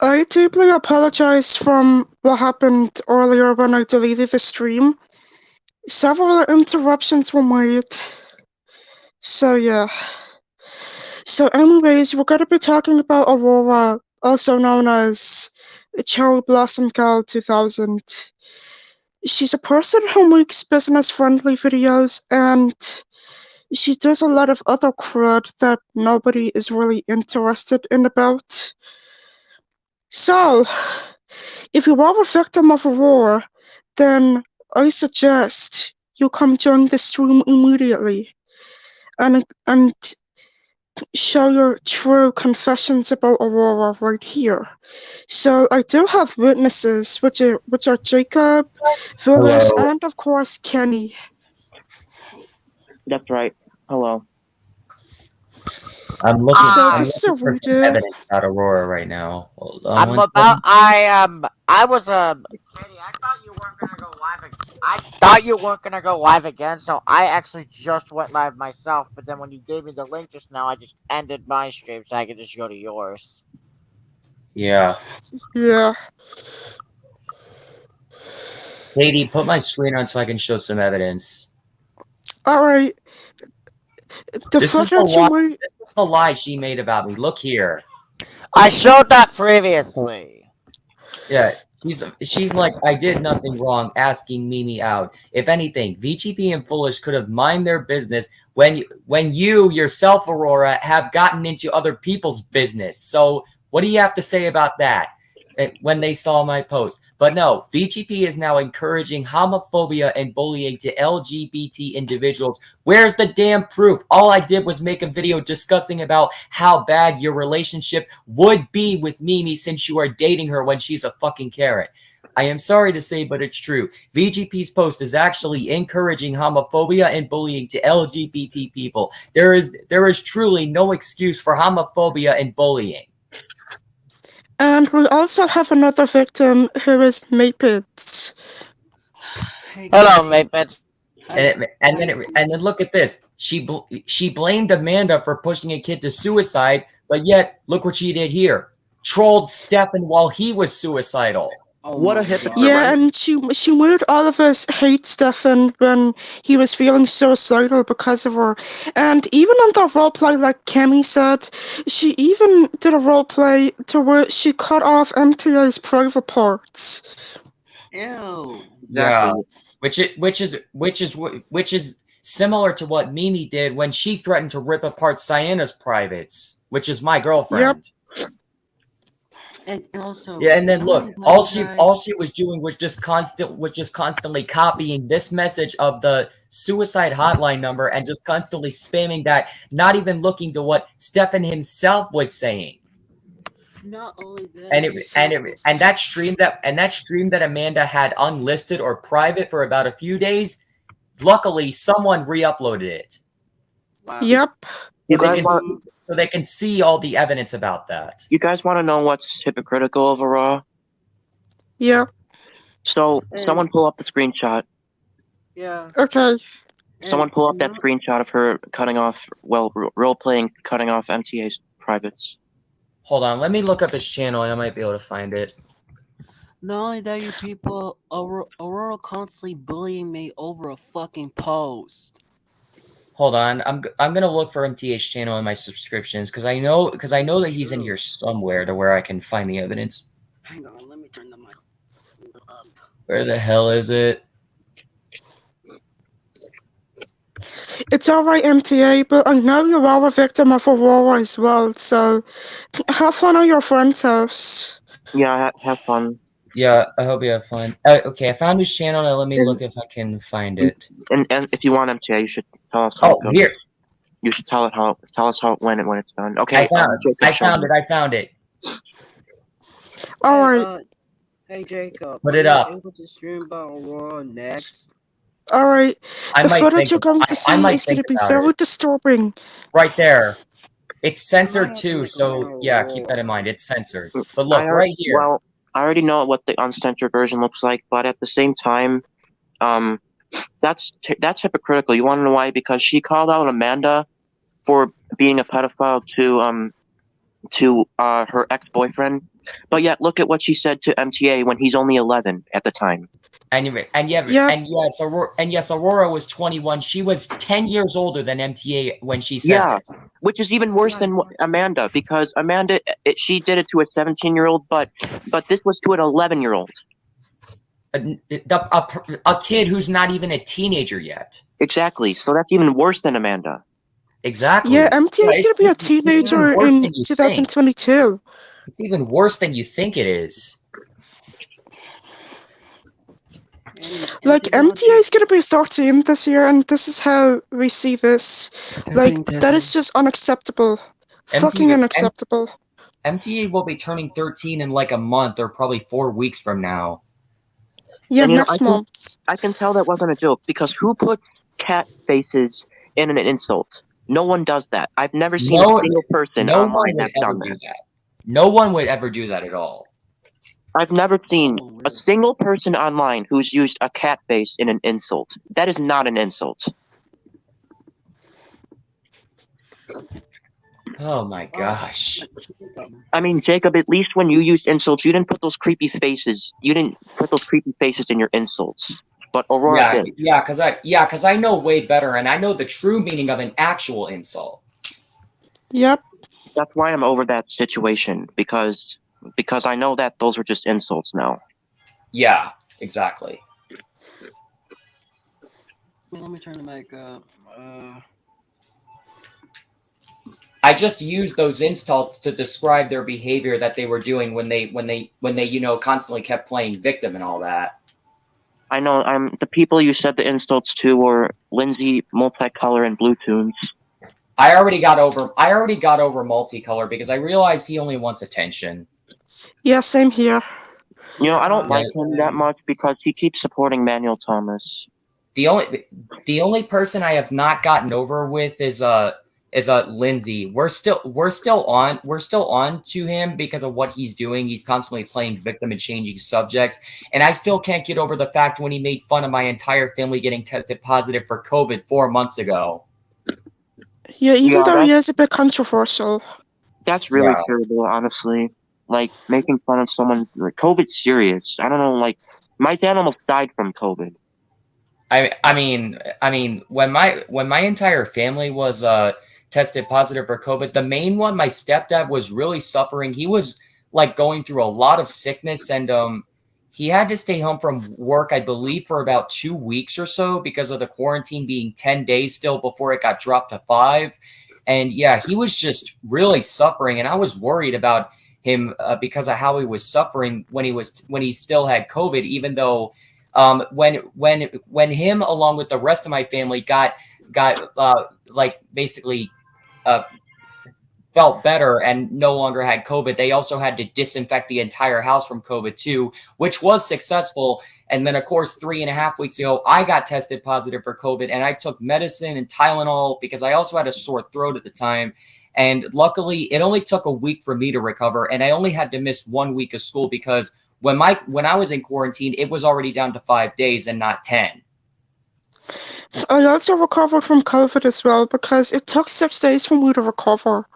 I deeply apologize from what happened earlier when I deleted the stream. Several interruptions were made. So yeah. So anyways, we're gonna be talking about Aurora, also known as Cherry Blossom Girl 2000. She's a person who makes business-friendly videos, and she does a lot of other crud that nobody is really interested in about. So, if you are a victim of Aurora, then I suggest you come join the stream immediately and show your true confessions about Aurora right here. So I do have witnesses, which are Jacob, Phyllis, Hello. and of course Kenny. That's right. Hello. I'm looking. So I'm this is a looking for some redo. evidence about Aurora right now. Hold on I'm one about. second. I was Katie, I thought you weren't gonna go live. I thought you weren't gonna go live again, so I actually just went live myself. But then when you gave me the link just now, I just ended my stream so I could just go to yours. Yeah. Yeah. Katie, put my screen on so I can show some evidence. Alright. The This is the footage you lie. might. This is the lie she made about me. Look here. I showed that previously. Yeah. She's like, I did nothing wrong, asking Mimi out. If anything, VGP and Foolish could have mind their business when you yourself, Aurora, have gotten into other people's business. So what do you have to say about that? When they saw my post. But no, VGP is now encouraging homophobia and bullying to LGBT individuals. Where's the damn proof? All I did was make a video discussing about how bad your relationship would be with Mimi since you are dating her when she's a fucking carrot. I am sorry to say, but it's true. VGP's post is actually encouraging homophobia and bullying to LGBT people. There is truly no excuse for homophobia and bullying. And we also have another victim who is Mapids. Hey, Hello, Kenny. Mapit. And then look at this. She blamed Amanda for pushing a kid to suicide, but yet look what she did here. Trolled Stefan while he was suicidal. Oh What a my hypocrite, God. Yeah, right? and she made all of us hate Stefan when he was feeling suicidal because of her. And even on the roleplay, like Kemi said, she even did a roleplay to where she cut off MTA's private parts. Ew. Yeah, Exactly. which is similar to what Mimi did when she threatened to rip apart Ciena's privates, which is my girlfriend. And also, Yeah, and then let look, me tell all you guys, she was doing was just constantly copying this message of the suicide hotline number and just constantly spamming that, not even looking to what Stefan himself was saying. not only that, And that stream that Amanda had unlisted or private for about a few days, luckily someone re-uploaded it. Wow. Yep. You guys want So they can see all the evidence about that. you guys want to know what's hypocritical of Aurora? Yep. So someone pull up the screenshot. yeah. Okay. Someone pull up that screenshot of her cutting off, role playing, cutting off MTA's privates. Hold on, let me look up his channel. I might be able to find it. Not only that, you people, Aurora constantly bullying me over a fucking post. Hold on, I'm gonna look for MTA's channel in my subscriptions because I know that he's in here somewhere to where I can find the evidence. Hang on, let me turn the mic up. Where the hell is it? It's alright, MTA, but I know you are a victim of Aurora as well, so have fun at your friend's house. Yeah, have fun. Yeah, I hope you have fun. Okay, I found his channel. Now let me look if I can find it. And if you want MTA, you should tell us how it goes. Here. You should tell us how when it's done. Okay. I found it. Alright. Hey Jacob, Put are it you up. able to stream about Aurora next? Alright. The might footage think you're of- going to I see might is going to think be about very it. disturbing. Right there. It's censored have to too, look so around. yeah, keep that in mind. It's censored. But look, right here. Well, I already know what the uncensored version looks like, but at the same time, that's hypocritical. You want to know why? Because she called out Amanda for being a pedophile to her ex-boyfriend. But yet, look at what she said to MTA when he's only 11 at the time. Yes, Aurora was 21. She was 10 years older than MTA when she said this. Which is even worse than Amanda, because Amanda, she did it to a 17-year-old, but this was to an 11-year-old. A kid who's not even a teenager yet. Exactly. So that's even worse than Amanda. Exactly. Yeah, MTA is going to be a teenager in 2022. It's even worse than you think it is. Like, MTA is going to be 13 this year, and this is how we see this. Like, that is just unacceptable. Fucking unacceptable. MTA will be turning 13 in like a month or probably 4 weeks from now. Yeah, And, next month. I can tell that wasn't a joke, because who put cat faces in an insult? No one does that. I've never seen a single person online that's done that. No one would ever do that at all. I've never seen a single person online who's used a cat face in an insult. That is not an insult. Oh my gosh. I mean, Jacob, at least when you used insults, you didn't put those creepy faces. You didn't put those creepy faces in your insults. But Aurora did. Yeah, because I know way better, and I know the true meaning of an actual insult. Yep. That's why I'm over that situation, because I know that those were just insults now. Yeah, exactly. Let me turn the mic up. I just used those insults to describe their behavior that they were doing when they constantly kept playing victim and all that. I know. The people you said the insults to were Lindsay, Multicolor, and Blue Tunes. I already got over Multicolor because I realized he only wants attention. Yeah, same here. You know, I don't like him that much because he keeps supporting Manuel Thomas. The only person I have not gotten over with is Lindsay. We're still on to him because of what he's doing. He's constantly playing victim and changing subjects, and I still can't get over the fact when he made fun of my entire family getting tested positive for COVID 4 months ago. Yeah, even though he is a bit controversial. That's really terrible, honestly. Like, making fun of someone. Like, COVID's serious. I don't know, like, my dad almost died from COVID. I mean, when my entire family was tested positive for COVID, the main one, my stepdad, was really suffering. He was like going through a lot of sickness, and he had to stay home from work, I believe, for about 2 weeks or so because of the quarantine being 10 days still before it got dropped to 5. And yeah, he was just really suffering, and I was worried about him because of how he was suffering when he still had COVID, even though when him along with the rest of my family got like basically felt better and no longer had COVID, they also had to disinfect the entire house from COVID too, which was successful. And then, of course, 3.5 weeks ago, I got tested positive for COVID, and I took medicine and Tylenol because I also had a sore throat at the time. And luckily, it only took a week for me to recover, and I only had to miss 1 week of school because when I was in quarantine, it was already down to 5 days and not 10. I also recovered from COVID as well because it took 6 days for me to recover.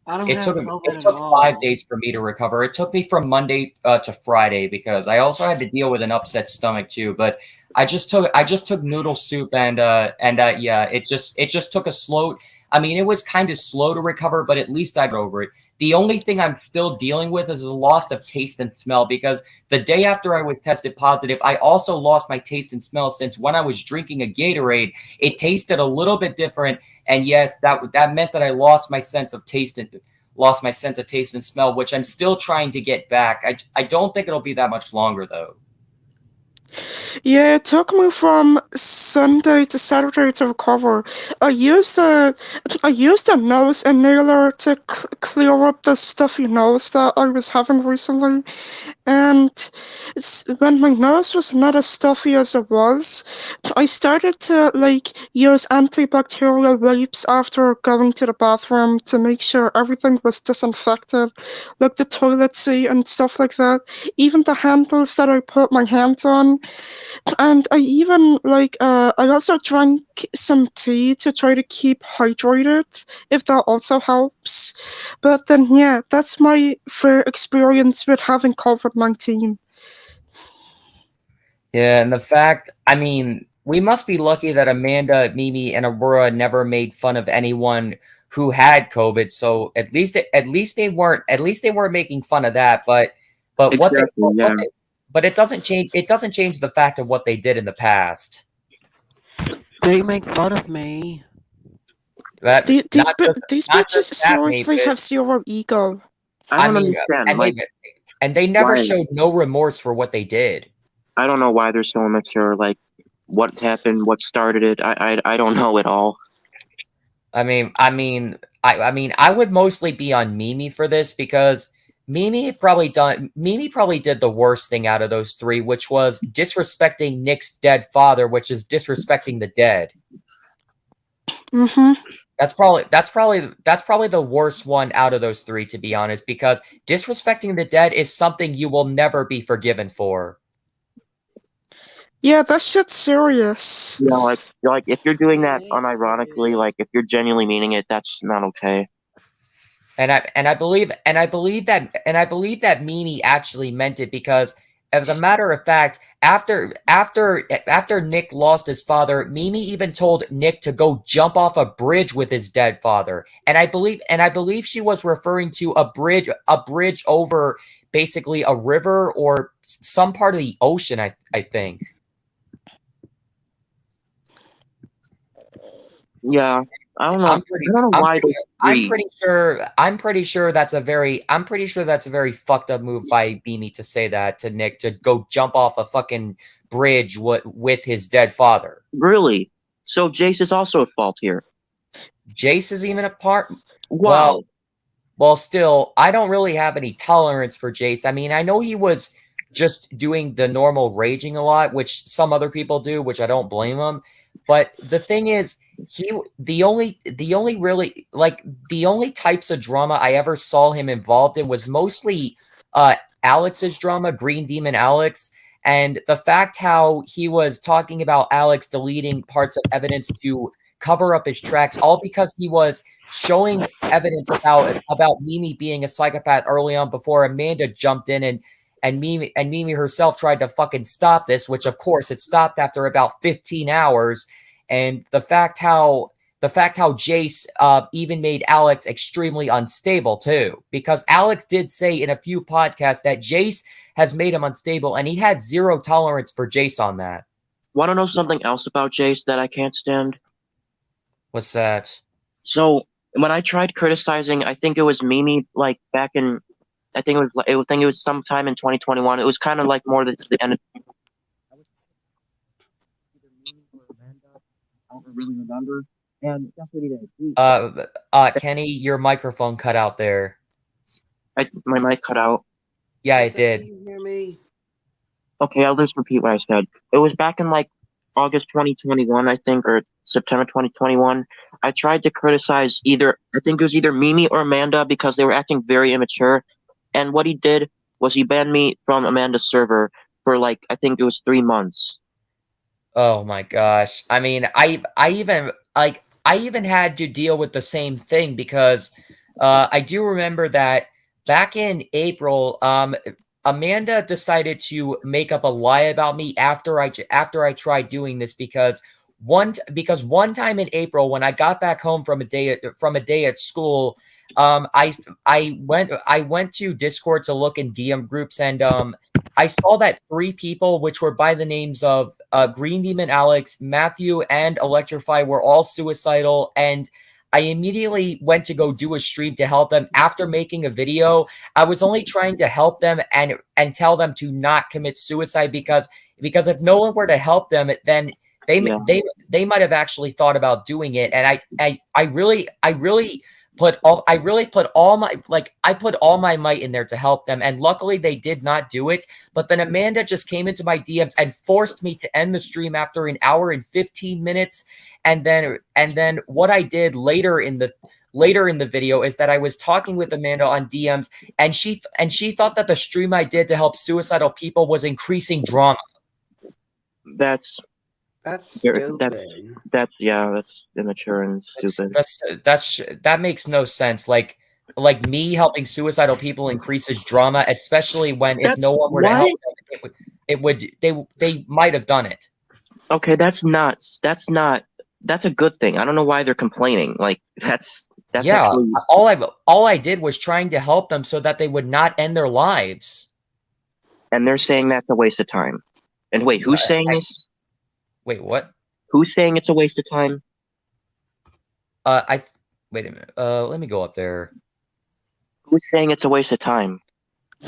It took 5 days for me to recover. It took me from Monday to Friday because I also had to deal with an upset stomach too. But I just took noodle soup and yeah, it just took a slow. I mean, it was kind of slow to recover, but at least I got over it. The only thing I'm still dealing with is the loss of taste and smell because the day after I was tested positive, I also lost my taste and smell since when I was drinking a Gatorade, it tasted a little bit different. And yes, that meant that I lost my sense of taste and smell, which I'm still trying to get back. I don't think it'll be that much longer though. Yeah, it took me from Sunday to Saturday to recover. I used a nose inhaler to clear up the stuffy nose that I was having recently. And when my nose was not as stuffy as it was, I started to use antibacterial wipes after going to the bathroom to make sure everything was disinfected, like the toilet seat and stuff like that. Even the handles that I put my hands on And I even I also drank some tea to try to keep hydrated, if that also helps. But then yeah, that's my fair experience with having COVID-19. Yeah, and the fact, I mean, we must be lucky that Amanda, Mimi, and Aurora never made fun of anyone who had COVID. So at least they weren't making fun of that. But Exactly, yeah. but it doesn't change the fact of what they did in the past. They make fun of me. That These not just bitches that, seriously Mavis. have zero ego. I I don't mean, understand. and they never why? showed no remorse for what they did. I don't know why they're so immature. Like, what happened? What started it? I don't know at all. I mean, I would mostly be on Mimi for this because Mimi probably did the worst thing out of those three, which was disrespecting Nick's dead father, which is disrespecting the dead. Mm-hmm. That's probably the worst one out of those three, to be honest, because disrespecting the dead is something you will never be forgiven for. Yeah, that shit's serious. You know, like if you're doing that Yeah, it's unironically, like serious. if you're genuinely meaning it, that's not okay. And I believe that Mimi actually meant it because, as a matter of fact, after Nick lost his father, Mimi even told Nick to go jump off a bridge with his dead father. And I believe she was referring to a bridge over basically a river or some part of the ocean, I think. Yeah, I don't know. I don't know why those I'm three. pretty sure that's a very fucked up move by Mimi to say that to Nick, to go jump off a fucking bridge with his dead father. Really? So Jace is also at fault here. Jace is even a part. Wow. Well, still, I don't really have any tolerance for Jace. I mean, I know he was just doing the normal raging a lot, which some other people do, which I don't blame him. But the thing is, the only types of drama I ever saw him involved in was mostly Alex's drama, Green Demon Alex, and the fact how he was talking about Alex deleting parts of evidence to cover up his tracks, all because he was showing evidence about Mimi being a psychopath early on before Amanda jumped in and Mimi herself tried to fucking stop this, which of course it stopped after about 15 hours. And the fact how Jace even made Alex extremely unstable too, because Alex did say in a few podcasts that Jace has made him unstable, and he had zero tolerance for Jace on that. Want to know something else about Jace that I can't stand? What's that? So when I tried criticizing, I think it was Mimi, like back in, I think it was sometime in 2021. It was kind of like more the end of. Either Mimi or Amanda, I don't really remember. And that's what he did. Kenny, your microphone cut out there. My mic cut out. Yeah, it did. Can you hear me? Okay, I'll just repeat what I said. It was back in like August 2021, I think, or September 2021. I tried to criticize I think it was either Mimi or Amanda because they were acting very immature. And what he did was he banned me from Amanda's server for like, I think it was 3 months. Oh my gosh. I mean, I even had to deal with the same thing because I do remember that back in April, Amanda decided to make up a lie about me after I tried doing this because one time in April when I got back home from a day at school, I went to Discord to look in DM groups, and I saw that 3 people, which were by the names of Green Demon Alex, Matthew, and Electrify, were all suicidal, and I immediately went to go do a stream to help them. After making a video, I was only trying to help them and tell them to not commit suicide because if no one were to help them, then they might have actually thought about doing it. And I really put all my might in there to help them, and luckily they did not do it. But then Amanda just came into my DMs and forced me to end the stream after an hour and 15 minutes. And then what I did later in the video is that I was talking with Amanda on DMs, and she thought that the stream I did to help suicidal people was increasing drama. That's That's very- stupid. that's immature and stupid. That makes no sense. Like me helping suicidal people increases drama, especially when if That's no one were to why. help them, they might have done it. Okay, that's nuts. That's a good thing. I don't know why they're complaining. Like that's Yeah, actually. all I did was trying to help them so that they would not end their lives. And they're saying that's a waste of time. And wait, who's saying I- this? Wait, what? Who's saying it's a waste of time? Wait a minute. Let me go up there. Who's saying it's a waste of time?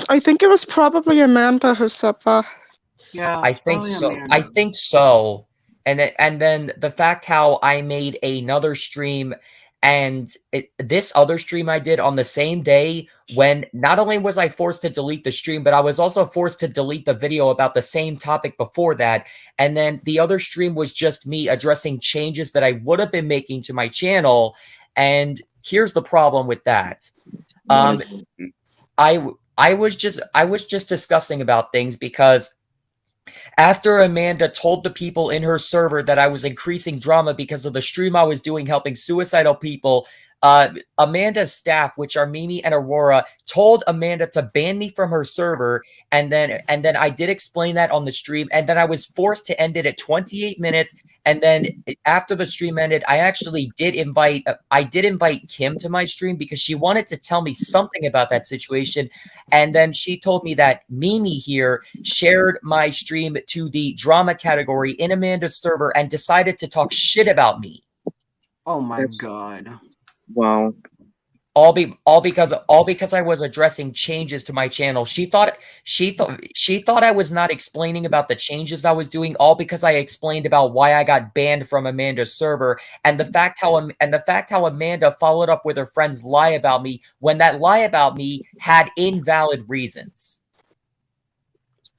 I think it was probably Amanda who said that. Yeah, I it's think probably so. Amanda. I think so. And then the fact how I made another stream, and this other stream I did on the same day when not only was I forced to delete the stream, but I was also forced to delete the video about the same topic before that. And then the other stream was just me addressing changes that I would have been making to my channel. And here's the problem with that. I was just discussing about things because after Amanda told the people in her server that I was increasing drama because of the stream I was doing helping suicidal people, Amanda's staff, which are Mimi and Aurora, told Amanda to ban me from her server, and then I did explain that on the stream, and then I was forced to end it at 28 minutes, and then after the stream ended, I actually did invite Kim to my stream because she wanted to tell me something about that situation, and then she told me that Mimi here shared my stream to the drama category in Amanda's server and decided to talk shit about me. Oh my god. Wow. All because I was addressing changes to my channel. She thought I was not explaining about the changes I was doing, all because I explained about why I got banned from Amanda's server, and the fact how Amanda followed up with her friend's lie about me when that lie about me had invalid reasons.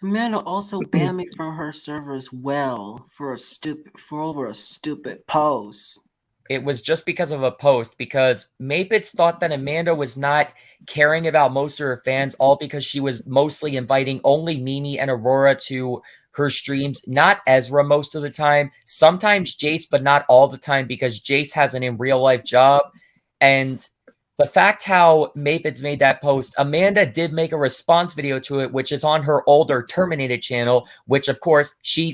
Amanda also banned me from her server as well for over a stupid post. It was just because of a post, because Mapits thought that Amanda was not caring about most of her fans, all because she was mostly inviting only Mimi and Aurora to her streams, not Ezra most of the time, sometimes Jace, but not all the time, because Jace has an in real life job. And the fact how Mapits made that post, Amanda did make a response video to it, which is on her older terminated channel, which of course she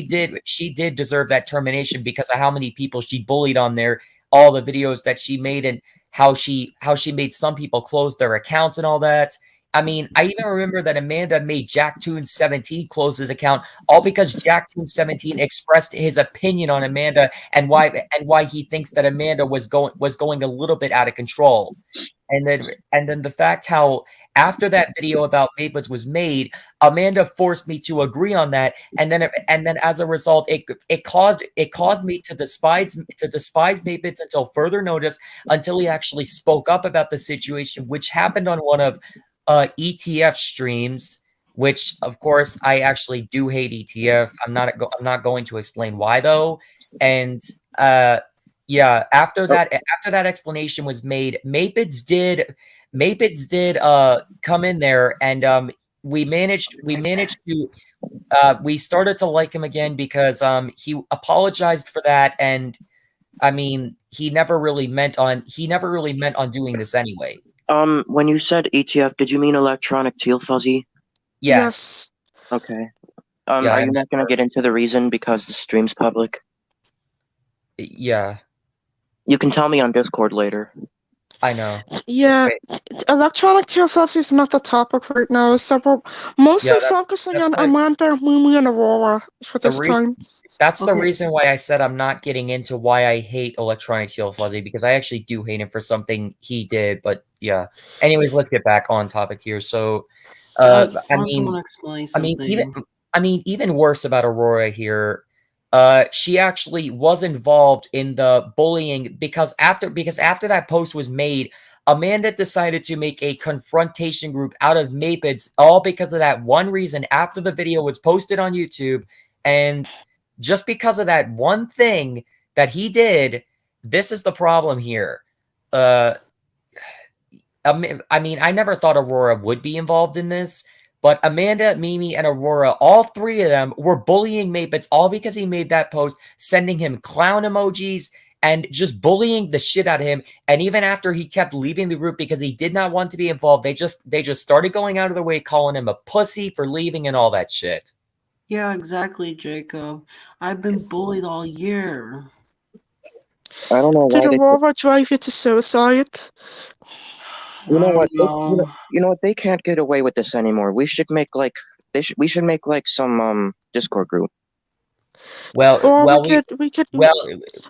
did deserve that termination because of how many people she bullied on there, all the videos that she made, and how she made some people close their accounts and all that. I mean, I even remember that Amanda made JackToon17 close his account, all because JackToon17 expressed his opinion on Amanda and why he thinks that Amanda was going a little bit out of control. And then the fact how after that video about Mapits was made, Amanda forced me to agree on that, and then as a result, it caused me to despise Mapits until further notice, until he actually spoke up about the situation, which happened on one of ETF streams, which of course I actually do hate ETF. I'm not going to explain why though. And yeah, after that explanation was made, Mapits did come in there, and we started to like him again because he apologized for that, and I mean he never really meant on doing this anyway. When you said ETF, did you mean electronic teal fuzzy? Yes. Okay. Yeah, are you not gonna get into the reason because the stream's public? Yeah. You can tell me on Discord later. I know. Yeah, electronic TFS is not the topic right now, so we're mostly focusing on Amanda, Mimi, and Aurora for this time. That's the reason why I said I'm not getting into why I hate Electronic Teal Fuzzy, because I actually do hate him for something he did. But yeah. Anyways, let's get back on topic here. So, I mean, even worse about Aurora here. She actually was involved in the bullying because after that post was made, Amanda decided to make a confrontation group out of Mapits, all because of that one reason. After the video was posted on YouTube, and just because of that one thing that he did, this is the problem here. I mean, I never thought Aurora would be involved in this, But Amanda, Mimi, and Aurora, all three of them were bullying Mapits, all because he made that post, sending him clown emojis and just bullying the shit out of him. And even after he kept leaving the group because he did not want to be involved, they just started going out of their way, calling him a pussy for leaving and all that shit. Yeah, exactly, Jacob. I've been bullied all year. I don't know Did why they. Aurora drive you to suicide? You know what? No. You know what? They can't get away with this anymore. We should make like we should make like some Discord group. Well, Or well, we could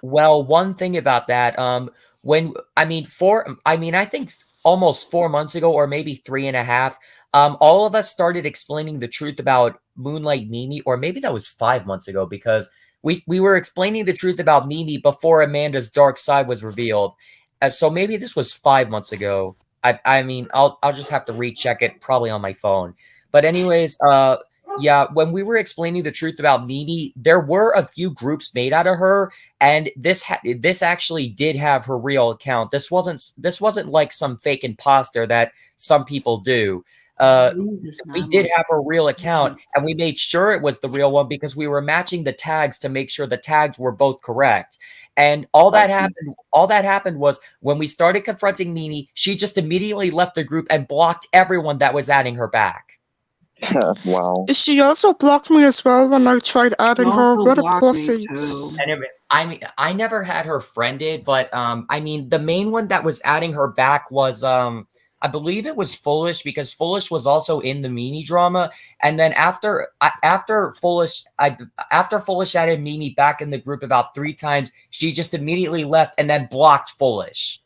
well, one thing about that, I think almost 4 months ago, or maybe 3.5, all of us started explaining the truth about Moonlight Mimi, or maybe that was 5 months ago, because we were explaining the truth about Mimi before Amanda's dark side was revealed. So maybe this was 5 months ago. I mean, I'll just have to recheck it, probably on my phone. But anyways, yeah, when we were explaining the truth about Mimi, there were a few groups made out of her, and this actually did have her real account. This wasn't like some fake imposter that some people do. We did have her real account, and we made sure it was the real one because we were matching the tags to make sure the tags were both correct. And all that happened was when we started confronting Mimi, she just immediately left the group and blocked everyone that was adding her back. Wow. She also blocked me as well when I tried adding her. What a pussy. And I mean, I never had her friended, but I mean, the main one that was adding her back was I believe it was Foolish, because Foolish was also in the Mimi drama. And then after Foolish added Mimi back in the group about 3 times, she just immediately left and then blocked Foolish.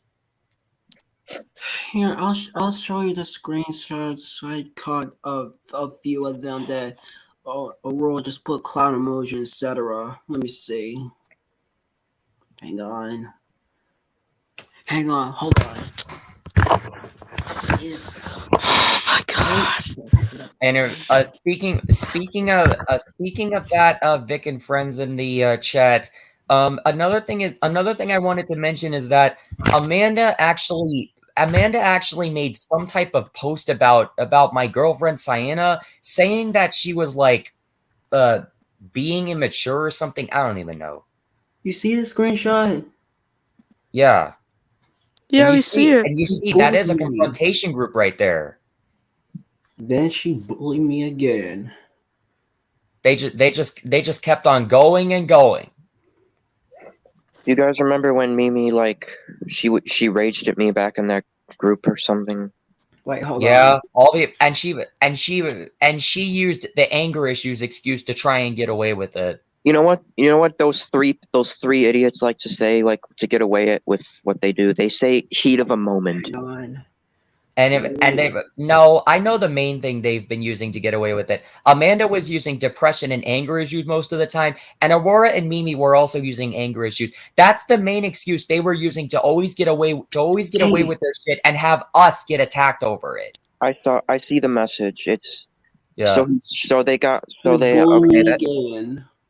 Here, I'll show you the screenshots I caught of a few of them that Aurora just put clown emoji, etc. Let me see. Hang on, hold on. Oh my god. And speaking of that, Vic and friends in the chat. Another thing I wanted to mention is that Amanda actually made some type of post about my girlfriend Sienna, saying that she was like being immature or something. I don't even know. You see the screenshot? Yeah. Yeah, we see it. And you see that is a confrontation group right there. Then she bullied me again. They just kept on going and going. You guys remember when Mimi she raged at me back in that group or something? Wait, hold on. Yeah, and she used the anger issues excuse to try and get away with it. You know what those three idiots like to say, like, to get away with what they do? They say heat of a moment. No, I know the main thing they've been using to get away with it. Amanda was using depression and anger issues most of the time, and Aurora and Mimi were also using anger issues. That's the main excuse they were using to always get away with their shit and have us get attacked over it. I see the message. It's yeah.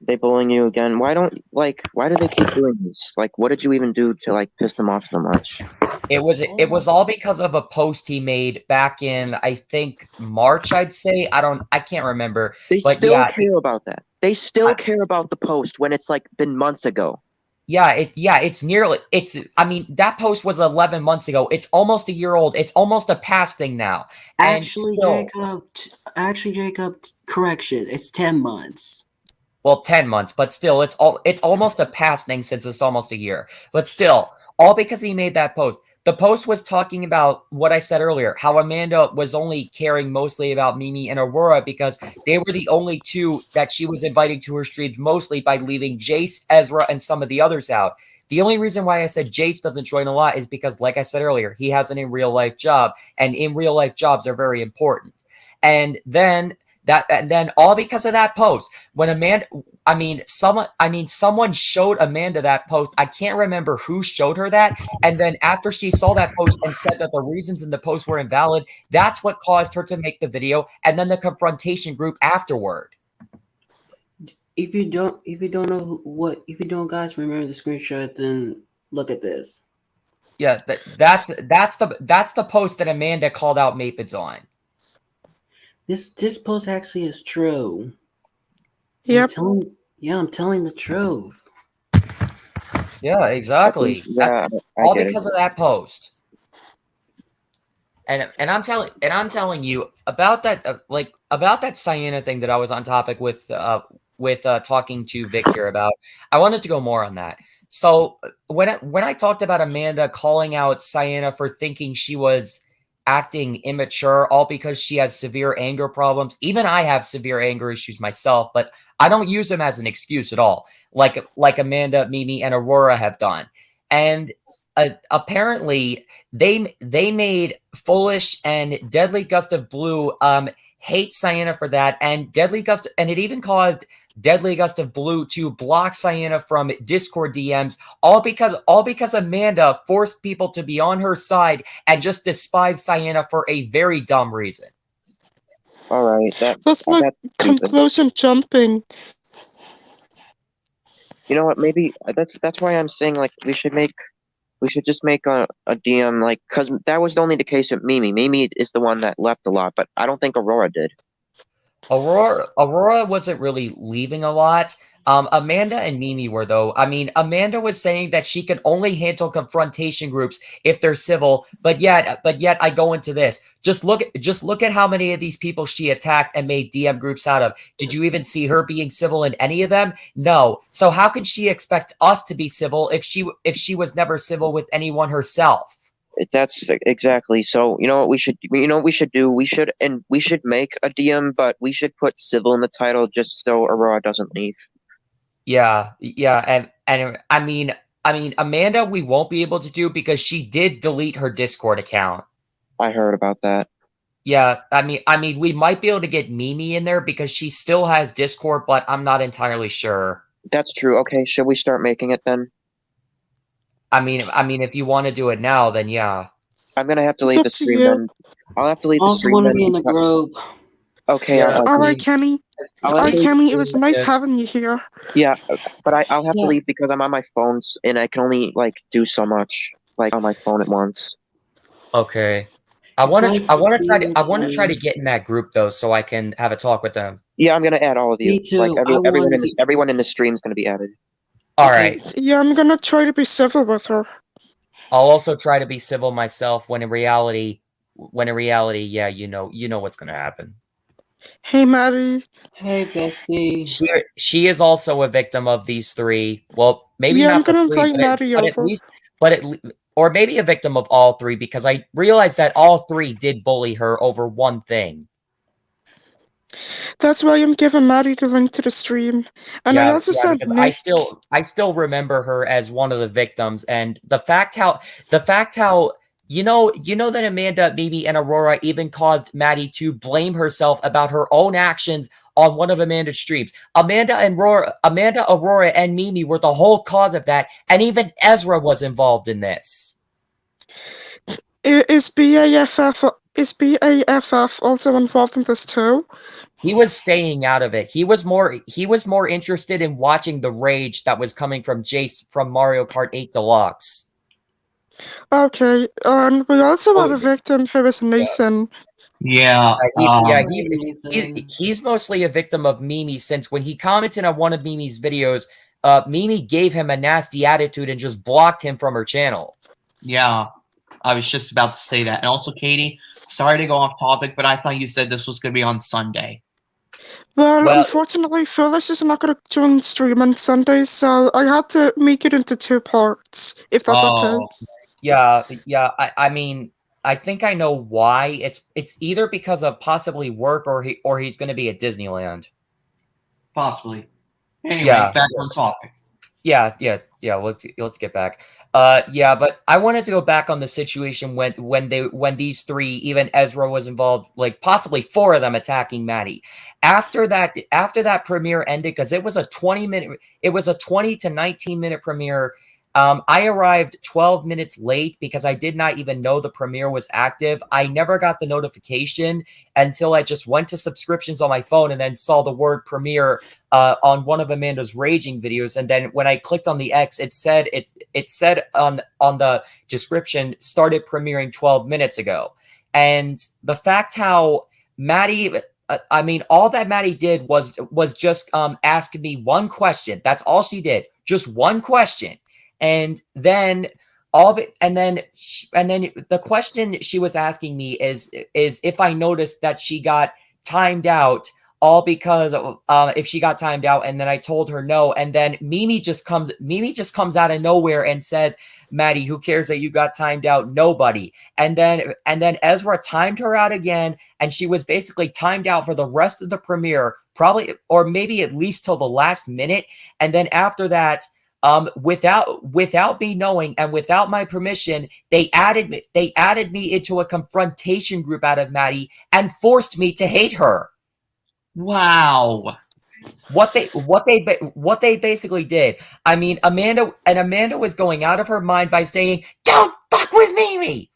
They bullying you again. Why do they keep doing this? Like, what did you even do to like piss them off so much? It was all because of a post he made back in, I think, March, I'd say. I can't remember. They still care about that. They still care about the post when it's like been months ago. I mean, that post was 11 months ago. It's almost a year old. It's almost a past thing now. Actually, Jacob, correction. It's 10 months. Well, 10 months, but still, it's almost a past thing since it's almost a year. But still, all because he made that post. The post was talking about what I said earlier, how Amanda was only caring mostly about Mimi and Aurora because they were the only two that she was inviting to her streams, mostly by leaving Jace, Ezra, and some of the others out. The only reason why I said Jace doesn't join a lot is because, like I said earlier, he has an in-real-life job, and in-real-life jobs are very important. And then all because of that post. When someone showed Amanda that post. I can't remember who showed her that. And then after she saw that post and said that the reasons in the post were invalid, that's what caused her to make the video and then the confrontation group afterward. If you don't guys remember the screenshot, then look at this. Yeah, that's the post that Amanda called out Mapids on. This post actually is true. Yep. I'm telling the truth. Yeah, exactly. Yeah, I All get it. because of that post. And I'm telling you about that about that Sienna thing that I was on topic with talking to Vic here about. I wanted to go more on that. So when I talked about Amanda calling out Sienna for thinking she was acting immature, all because she has severe anger problems. Even I have severe anger issues myself, but I don't use them as an excuse at all, like Amanda, Mimi, and Aurora have done. And apparently, they made Foolish and Deadly Gust of Blue hate Sienna for that, and it even caused Deadly Gust of Blue to block Sienna from Discord DMs, all because Amanda forced people to be on her side and just despise Sienna for a very dumb reason. All right, That's like that's stupid. conclusion jumping. You know what? Maybe that's why I'm saying like we should just make a DM like because that was only the case with Mimi. Mimi is the one that left a lot, but I don't think Aurora did. Aurora wasn't really leaving a lot. Amanda and Mimi were, though. I mean, Amanda was saying that she could only handle confrontation groups if they're civil, but yet I go into this. Just look at how many of these people she attacked and made DM groups out of. Did you even see her being civil in any of them? No. So how could she expect us to be civil if she was never civil with anyone herself? That's exactly. So you know what we should do? We should make a DM, but we should put civil in the title just so Aurora doesn't leave. Yeah, and I mean Amanda, we won't be able to do because she did delete her Discord account. I heard about that. Yeah, I mean we might be able to get Mimi in there because she still has Discord, but I'm not entirely sure. That's true. Okay, should we start making it then? I mean if you want to do it now, then yeah. I'm gonna have to It's leave up the to stream you. then. I'll have to leave I the also stream want to then. be in the group. Okay, Yeah. All right, Kenny. I'll All have right, to leave. Kenny. It was nice having you here. Yeah, but I'll have to Yeah. leave because I'm on my phones and I can only like do so much like on my phone at once. Okay. I It's want nice to to try to see get in that group though so I can have a talk with them. Yeah, I'm gonna add all of you. Me too. Like I everyone want. everyone in the stream is gonna be added. All Okay. right. Yeah, I'm gonna try to be civil with her. I'll also try to be civil myself when in reality, yeah, you know what's going to happen. Hey, Maddie. Hey, bestie. She is also a victim of these three. Well, maybe Yeah, I'm not the gonna three, invite Maddie but at over. least, or maybe a victim of all three because I realized that all three did bully her over one thing. That's why I'm giving Maddie the link to the stream. And I also sent because Nick. I still remember her as one of the victims, and the fact how you know that Amanda, Mimi, and Aurora even caused Maddie to blame herself about her own actions on one of Amanda's streams. Amanda, Aurora, and Mimi were the whole cause of that, and even Ezra was involved in this. Is BAFF also involved in this too? He was staying out of it. He was more interested in watching the rage that was coming from Jace from Mario Kart 8 Deluxe. Okay, and we also have a victim who is Nathan. Yeah, Nathan. he's mostly a victim of Mimi since when he commented on one of Mimi's videos, Mimi gave him a nasty attitude and just blocked him from her channel. Yeah, I was just about to say that. And also, Katie, sorry to go off topic, but I thought you said this was going to be on Sunday. Well, Well- unfortunately, Phyllis is not going to join stream on Sundays, so I had to make it into 2 parts, if that's okay. Yeah. I mean, I think I know why. It's either because of possibly work or he's going to be at Disneyland. Possibly. Anyway, Yeah. back on topic. Yeah. Let's get back. Yeah, but I wanted to go back on the situation when these three, even Ezra was involved, like possibly 4 of them attacking Maddie. After that premiere ended, because it was a 20 to 19 minute premiere. I arrived 12 minutes late because I did not even know the premiere was active. I never got the notification until I just went to subscriptions on my phone and then saw the word premiere on one of Amanda's raging videos. And then when I clicked on the X, it said on the description started premiering 12 minutes ago. And the fact how Maddie I mean, all that Maddie did was just ask me one question. That's all she did, just one question, and then and then the question she was asking me is if I noticed that she got timed out, all because if she got timed out, and then I told her no, and then Mimi just comes out of nowhere and says, Maddie, who cares that you got timed out? Nobody. And then Ezra timed her out again, and she was basically timed out for the rest of the premiere, probably, or maybe at least till the last minute. And then after that, without me knowing and without my permission, they added me into a confrontation group out of Maddie and forced me to hate her. Wow. What they basically did. I mean, Amanda was going out of her mind by saying, "Don't fuck with Mimi,"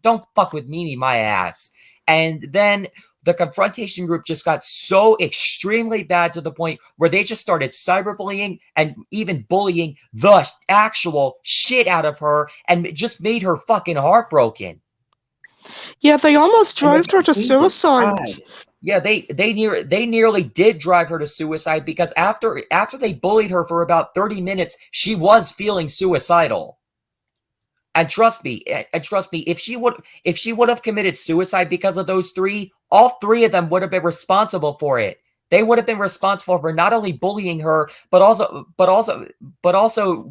don't fuck with Mimi, my ass. And then the confrontation group just got so extremely bad to the point where they just started cyberbullying and even bullying the actual shit out of her, and just made her fucking heartbroken. Yeah, they almost drove her to Jesus suicide. Christ. Yeah, they nearly did drive her to suicide, because after they bullied her for about 30 minutes, she was feeling suicidal. And trust me, if she would have committed suicide because of those three, all three of them would have been responsible for it. They would have been responsible for not only bullying her, but also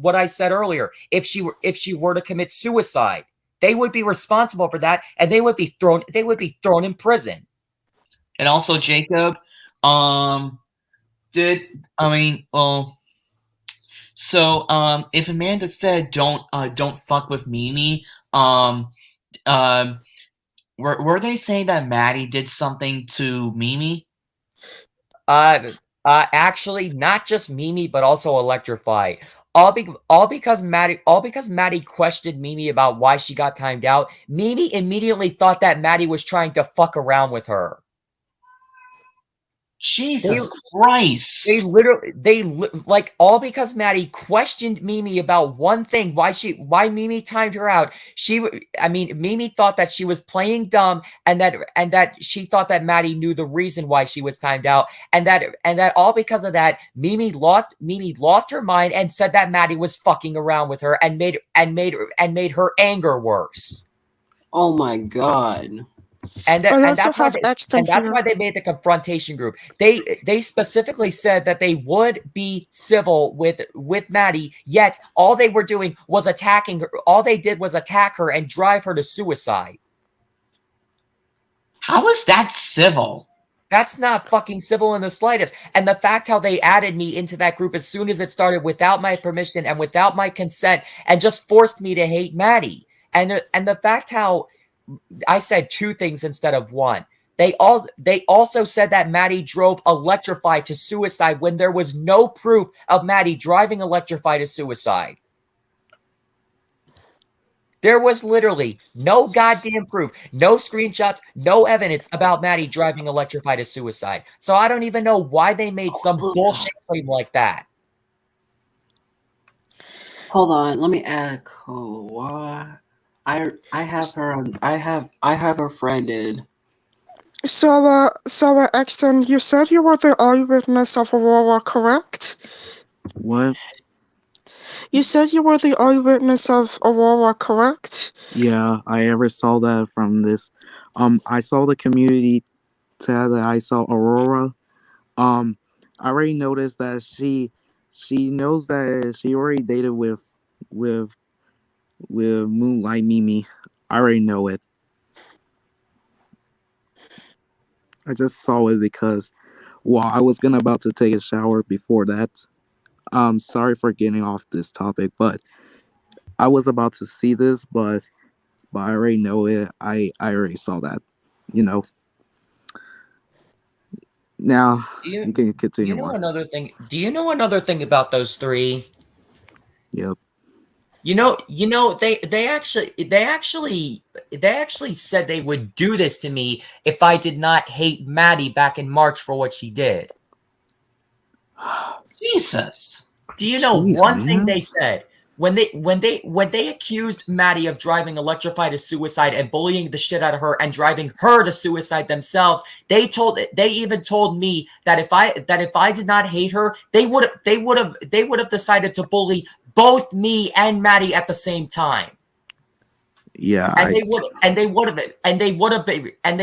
what I said earlier. If she were to commit suicide, they would be responsible for that, and they would be thrown in prison. And also, Jacob, if Amanda said don't fuck with Mimi, were they saying that Maddie did something to Mimi? Actually, not just Mimi, but also Electrify. All because Maddie questioned Mimi about why she got timed out. Mimi immediately thought that Maddie was trying to fuck around with her. Jesus Christ! All because Maddie questioned Mimi about one thing, why Mimi timed her out. Mimi thought that she was playing dumb, and that she thought that Maddie knew the reason why she was timed out, and that all because of that, Mimi lost her mind and said that Maddie was fucking around with her, and made her anger worse. Oh my god. And that's why they made the confrontation group. They specifically said that they would be civil with Maddie, yet all they were doing was attacking her. All they did was attack her and drive her to suicide. How is that civil? That's not fucking civil in the slightest. And the fact how they added me into that group as soon as it started without my permission and without my consent, and just forced me to hate Maddie. And the fact how I said two things instead of one. They also said that Maddie drove Electrify to suicide when there was no proof of Maddie driving Electrify to suicide. There was literally no goddamn proof, no screenshots, no evidence about Maddie driving Electrify to suicide. So I don't even know why they made some bullshit claim like that. Hold on, let me add Koa. I have her. I have her friended. So, Exton, you said you were the eyewitness of Aurora, correct? What? You said you were the eyewitness of Aurora, correct? Yeah, I ever saw that from this. I saw the community tab that I saw Aurora. I already noticed that she knows that she already dated with Moonlight Mimi. I already know it. I just saw it because, well, I was about to take a shower before that. Sorry for getting off this topic, but I was about to see this, but I already know it. I already saw that, you know. Now you can continue. Do you know another thing? Do you know another thing about those three? Yep. You know, they actually said they would do this to me if I did not hate Maddie back in March for what she did. Jesus. Do you know thing they said? when they accused Maddie of driving Electrify to suicide and bullying the shit out of her and driving her to suicide themselves, they even told me that if I did not hate her, they would have decided to bully both me and Maddie at the same time. Yeah, and they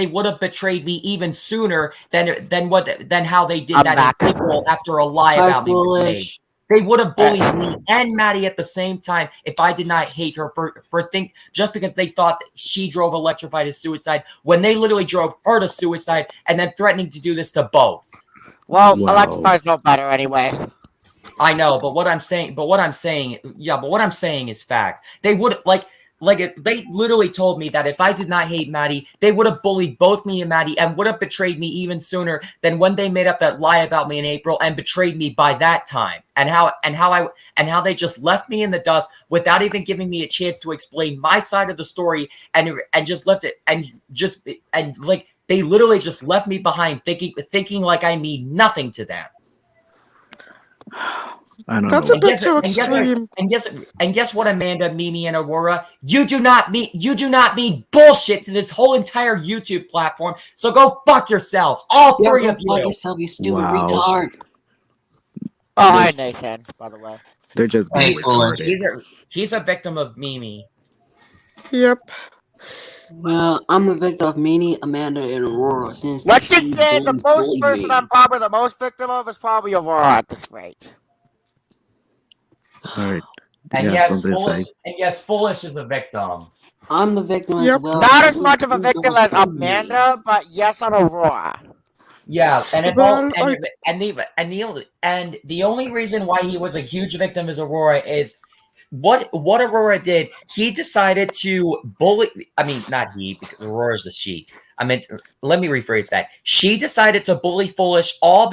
would have betrayed me even sooner than how they did I'm that back. in April after a lie Hi, about me was made. Foolish. They would have bullied me and Maddie at the same time if I did not hate her just because they thought that she drove Electrify to suicide when they literally drove her to suicide and then threatening to do this to both. Well, Wow. Electrify's no better anyway. I know, but what I'm saying is fact. They would they literally told me that if I did not hate Maddie, they would have bullied both me and Maddie and would have betrayed me even sooner than when they made up that lie about me in April and betrayed me by that time. And how they just left me in the dust without even giving me a chance to explain my side of the story and just left it and like they literally just left me behind thinking like I mean nothing to them. I don't That's know. a bit too extreme. And guess what, Amanda, Mimi, and Aurora? You do not mean bullshit to this whole entire YouTube platform. So go fuck yourselves, all three of you. Fuck yourself, you stupid Wow. retard. Oh, hi, Nathan, by the way. They're just Hey, being Foolish. retarded. He's a victim of Mimi. Yep. Well, I'm a victim of Meanie, Amanda, and Aurora. Since Let's these just say the bullies most bullied person me. I'm probably the most victim of is probably Aurora at this rate. All right. And Yeah, yes, something to Foolish, say. and yes, Foolish is a victim. I'm the victim as Yep. well. Not as because much of a you victim guys as bullied me. Amanda, but yes, on Aurora. Yeah, and if Well, the only reason why he was a huge victim is Aurora is what Aurora did. He decided to bully. I mean, not he, because Aurora's a she. I meant, let me rephrase that. She decided to bully Foolish all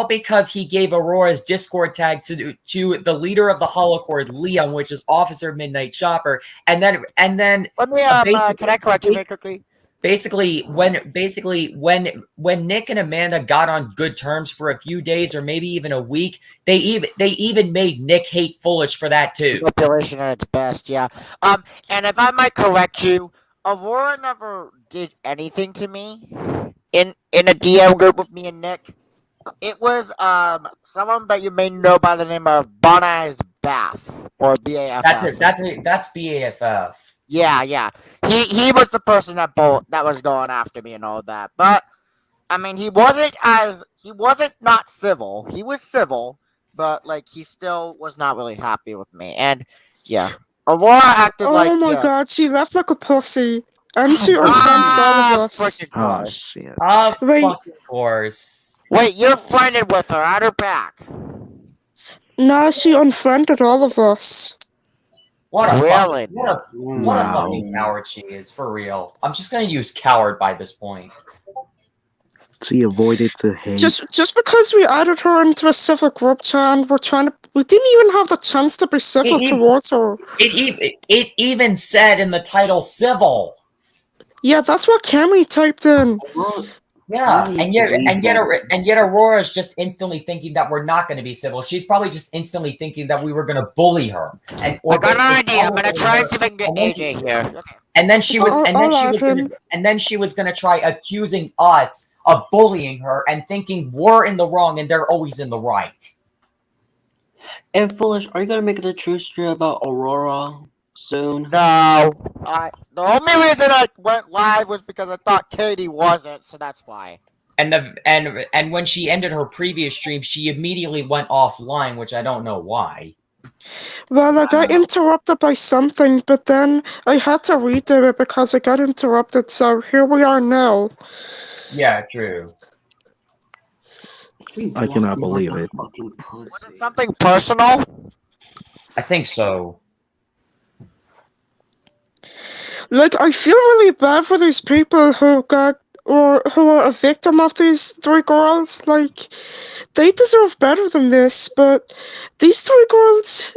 because he gave Aurora's Discord tag to the leader of the Holocord, Leon, which is Officer Midnight Shopper, and then Let me can I correct you very quickly? Basically, when Nick and Amanda got on good terms for a few days or maybe even a week, they even made Nick hate Foolish for that too. Manipulation at its best, yeah. And if I might correct you, Aurora never did anything to me in a DM group with me and Nick. It was someone that you may know by the name of Bonized Bath or BAFF. That's BAFF. Yeah. He was the person that was going after me and all that. But I mean, he wasn't not civil. He was civil, but like he still was not really happy with me. And yeah, Aurora acted like Oh my god, she left like a pussy. And she unfriended all of us. freaking Oh, course. shit. Of Wait. fucking course. Wait, you're friended with her at her back. No, she unfriended all of us. What a Really? what a fucking coward she is, for real. I'm just gonna use coward by this point. She avoided to hate. Just because we added her into a civil group chat and we didn't even have the chance to be civil towards her. It even said in the title civil. Yeah, that's what Cammy typed in. Yeah, and yet Aurora's just instantly thinking that we're not going to be civil. She's probably just instantly thinking that we were going to bully her. I got an idea. I'm gonna try and see if I can get AJ here. And then she was going to try accusing us of bullying her and thinking we're in the wrong and they're always in the right. And Foolish, are you gonna make the true story about Aurora soon? No. The only reason I went live was because I thought Katie wasn't, so that's why. And when she ended her previous stream, she immediately went offline, which I don't know why. Well, I got interrupted by something, but then I had to redo it because I got interrupted, so here we are now. Yeah, true. I cannot believe it. Was it something personal? I think so. Like, I feel really bad for these people who are a victim of these three girls. Like, they deserve better than this, but these three girls,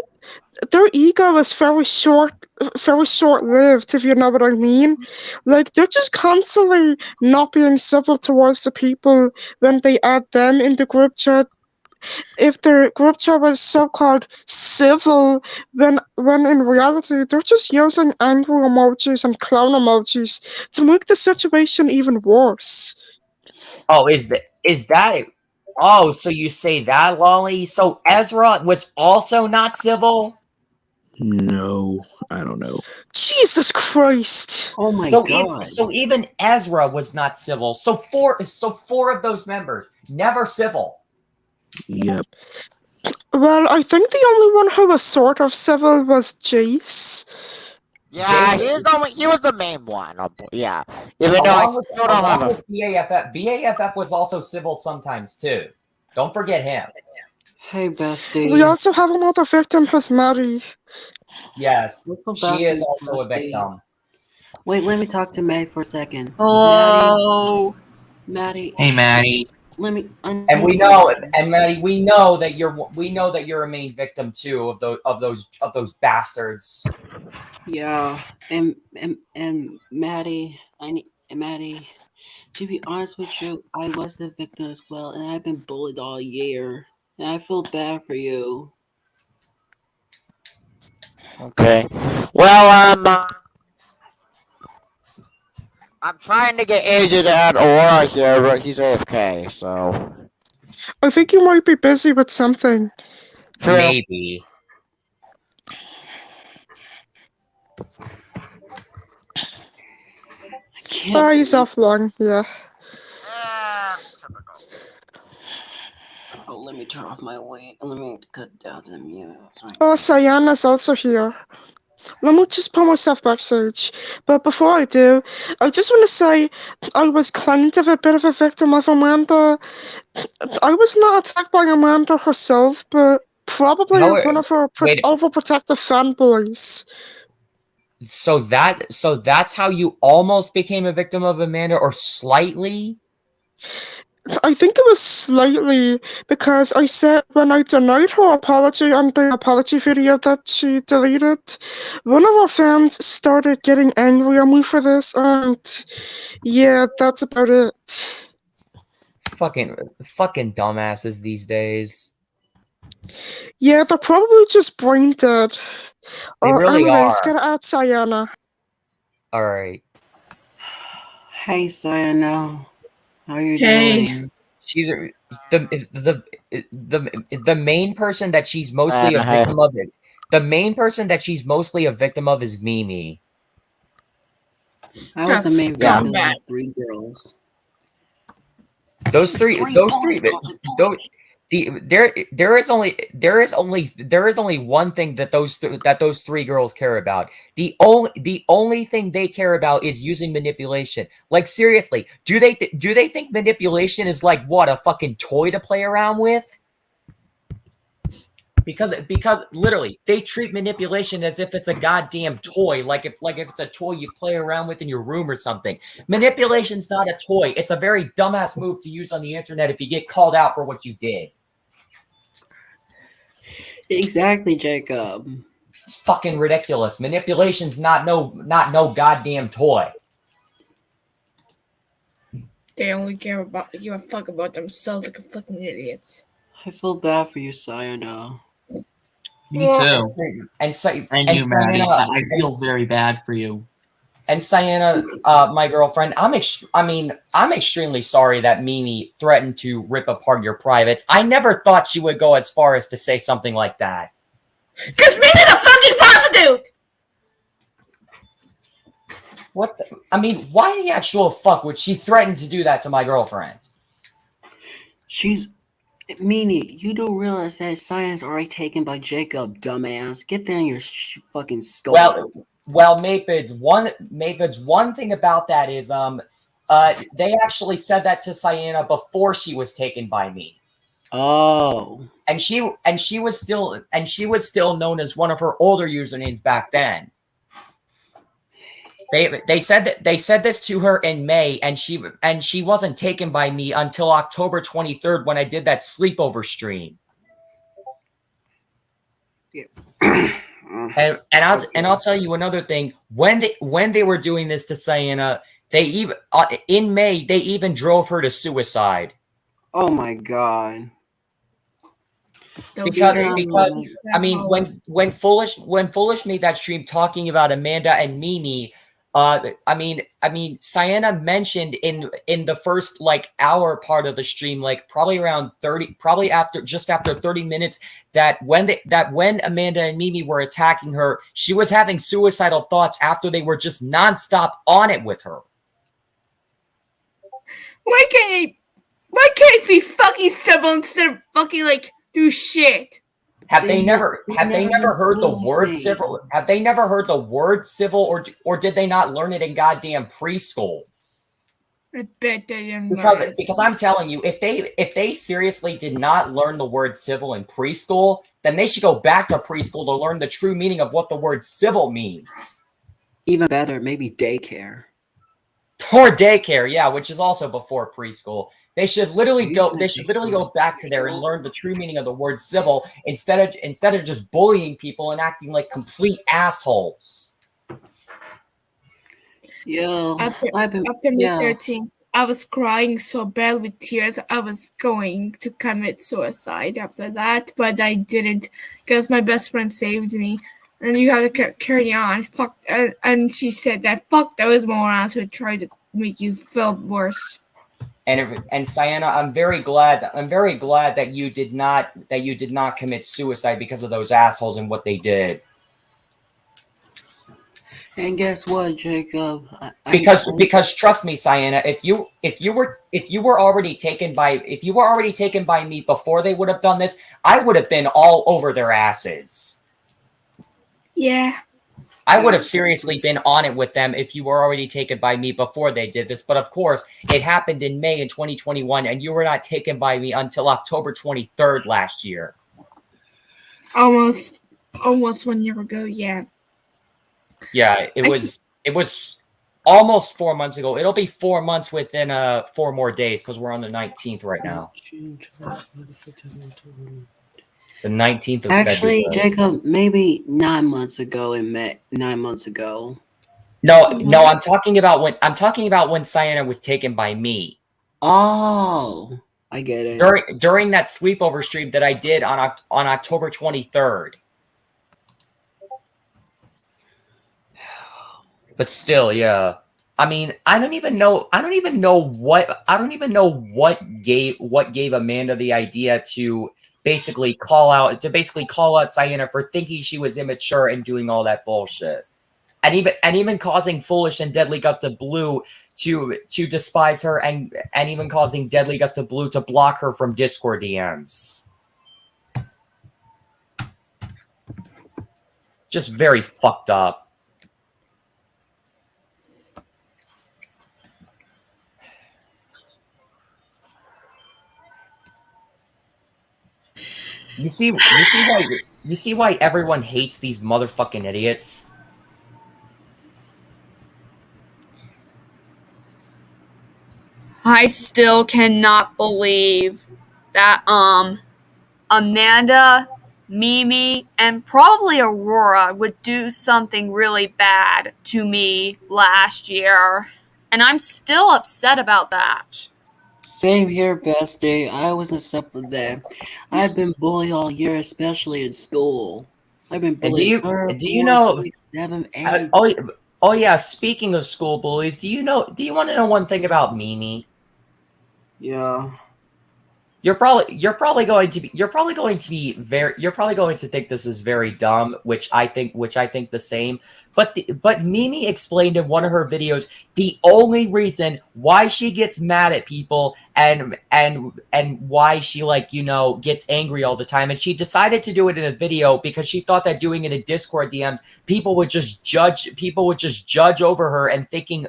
their ego is very short-lived, if you know what I mean. Like, they're just constantly not being civil towards the people when they add them in the group chat. if their group chat was so-called civil, when in reality they're just using angry emojis and clown emojis to make the situation even worse. Oh, is that? Oh, so you say that, Lolly? So Ezra was also not civil. No, I don't know. Jesus Christ! Oh my So god. even Ezra was not civil. So four of those members never civil. Yep. Well, I think the only one who was sort of civil was Jace. Yeah, Jace- he was the main one. Yeah, even though I still don't have along a. with BAFF. BAFF was also civil sometimes too. Don't forget him. Hey, We bestie. also have another victim who's Maddie. Yes, What's so bad she for is you, also a bestie? victim. Wait, let me talk to May for a second. Hello. Maddie, Hey, Maddie. let me. And we know, and Maddie, we know that you're a main victim too of those bastards. Yeah, and Maddie, Maddie. To be honest with you, I was the victim as well, and I've been bullied all year, and I feel bad for you. Okay. Well, I'm trying to get Agent at Aurora here, but he's AFK. So. I think you might be busy with something. True. Maybe. Can't He's offline, yeah. Typical. Oh, let me turn off my weight. Let me cut down the mute. Oh, Cyana's also here. Let me just pull myself backstage. But before I do, I just want to say I was kind of a bit of a victim of Amanda. I was not attacked by Amanda herself, but probably one of her overprotective fanboys. So that's how you almost became a victim of Amanda, or slightly? I think it was slightly, because I said when I denied her apology on the apology video that she deleted, one of her fans started getting angry at me for this, and yeah, that's about it. Fucking dumbasses these days. Yeah, they're probably just brain dead. They really anyways, are. get at Sayana. Alright. Hey, Sayana. How are you Hey. doing? She's the main person that she's mostly a victim of it. The main person that she's mostly a victim of is Mimi. I was the That's main victim scumbag. of 3 girls. Those three there is only one thing that those 3 girls care about. The only thing they care about is using manipulation. Like, seriously, do they think manipulation is like what, a fucking toy to play around with? Because literally they treat manipulation as if it's a goddamn toy, like if it's a toy you play around with in your room or something. Manipulation's not a toy. It's a very dumbass move to use on the internet if you get called out for what you did. Exactly, Jacob. It's fucking ridiculous. Manipulation's not no goddamn toy. They only care about give a fuck about themselves like a fucking idiots. I feel bad for you, Sayana. Me too. And you, Maddie. I feel very bad for you. And Sayana, my girlfriend, I'm extremely sorry that Mimi threatened to rip apart your privates. I never thought she would go as far as to say something like that. Cause Mimi's a fucking prostitute! What the, why the actual fuck would she threaten to do that to my girlfriend? Meanie, you don't realize that science already taken by Jacob, dumbass. Get down your fucking skull. Well, Mapids, one thing about that is they actually said that to Sayana before she was taken by me. Oh. And she was still known as one of her older usernames back then. They said this to her in May, and she wasn't taken by me until October 23rd when I did that sleepover stream. Yeah. And I'll tell you another thing. When they were doing this to Sayana, they even in May they even drove her to suicide. Oh my god. Those because grievances, I mean when Foolish made that stream talking about Amanda and Mimi, I mean Sienna mentioned in the first like hour part of the stream, like probably around 30, probably after 30 minutes, that when Amanda and Mimi were attacking her, she was having suicidal thoughts after they were just nonstop on it with her. Why can't it be fucking civil instead of fucking like do shit? Have they never heard the word civil? Have they never heard the word civil, or did they not learn it in goddamn preschool? I bet they didn't learn it. Because I'm telling you, if they seriously did not learn the word civil in preschool, then they should go back to preschool to learn the true meaning of what the word civil means. Even better, maybe daycare. Or daycare, yeah, which is also before preschool. They should literally go back to there and learn the true meaning of the word civil instead of just bullying people and acting like complete assholes. Yeah, After May 13th, I was crying so bad with tears. I was going to commit suicide after that, but I didn't because my best friend saved me. And you have to carry on. Fuck, and she said that fuck those morons who tried to make you feel worse. And Sienna, I'm very glad that you did not commit suicide because of those assholes and what they did. And guess what, Jacob? Because trust me, Sienna, if you were already taken by me before they would have done this, I would have been all over their asses. Yeah. I would have seriously been on it with them if you were already taken by me before they did this. But of course, it happened in May in 2021, and you were not taken by me until October 23rd last year. Almost 1 year ago, yeah. Yeah, it was almost 4 months ago. It'll be 4 months within 4 more days because we're on the 19th right now. The 19th of Actually, February. Jacob, maybe 9 months ago in May. 9 months ago. No, I'm talking about when Sienna was taken by me. Oh, I get it. During that sleepover stream that I did on October 23rd. But still, yeah. I mean, I don't even know what gave Amanda the idea to basically call out Sienna for thinking she was immature and doing all that bullshit. And even causing Foolish and Deadly Gust of Blue to despise her and even causing Deadly Gust of Blue to block her from Discord DMs. Just very fucked up. You see why everyone hates these motherfucking idiots? I still cannot believe that Amanda, Mimi, and probably Aurora would do something really bad to me last year. And I'm still upset about that. Same here, bestie. I was upset with that. I've been bullied all year, especially in school. I've been bullied third, do you fourth, know? 6th, 7th, 8th. Oh yeah. Speaking of school bullies, do you want to know one thing about Mimi? Yeah. You're probably going to think this is very dumb, which I think the same. But Mimi explained in one of her videos the only reason why she gets mad at people and why she gets angry all the time, and she decided to do it in a video because she thought that doing it in Discord DMs, people would just judge over her and thinking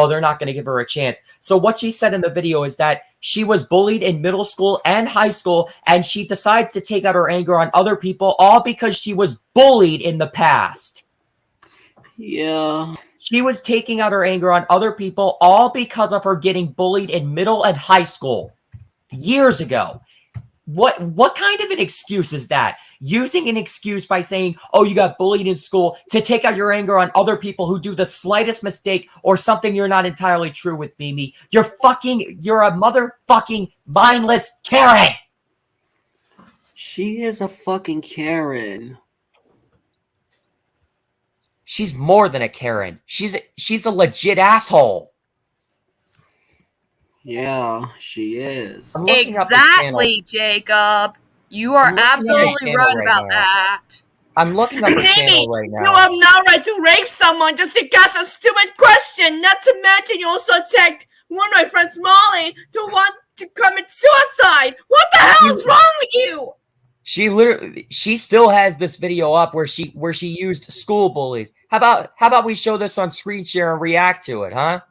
they're not going to give her a chance. So what she said in the video is that she was bullied in middle school and high school, and she decides to take out her anger on other people, all because she was bullied in the past. Yeah. She was taking out her anger on other people, all because of her getting bullied in middle and high school years ago. What kind of an excuse is that? Using an excuse by saying, oh, you got bullied in school to take out your anger on other people who do the slightest mistake or something you're not entirely true with, Mimi. You're a motherfucking mindless Karen. She is a fucking Karen. She's more than a Karen. She's a legit asshole. Yeah, she is. I'm looking up the channel. Exactly, Jacob. You are I'm looking at the absolutely channel right right about now. that. I'm looking up her Mimi, channel right you now. have no right to rape someone just because of a stupid question. Not to mention, you also attacked one of my friends, Molly, to want to commit suicide. What the hell is wrong with you? She still has this video up where she used school bullies. How about we show this on screen share and react to it, huh?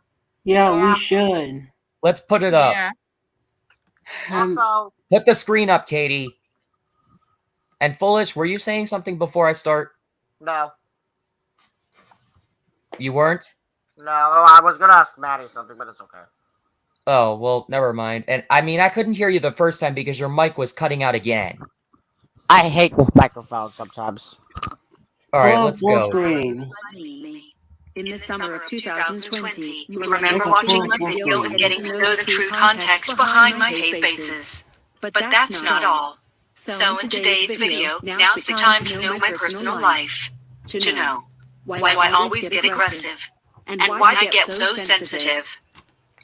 Yeah, we should. Let's put it up. Yeah. Also, Put the screen up, Katie. And Foolish, were you saying something before I start? no. You weren't? No, I was gonna ask Maddie something, but it's okay. Oh, well, never mind. And I mean, I couldn't hear you the first time because your mic was cutting out again. I hate this microphone sometimes. All right, Oh, let's full go. screen. In the summer of 2020, you remember remember watching my video and getting to know the true context behind my hate faces. But that's not all. So in today's video, now's the time to know my personal life. To know why I always get aggressive and why I get so sensitive.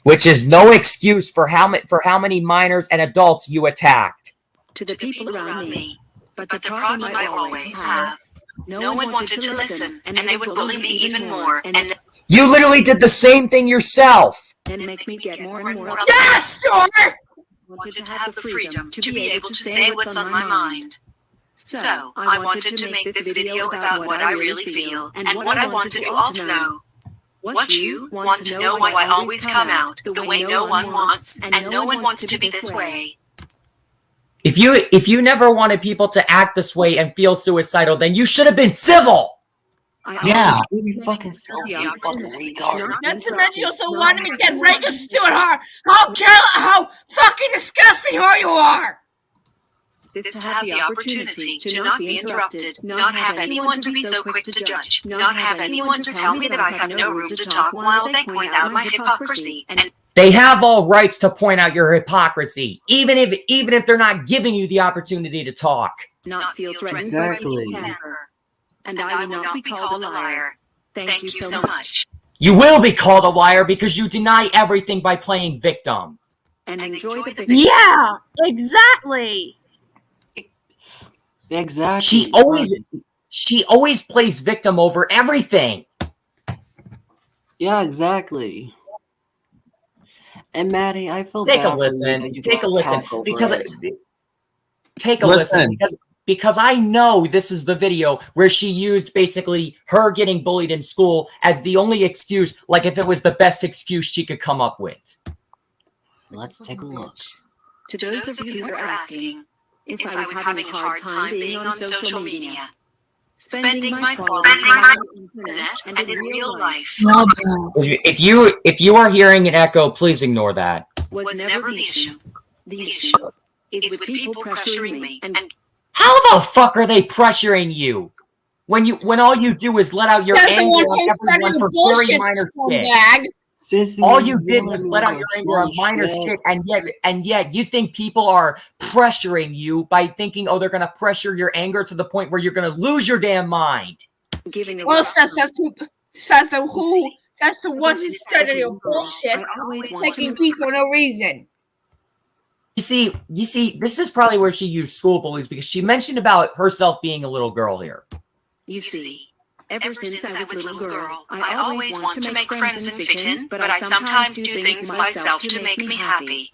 Which is no excuse for how many minors and adults you attacked. To the people around me. But the problem I always have. No one wanted to listen, and they would bully me even more, and You literally did the same thing yourself. make me get more and more Yes, sure. wanted to have the freedom to be able to say what's on my mind. So, I wanted to make this video about what I really feel, and what I wanted you all to know. What you want to know why I always come out the way no one wants, and no one wants to be this way. If you never wanted people to act this way and feel suicidal, then you should have been civil. Yeah. You fucking silly, you fucking retard. Not to mention, you also wanted me to get rapist to her. How fucking disgusting you are. This to have the opportunity to not be interrupted, not have anyone to be so quick to judge, not have anyone to tell me that I have no room to talk while they point out my hypocrisy, and They have all rights to point out your hypocrisy, even if they're not giving you the opportunity to talk. not feel threatened Exactly. by me. And I will not be called a liar. Thank you so much. You will be called a liar because you deny everything by playing victim. And enjoy the victory. Yeah, exactly. Exactly. She always plays victim over everything. Yeah, exactly. And Maddie, I feel Take a bad for you listen. that you Take a got listen attacked over because it. take a listen because I know this is the video where she used basically her getting bullied in school as the only excuse, like if it was the best excuse she could come up with. Let's take a look. To those of you who are asking if I was having a hard time being on social media, spending my quality time on the internet and in real life If you are hearing an echo, please ignore that. was never the issue. The issue is with people pressuring me and How the fuck are they pressuring you? When all you do is let out your That's the anger one on who started everyone the for very bullshit minor shit. scumbag. Sissy, All you did yelling was let out about your anger on small minor shit. shit, and yet you think people are pressuring you by thinking, oh, they're gonna pressure your anger to the point where you're gonna lose your damn mind. giving away. Well, says the one who started your bullshit, taking people for no reason. You see, this is probably where she used school bullies because she mentioned about herself being a little girl here. You see, ever since I was a little girl, I always want to make friends and fit in, but I sometimes do things myself to make me happy.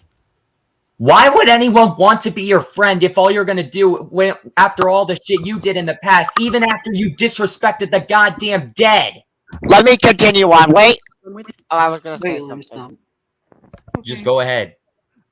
Why would anyone want to be your friend if all you're gonna do after all the shit you did in the past, even after you disrespected the goddamn dead? Let me continue on. Wait. Oh, I was gonna say Wait, let me something. stop. Just go ahead.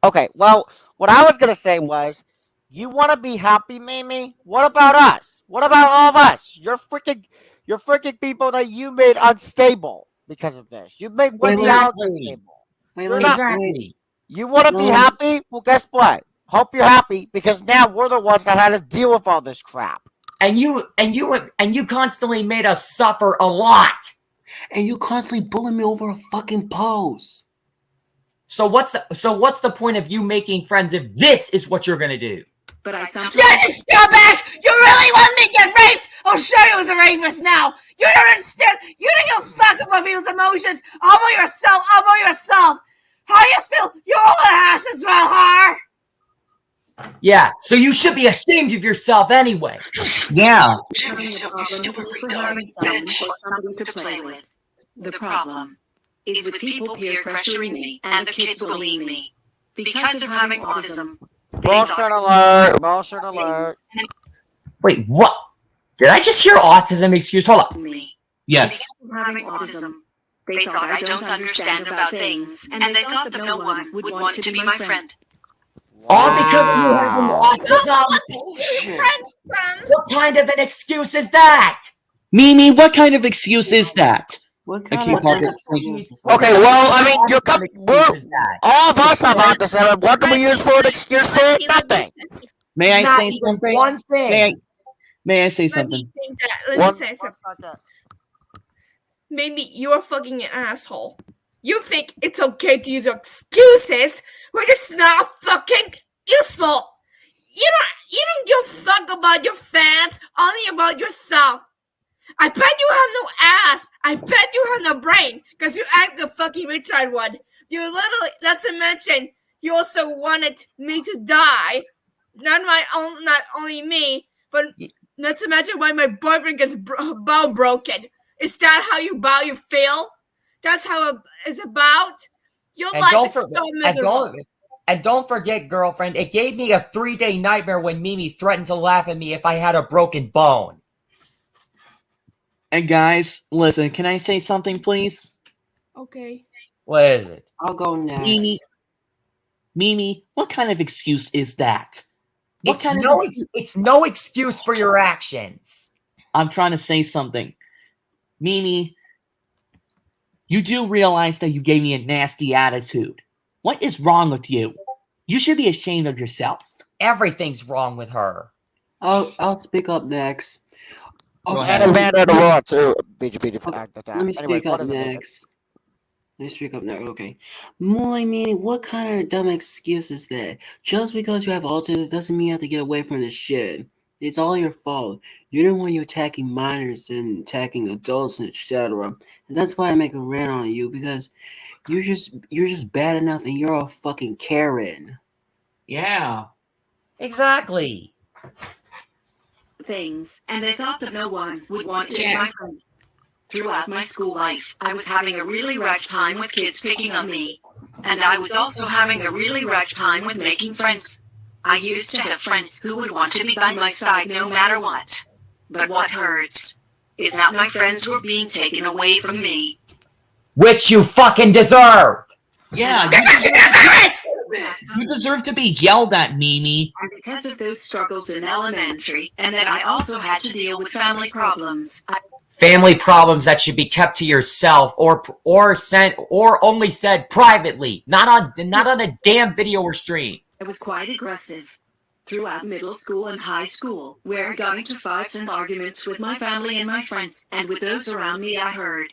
Okay, well, what I was gonna say was, you want to be happy, Mimi? What about us? What about all of us? You're freaking people that you made unstable because of this. You made Wendy Allen unstable. Wait, You're let me not- Exactly. You want to be No. happy? Well, guess what? Hope you're happy because now we're the ones that had to deal with all this crap. And you constantly made us suffer a lot. And you constantly bully me over a fucking post. So what's the point of you making friends if this is what you're gonna do? but I sometimes... You scumbag! You really want me to get raped? I'll show you who's a rapist now! You don't understand! You don't give a fuck about people's emotions! All about yourself! All about yourself! How you feel? You're all the ass as well, huh? Yeah, so you should be ashamed of yourself anyway. Yeah. Having a problem with having someone or something to play with. The problem is with people peer pressuring me and the kids bullying me. Because of having autism. Bullshit alert! Bullshit alert! Wait, what? Did I just hear autism excuse? Hold up. Yes. Having autism. They thought I don't understand about things, and they thought that no one would want to be my friend. All because you have autism? What kind of an excuse is that? Mimi, what kind of excuse is that? What kind kind of of excuse? Okay, well, I mean, all of us have autism. What do we use for an excuse for it? Nothing. May I Not say even something? one thing. May I say Let something? me think that. Let me say something. Maybe you're fucking an asshole. You think it's okay to use your excuses when it's not fucking useful. You don't give a fuck about your fans, only about yourself. I bet you have no ass. I bet you have no brain, because you act the fucking retard one. You literally, not to mention, you also wanted me to die. Not only me, but not to mention when my boyfriend gets bone broken. Is that how you feel? That's how it's about. Your life is so miserable. And don't forget, girlfriend, it gave me a 3-day nightmare when Mimi threatened to laugh at me if I had a broken bone. And guys, listen, can I say something, please? Okay. What is it? I'll go next. Mimi, what kind of excuse is that? It's no excuse for your actions. I'm trying to say something. Mimi, you do realize that you gave me a nasty attitude. What is wrong with you? You should be ashamed of yourself. Everything's wrong with her. I'll speak up next. And Amanda the Raw too. Let me speak up next. Okay. Moi, meaning, what kind of dumb excuse is that? Just because you have autism doesn't mean you have to get away from this shit. It's all your fault. You didn't want you attacking minors and attacking adults, etc. And that's why I make a rant on you, because you're just bad enough and you're a fucking Karen. Yeah. Exactly. Things, and they thought that no one would want to be my friend. Throughout my school life, I was having a really rough time with kids picking on me. And I was also having a really rough time with making friends. I used to have friends who would want to be by my side no matter what. But what hurts is that my friends were being taken away from me. Which you fucking deserve! Yeah, you deserve to be yelled at, Mimi. And because of those struggles in elementary, and that I also had to deal with family problems. Family problems that should be kept to yourself, or only said privately, not on a damn video or stream. I was quite aggressive throughout middle school and high school, where I got into fights and arguments with my family and my friends, and with those around me I heard.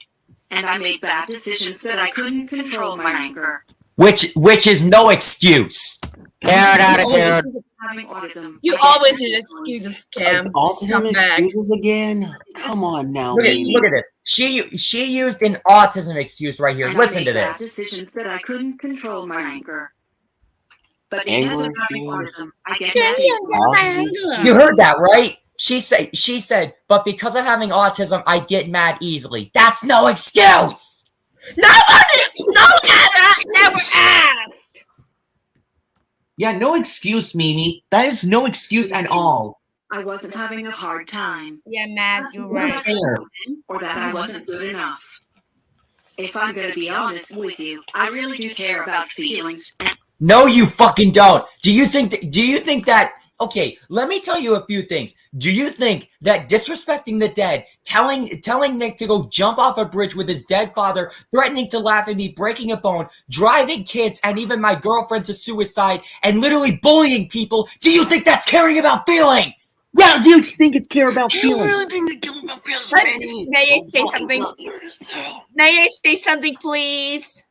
And I made bad decisions that I couldn't control my anger. Which is no excuse. Karen attitude. Having autism. You always use excuses, Cam. Autism excuses again? Come on now, Look at this. She used an autism excuse right here. And Listen I to made bad this. Decisions that I couldn't control my anger. But because of having autism, I get mad. You heard that, right? She said, but because of having autism, I get mad easily. That's no excuse. No never asked. Yeah, no excuse, Mimi. That is no excuse at all. I wasn't having a hard time. Yeah, Matt, you're right. Or that I wasn't good enough. If I'm gonna be honest with you, I really do care about feelings. No, you fucking don't. Do you think that okay, let me tell you a few things. Do you think that disrespecting the dead, telling Nick to go jump off a bridge with his dead father, threatening to laugh at me, breaking a bone, driving kids and even my girlfriend to suicide, and literally bullying people, do you think that's caring about feelings? Yeah, do you think it's care about feelings? really think they care about feelings, May I say something? May I say something, please?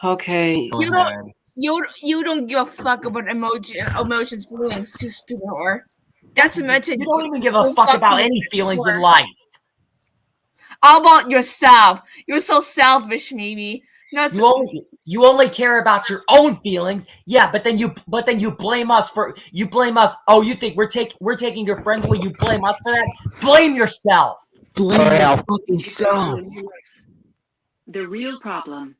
Okay. You don't give a fuck about emotions, feelings, you stupid whore. That's a message. You don't even give a fuck about any feelings in life. How about yourself? You're so selfish, Mimi. Not You only care about your own feelings. Yeah, but then you blame us for Oh, you think we're taking your friends away? You blame us for that? Blame yourself. Blame your fucking self. The real problem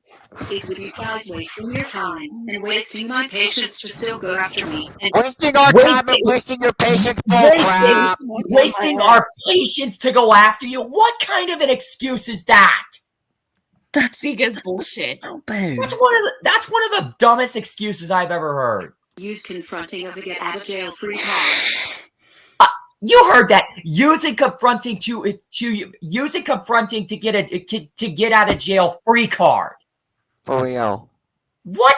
is with you guys wasting your time and wasting my patience to still go after me. And Wasting our time and wasting your patience. Crap. Wasting our patience to go after you. What kind of an excuse is that? That's biggest bullshit. That's one of the dumbest excuses I've ever heard. Use confronting as a get out of jail free card. You heard that? Using confronting to get out of jail free card. For real. What?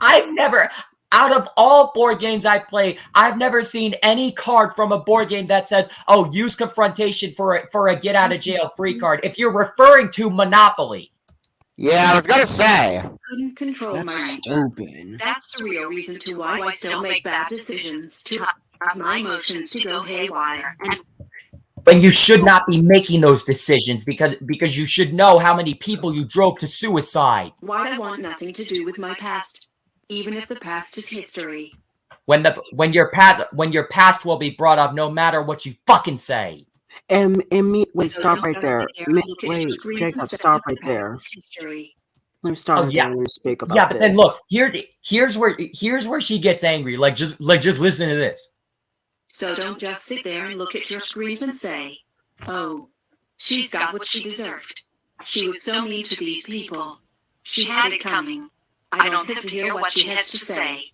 I've never, out of all board games I play, I've never seen any card from a board game that says, "Oh, use confrontation for a get out of jail free card." If you're referring to Monopoly. Yeah, I was gonna say. Couldn't control my stupid. That's the real reason to why I still make bad decisions, to have my emotions to go haywire. And when you should not be making those decisions because you should know how many people you drove to suicide. Why I want nothing to do with my past, even if the past is history. When your past will be brought up no matter what you fucking say. And me, wait, stop right there. Wait, Jacob, stop right there. Let me stop right there and let me speak about this. Yeah, but then look, here's where she gets angry. Like just listen to this. So don't just sit there and look at your screens and say, "Oh, she's got what she deserved. She was so mean to these people. She had it coming. I don't have to hear what she has to say."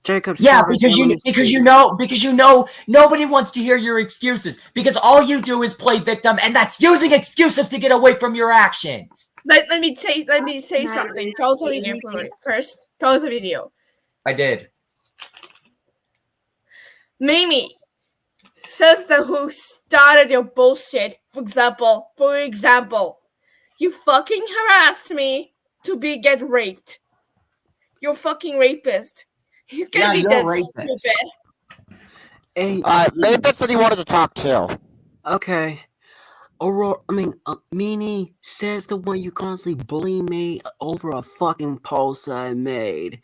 Jacob, yeah, because you know nobody wants to hear your excuses because all you do is play victim, and that's using excuses to get away from your actions. Let me say something. Pause the video first. Pause the video. I did. Mimi says that who started your bullshit. For example, you fucking harassed me to get raped. You're fucking rapist. You can't be that stupid. Hey, Maybe said he wanted to talk too. Okay. Aurora, Meanie says the one you constantly bully me over a fucking post I made.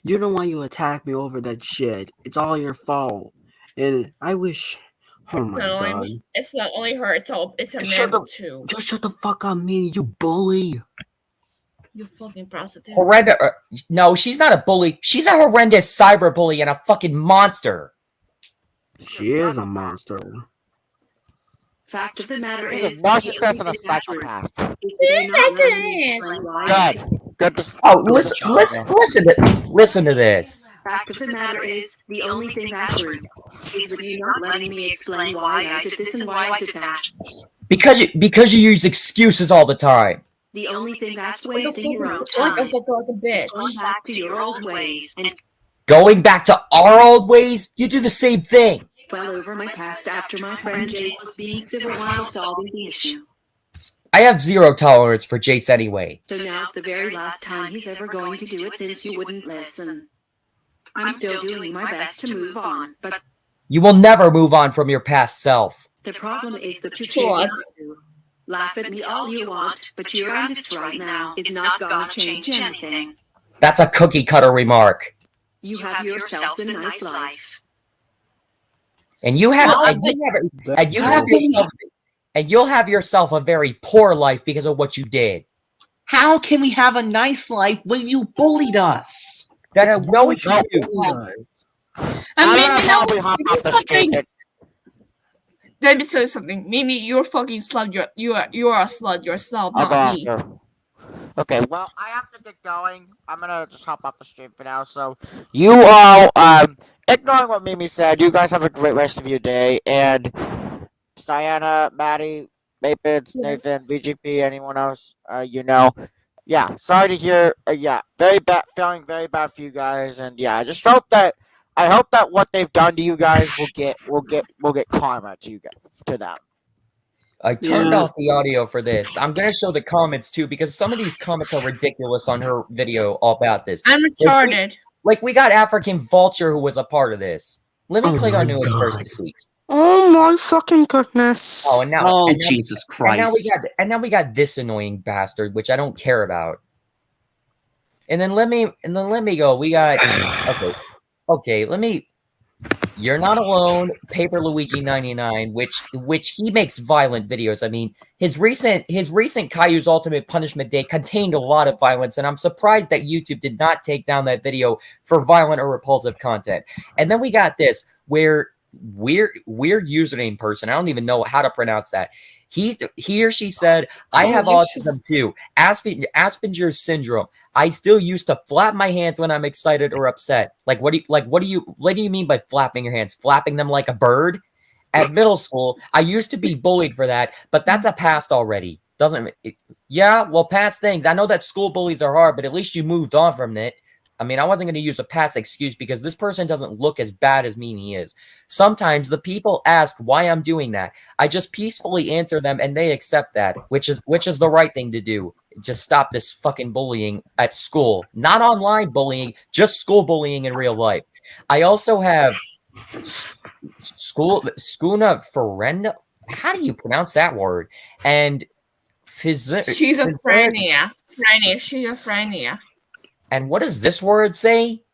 You're the one you attacked me over that shit. It's all your fault. And I wish. Oh my god. It's not only her, it's Amanda too. Just shut the fuck up, Meanie, you bully. You fucking prostitute. No, she's not a bully. She's a horrendous cyber bully and a fucking monster. She is a monster. Fact of the matter He's is, a narcissist and a psychopath. Good. Listen to this. Fact of the matter is, the only thing that's true is with you not letting me explain why I did this and why I did that. Because you use excuses all the time. The only thing that's wasting your own time is going back to your old ways. And going back to our old ways, you do the same thing. Fell over my past after my friend Jace was being civil while solving the issue. I have zero tolerance for Jace anyway. So now's the very last time he's ever going to do it since you wouldn't listen. I'm still doing my best to move on, but you will never move on from your past self. The problem is that you can't. Laugh at me all you want, but your attitude right now is not gonna change anything. That's a cookie cutter remark. You have yourselves a nice life. And you'll have yourself a very poor life because of what you did. How can we have a nice life when you bullied us? That's no issue. Let me tell you something. Mimi, you're fucking slut. You are a slut yourself, not me. Okay, well, I have to get going. I'm gonna just hop off the stream for now. So, you all, ignoring what Mimi said, you guys have a great rest of your day. And Diana, Maddie, Mapins, Nathan, VGP, anyone else, yeah, sorry to hear. Very bad, feeling very bad for you guys. And yeah, I hope that what they've done to you guys will get karma to them. I turned Yeah. off the audio for this. I'm gonna show the comments too because some of these comments are ridiculous on her video all about this. I'm retarded. Like we got African Vulture who was a part of this. Let me Oh click my on newest first God. to see. Oh my fucking goodness. Oh, and now, Oh, and now, Jesus and now we Christ. got, and now we got this annoying bastard, which I don't care about. And then let me go. We got okay. Let me. You're not alone. Paper Luigi 99, which he makes violent videos. I mean, his recent Caillou's Ultimate Punishment Day contained a lot of violence, and I'm surprised that YouTube did not take down that video for violent or repulsive content. And then we got this where weird username person. I don't even know how to pronounce that. He or she said, "I have autism too. Asperger's syndrome. I still used to flap my hands when I'm excited or upset." Like, what do you mean by flapping your hands? Flapping them like a bird? At middle school, I used to be bullied for that, but that's a past already. Yeah, well, past things. I know that school bullies are hard, but at least you moved on from it. I mean, I wasn't going to use a past excuse because this person doesn't look as bad as Mimi is. Sometimes the people ask why I'm doing that. I just peacefully answer them and they accept that, which is the right thing to do. Just stop this fucking bullying at school. Not online bullying, just school bullying in real life. I also have Skuna Ferenda. How do you pronounce that word? And Schizophrenia. Schizophrenia. And what does this word say?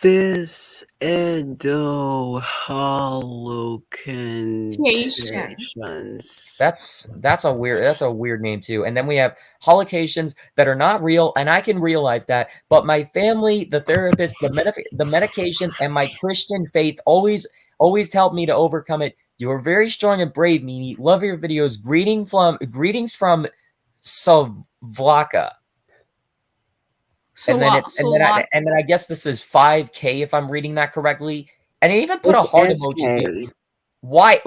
Hallucinations. That's a weird name too. And then we have holocations that are not real, and I can realize that. But my family, the therapist, the medications, and my Christian faith always help me to overcome it. You are very strong and brave, Mimi. Love your videos. Greetings from Savlaka. And then I guess this is 5K if I'm reading that correctly. And I even put a heart emoji here. Why?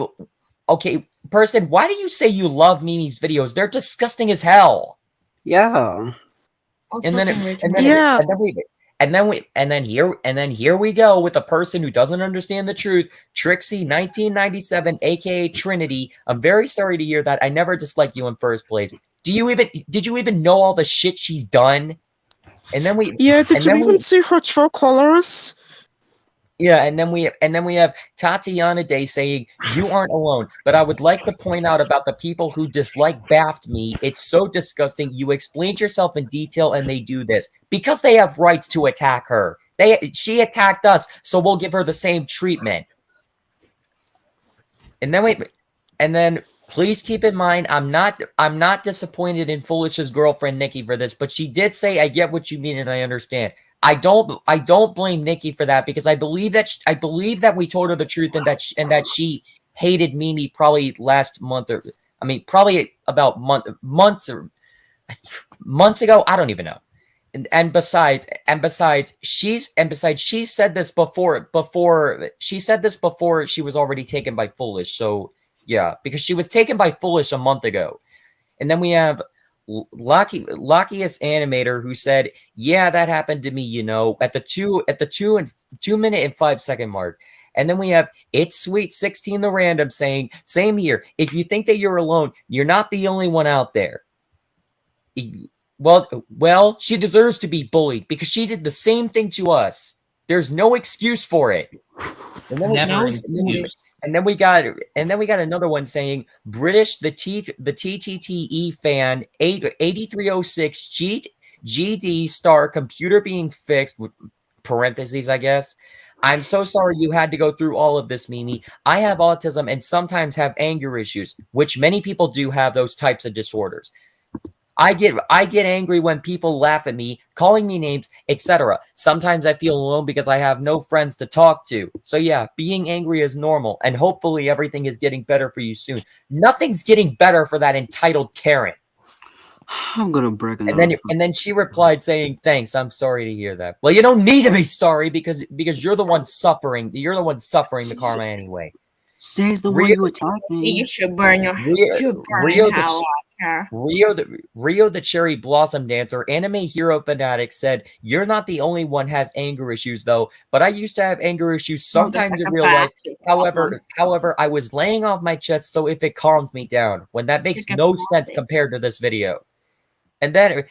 Okay, person, why do you say you love Mimi's videos? They're disgusting as hell. Yeah. And then here we go with a person who doesn't understand the truth. Trixie 1997, aka Trinity. I'm very sorry to hear that. I never disliked you in first place. Did you even know all the shit she's done? And then did you even see her true colors? Yeah, and then we have Tatiana Day saying, "You aren't alone, but I would like to point out about the people who dislike Baft me. It's so disgusting. You explained yourself in detail, and they do this because they have rights to attack her. She attacked us, so we'll give her the same treatment." And then please keep in mind, I'm not disappointed in Foolish's girlfriend Nikki for this, but she did say, "I get what you mean and I understand." I don't blame Nikki for that because I believe that we told her the truth and that she hated Mimi probably last month probably about months ago. I don't even know. And besides, she said this before she was already taken by Foolish. So yeah, because she was taken by Foolish a month ago. And then we have Luckiest Animator who said, "Yeah, that happened to me, you know," at the 2 minute and 5 second mark. And then we have It's Sweet 16 the Random saying, "Same here. If you think that you're alone, you're not the only one out there." Well, she deserves to be bullied because she did the same thing to us. There's no excuse for it. And then we got another one saying, "British the TTTE fan 8306 GD star computer being fixed," with parentheses, I guess. "I'm so sorry you had to go through all of this, Mimi. I have autism and sometimes have anger issues, which many people do have those types of disorders. I get angry when people laugh at me, calling me names, etc. Sometimes I feel alone because I have no friends to talk to. So yeah, being angry is normal, and hopefully everything is getting better for you soon." Nothing's getting better for that entitled Karen. I'm gonna break it. And then she replied saying, "Thanks, I'm sorry to hear that." Well, you don't need to be sorry because you're the one suffering. You're the one suffering the karma anyway. Says the one Rio, you attacked You me. should burn your Rio, you burn Rio, in the, hell ch- out here. Rio the Cherry Blossom Dancer, anime hero fanatic, said, "You're not the only one has anger issues, though. But I used to have anger issues Oh, that's sometimes like in a real life. problem. However, I was laying off my chest, so if it calmed me down, when that makes Like a no sense problem. compared to this video." And then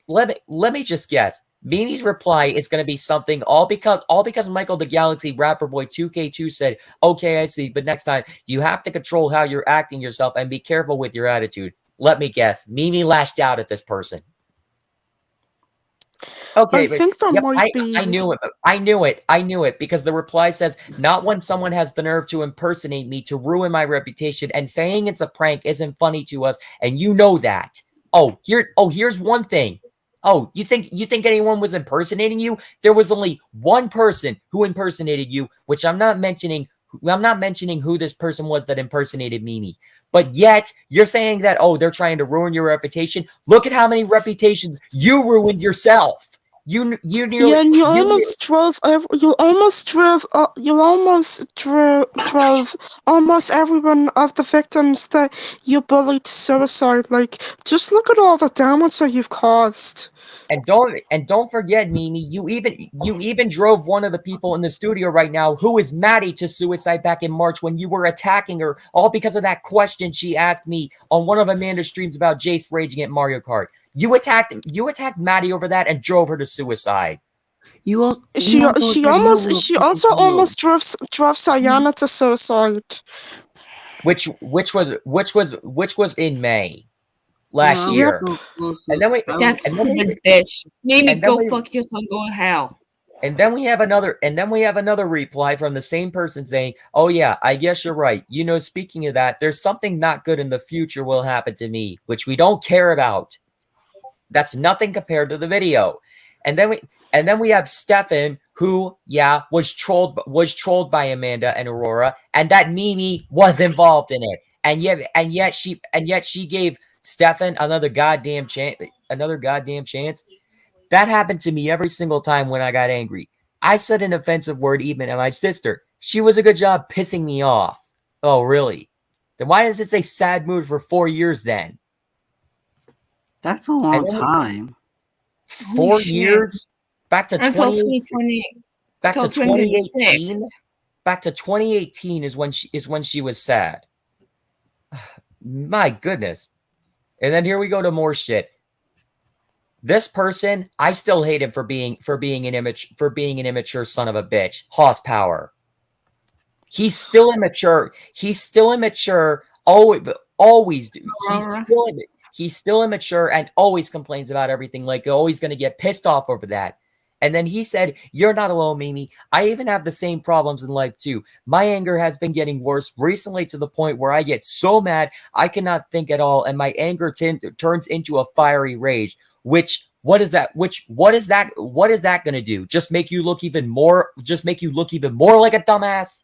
let me just guess. Mimi's reply is going to be something all because Michael the Galaxy Rapper Boy 2K2 said, "Okay, I see, but next time you have to control how you're acting yourself and be careful with your attitude." Let me guess. Mimi lashed out at this person. Okay, I think there yep, might be. I knew it. I knew it because the reply says, "Not when someone has the nerve to impersonate me to ruin my reputation, and saying it's a prank isn't funny to us, and you know that." Here's one thing. Oh, you think anyone was impersonating you? There was only one person who impersonated you, which I'm not mentioning who this person was that impersonated Mimi. But yet, you're saying that, oh, they're trying to ruin your reputation. Look at how many reputations you ruined yourself. You nearly Yeah, and you almost drove almost everyone of the victims that you bullied to suicide. Like, just look at all the damage that you've caused. And don't forget, Mimi, you even drove one of the people in the studio right now, who is Maddie, to suicide back in March when you were attacking her, all because of that question she asked me on one of Amanda's streams about Jace raging at Mario Kart. You attacked Maddie over that and drove her to suicide. She also almost drove Sayana to suicide. Which was in May last year. And then That's stupid bitch. Maybe go fuck yourself, go to hell. And then we have another reply from the same person saying, "Oh yeah, I guess you're right. You know, speaking of that, there's something not good in the future will happen to me, which we don't care about. That's nothing compared to the video." And then we have Stefan, who, yeah, was trolled by Amanda and Aurora, and that Mimi was involved in it. And yet she gave Stefan another goddamn chance. That happened to me every single time when I got angry. I said an offensive word even at my sister. She was a good job pissing me off. Oh, really? Then why does it say sad mood for 4 years then? That's a long time. 4 years? Back to until 2020. Back to 2018. Back to 2018 is when she was sad. My goodness. And then here we go to more shit. This person, I still hate him for being an immature son of a bitch. Horsepower. He's still immature. Always do. He's still immature and always complains about everything, like always going to get pissed off over that. And then he said, "You're not alone, Mimi. I even have the same problems in life too. My anger has been getting worse recently to the point where I get so mad I cannot think at all, and my anger turns into a fiery rage." What is that going to do? Just make you look even more like a dumbass?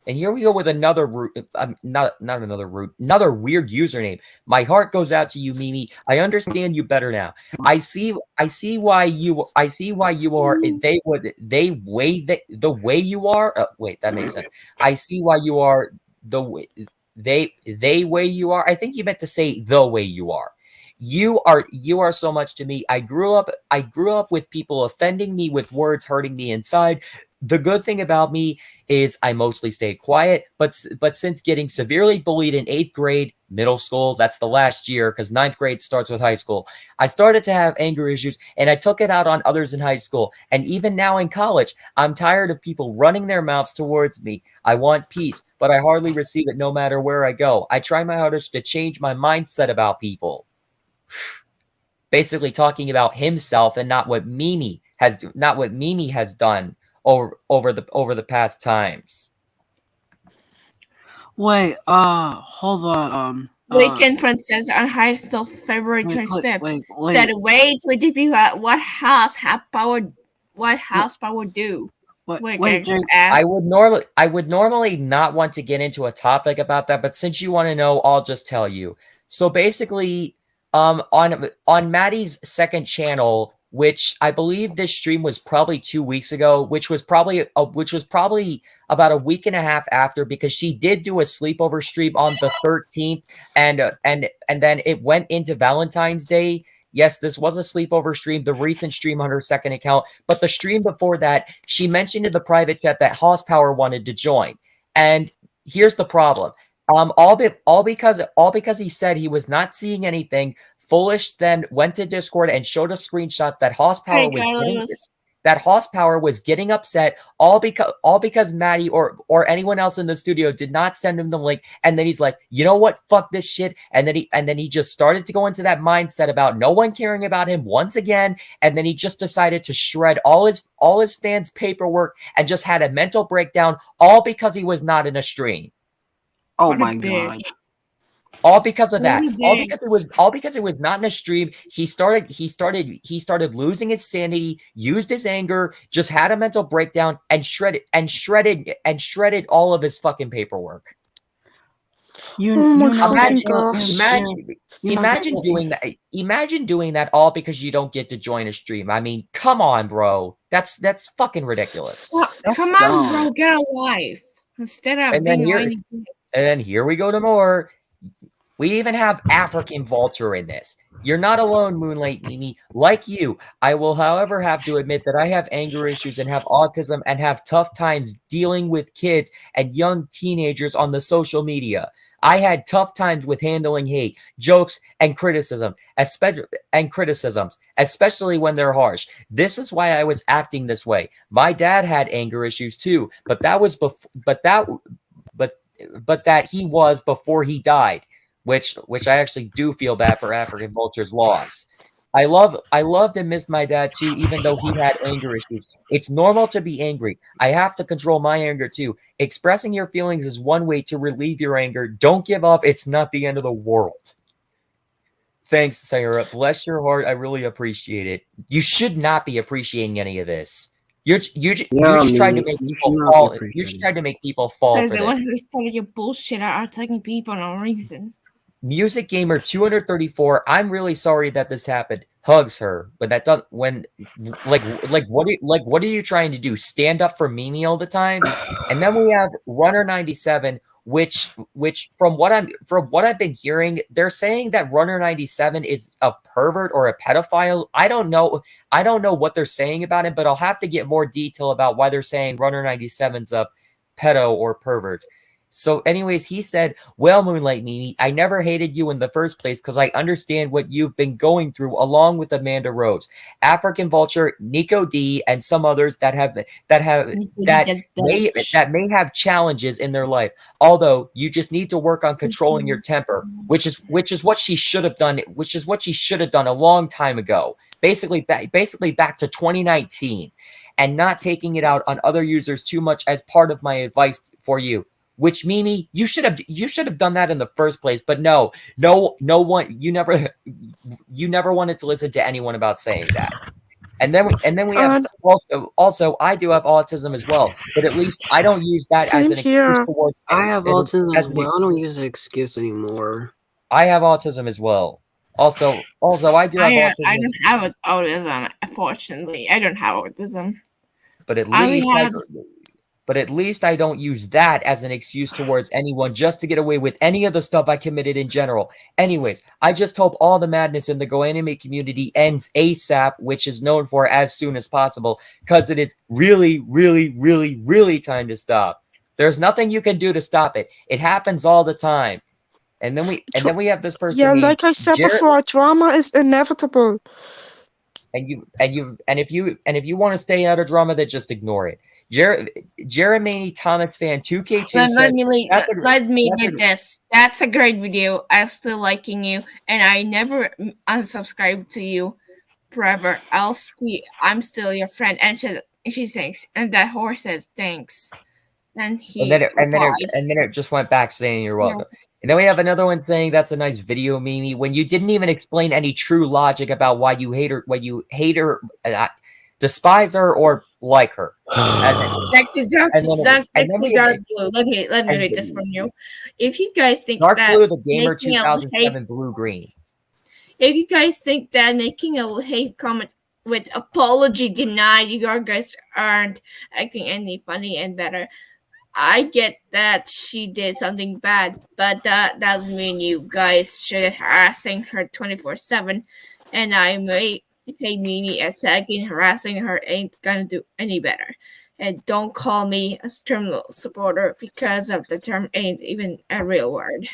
And here we go with another another weird username. "My heart goes out to you, Mimi. I understand you better now. I see why you are the way you are." Oh, wait, that makes sense. "I see why you are the way way you are." I think you meant to say "the way you are." You are so much to me. I grew up with people offending me with words, hurting me inside. The good thing about me is I mostly stay quiet, but since getting severely bullied in 8th grade, middle school, that's the last year because 9th grade starts with high school, I started to have anger issues, and I took it out on others in high school. And even now in college, I'm tired of people running their mouths towards me. I want peace, but I hardly receive it no matter where I go. I try my hardest to change my mindset about people. Basically talking about himself and not what Mimi has done over the past times. Wait, hold on. Weekend Princess on high still February 25th. Said, "Wait, what house power do?" I would normally not want to get into a topic about that, but since you want to know, I'll just tell you. So basically, on Maddie's second channel, which I believe this stream was probably 2 weeks ago, which was probably about a week and a half after, because she did do a sleepover stream on the 13th, and then it went into Valentine's Day. Yes, this was a sleepover stream, the recent stream on her second account, but the stream before that, she mentioned in the private chat that Horsepower wanted to join. And here's the problem. All because he said he was not seeing anything. Foolish then went to Discord and showed us screenshots that Horsepower was getting upset, all because Maddie or anyone else in the studio did not send him the link. And then he's like, you know what? Fuck this shit. And then he just started to go into that mindset about no one caring about him once again. And then he just decided to shred all his fans' paperwork and just had a mental breakdown, all because he was not in a stream. Oh my god. All because of that. All because it was not in a stream. He started losing his sanity, used his anger, just had a mental breakdown, and shredded all of his fucking paperwork. Imagine doing that. Imagine doing that all because you don't get to join a stream. I mean, come on, bro. That's fucking ridiculous. Well, come on, bro. Get a life instead of being whiny. And then here we go to more. We even have African Vulture in this. You're not alone, Moonlight Mimi. Like you, I will, however, have to admit that I have anger issues and have autism and have tough times dealing with kids and young teenagers on the social media. I had tough times with handling hate, jokes, and criticisms, especially when they're harsh. This is why I was acting this way. My dad had anger issues too, but that was that he was before he died, which I actually do feel bad for African Vulture's loss. I loved and missed my dad too, even though he had anger issues. It's normal to be angry. I have to control my anger too. Expressing your feelings is one way to relieve your anger. Don't give up. It's not the end of the world. Thanks, Sarah. Bless your heart. I really appreciate it. You should not be appreciating any of this. You just tried to make people fall. You just tried to make people fall for Because this. they want to start your bullshit are attacking people for no reason. Music Gamer 234. I'm really sorry that this happened. Hugs her, but that doesn't. When what are you trying to do? Stand up for Mimi all the time? And then we have Runner 97, which from what I've been hearing, they're saying that Runner 97 is a pervert or a pedophile. I don't know what they're saying about it, but I'll have to get more detail about why they're saying Runner 97's a pedo or pervert. So anyways, he said, well, Moonlight Mimi, I never hated you in the first place because I understand what you've been going through along with Amanda Rose, African Vulture, Nico D, and some others that may have challenges in their life. Although you just need to work on controlling your temper, which is what she should have done, a long time ago. Basically back to 2019, and not taking it out on other users too much as part of my advice for you. Which Mimi, you should have done that in the first place, but no one, you never wanted to listen to anyone about saying that. And then we have also I do have autism as well, but at least I don't use that as an excuse towards. I have autism as well. I don't use an excuse anymore. I have autism as well. Also, I do have autism. I don't have autism, unfortunately. I don't have autism. But at least I don't use that as an excuse towards anyone just to get away with any of the stuff I committed in general. Anyways, I just hope all the madness in the Go Anime community ends ASAP, which is known for as soon as possible, because it is really, really, really, really time to stop. There's nothing you can do to stop it. It happens all the time. And then we have this person. Yeah, like I said before, drama is inevitable. And if you want to stay out of drama, then just ignore it. Jeremy Thomas fan 2K2 let me get this. That's a great video. I'm still liking you, and I never unsubscribe to you forever. I'm still your friend. And she thinks, and that horse says thanks. And then it just went back saying you're welcome. Yeah. And then we have another one saying that's a nice video, Mimi, when you didn't even explain any true logic about why you hate her, despise her, or like her. Next is dark blue. Let me read this from you. If you guys think dark that blue, the gamer 2007 blue green. if you guys think that making a hate comment with apology denied, you guys aren't acting any funny and better. I get that she did something bad, but that doesn't mean you guys should harassing her 24/7. And I may pay Mimi attacking, harassing her ain't gonna do any better. And don't call me a criminal supporter because of the term ain't even a real word.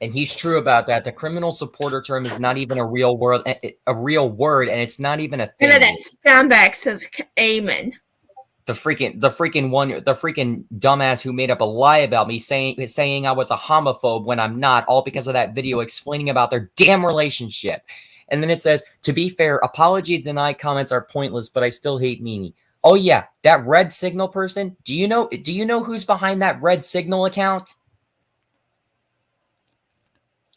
And he's true about that. The criminal supporter term is not even a real word, and it's not even a thing. And then that scumbag says amen. The freaking dumbass who made up a lie about me saying I was a homophobe when I'm not, all because of that video explaining about their damn relationship. And then it says, to be fair, apology denied comments are pointless, but I still hate Mimi. Oh yeah, that red signal person. Do you know who's behind that red signal account?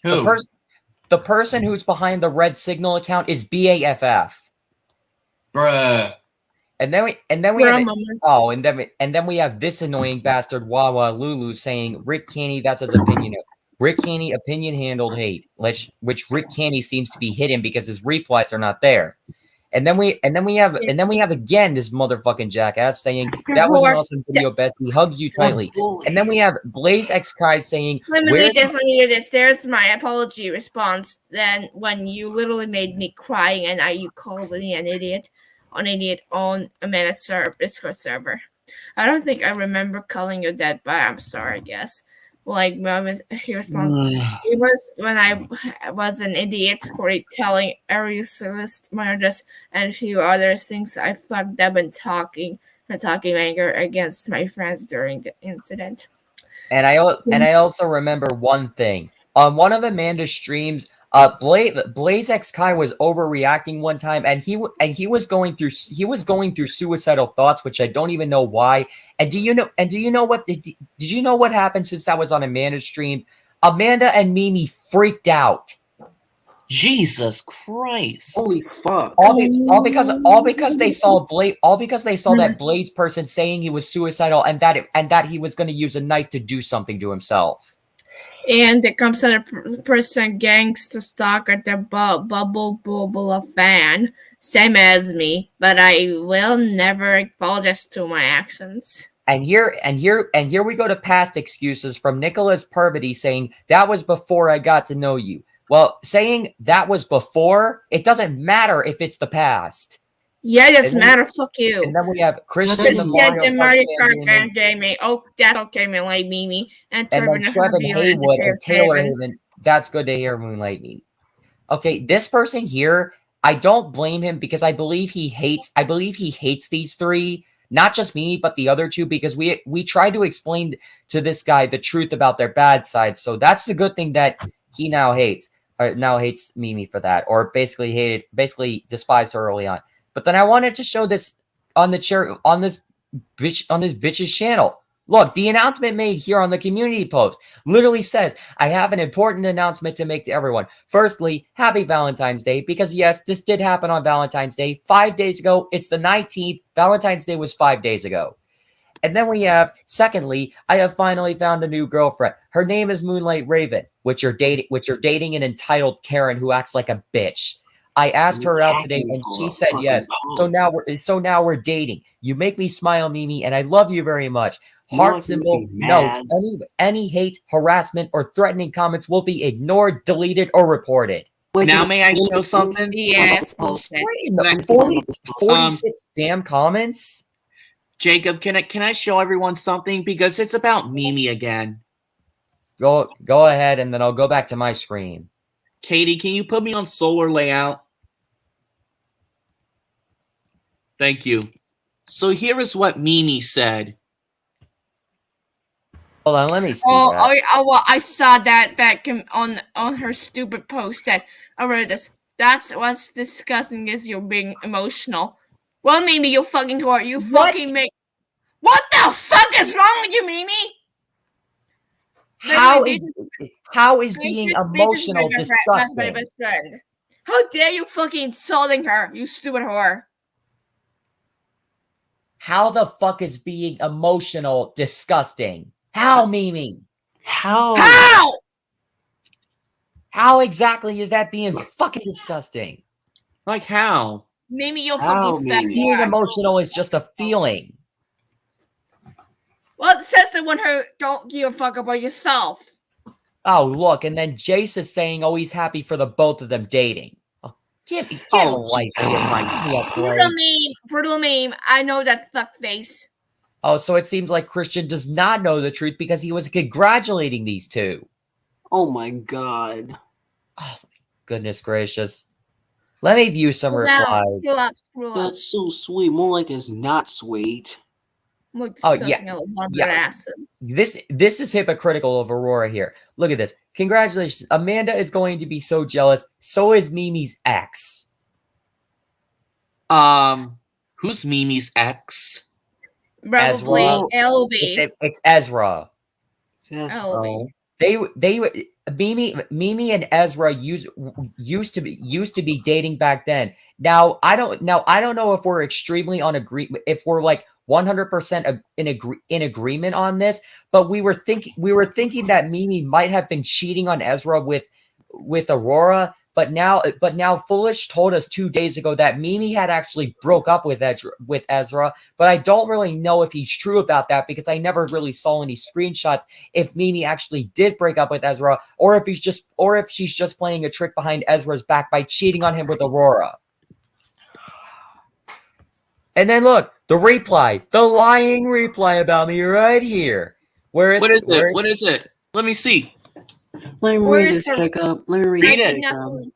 Who? The person who's behind the red signal account is BAFF. Bruh. And then we have this annoying bastard Wawa Lulu saying Rick Canny, that's his opinion. Rick Canny opinion handled hate, which Rick Canny seems to be hidden because his replies are not there. And then we have again this motherfucking jackass saying that was an awesome video, Best. He hugged you tightly. And then we have Blaze X Kai saying, Let me read this. There's my apology response. Then when you literally made me crying and you called me an idiot on a Meta Discord server. I don't think I remember calling you that, but I'm sorry, I guess. Like, he responds, it was when I was an idiot, Corey, telling Arius murders and a few other things I fucked up and talking anger against my friends during the incident. And I also remember one thing. On one of Amanda's streams, Blaze X Kai was overreacting one time, and he was going through suicidal thoughts, which I don't even know why. And did you know what happened since that was on Amanda's stream? Amanda and Mimi freaked out. Jesus Christ! Holy fuck! All because they saw that Blaze person saying he was suicidal and that he was going to use a knife to do something to himself. And there comes another person gangsta stalk at the bubble fan, same as me, but I will never apologize to my actions. And here we go to past excuses from Nicholas Parvati saying that was before I got to know you. Well, saying that was before, it doesn't matter if it's the past. Yeah, it doesn't matter. Fuck you. And then we have Christian the Mario Kart fan gaming. Oh, that's okay, Moonlight Mimi. And then Trevin Haywood and Taylor Haven. That's good to hear, Moonlight Mimi. Okay, this person here, I don't blame him because I believe he hates these three, not just Mimi, but the other two, because we tried to explain to this guy the truth about their bad side. So that's the good thing that he now hates Mimi for that, or basically despised her early on. But then I wanted to show this on this bitch's channel. Look, the announcement made here on the community post literally says, I have an important announcement to make to everyone. Firstly, happy Valentine's Day, because yes, this did happen on Valentine's Day 5 days ago. It's the 19th. Valentine's Day was 5 days ago. And then we have, secondly, I have finally found a new girlfriend. Her name is Moonlight Raven, which you're dating an entitled Karen who acts like a bitch. I asked her out today and she said yes. So now we're dating. You make me smile, Mimi, and I love you very much. Heart symbol notes. Any hate, harassment, or threatening comments will be ignored, deleted, or reported. Now may I show something? Yes, bullshit. 46 damn comments? Jacob, can I show everyone something? Because it's about Mimi again. Go ahead, and then I'll go back to my screen. Katie, can you put me on solar layout? Thank you. So here is what Mimi said. Hold on, let me see. Well, I saw that back on her stupid post that I wrote this. That's what's disgusting is you're being emotional. Well, Mimi, you fucking whore. You fucking make. What the fuck is wrong with you, Mimi? How is being emotional disgusting? My best friend. How dare you fucking insulting her, you stupid whore? How the fuck is being emotional disgusting? How, Mimi? How? How exactly is that being fucking disgusting? Like how? Mimi, you're How, fucking fat. Mimi? Being emotional is just a feeling. Well, it says the one who don't give a fuck about yourself. Oh, look, and then Jace is saying, oh, he's happy for the both of them dating. Oh, get a life here, Mike. Give me a break. Brutal meme. I know that fuckface. Oh, so it seems like Christian does not know the truth because he was congratulating these two. Oh my god. Oh, my goodness gracious. Let me view some replies. Scroll up. That's so sweet. More like it's not sweet. Look Oh, disgusting. yeah. Asses. This is hypocritical of Aurora here. Look at this. Congratulations. Amanda is going to be so jealous. So is Mimi's ex. Who's Mimi's ex? Probably Ezra. LB. It's Ezra. LB. Mimi and Ezra used to be dating back then. Now I don't know if we're extremely if we're like 100% in agreement on this, but we were thinking that Mimi might have been cheating on Ezra with Aurora, but now Foolish told us 2 days ago that Mimi had actually broke up with Ezra, but I don't really know if he's true about that because I never really saw any screenshots if Mimi actually did break up with Ezra or if she's just playing a trick behind Ezra's back by cheating on him with Aurora. And then look, the lying reply about me right here. What is it? Let me see. Let me read this check up. Let me read it.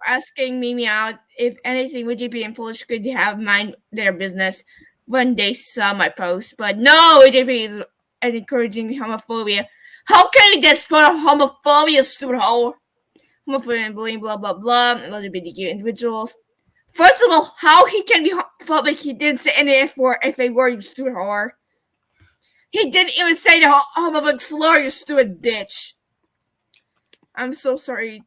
Asking Mimi out, if anything, would you be and Foolish could have mind their business when they saw my post? But no, WGP is encouraging homophobia. How can you just put homophobia, stupid hoe? Homophobia and bullying, blah, blah, blah, LGBTQ individuals. First of all, how he can be homophobic? He didn't say any if a word, you stupid whore. He didn't even say the homophobic slur, you stupid bitch. I'm so sorry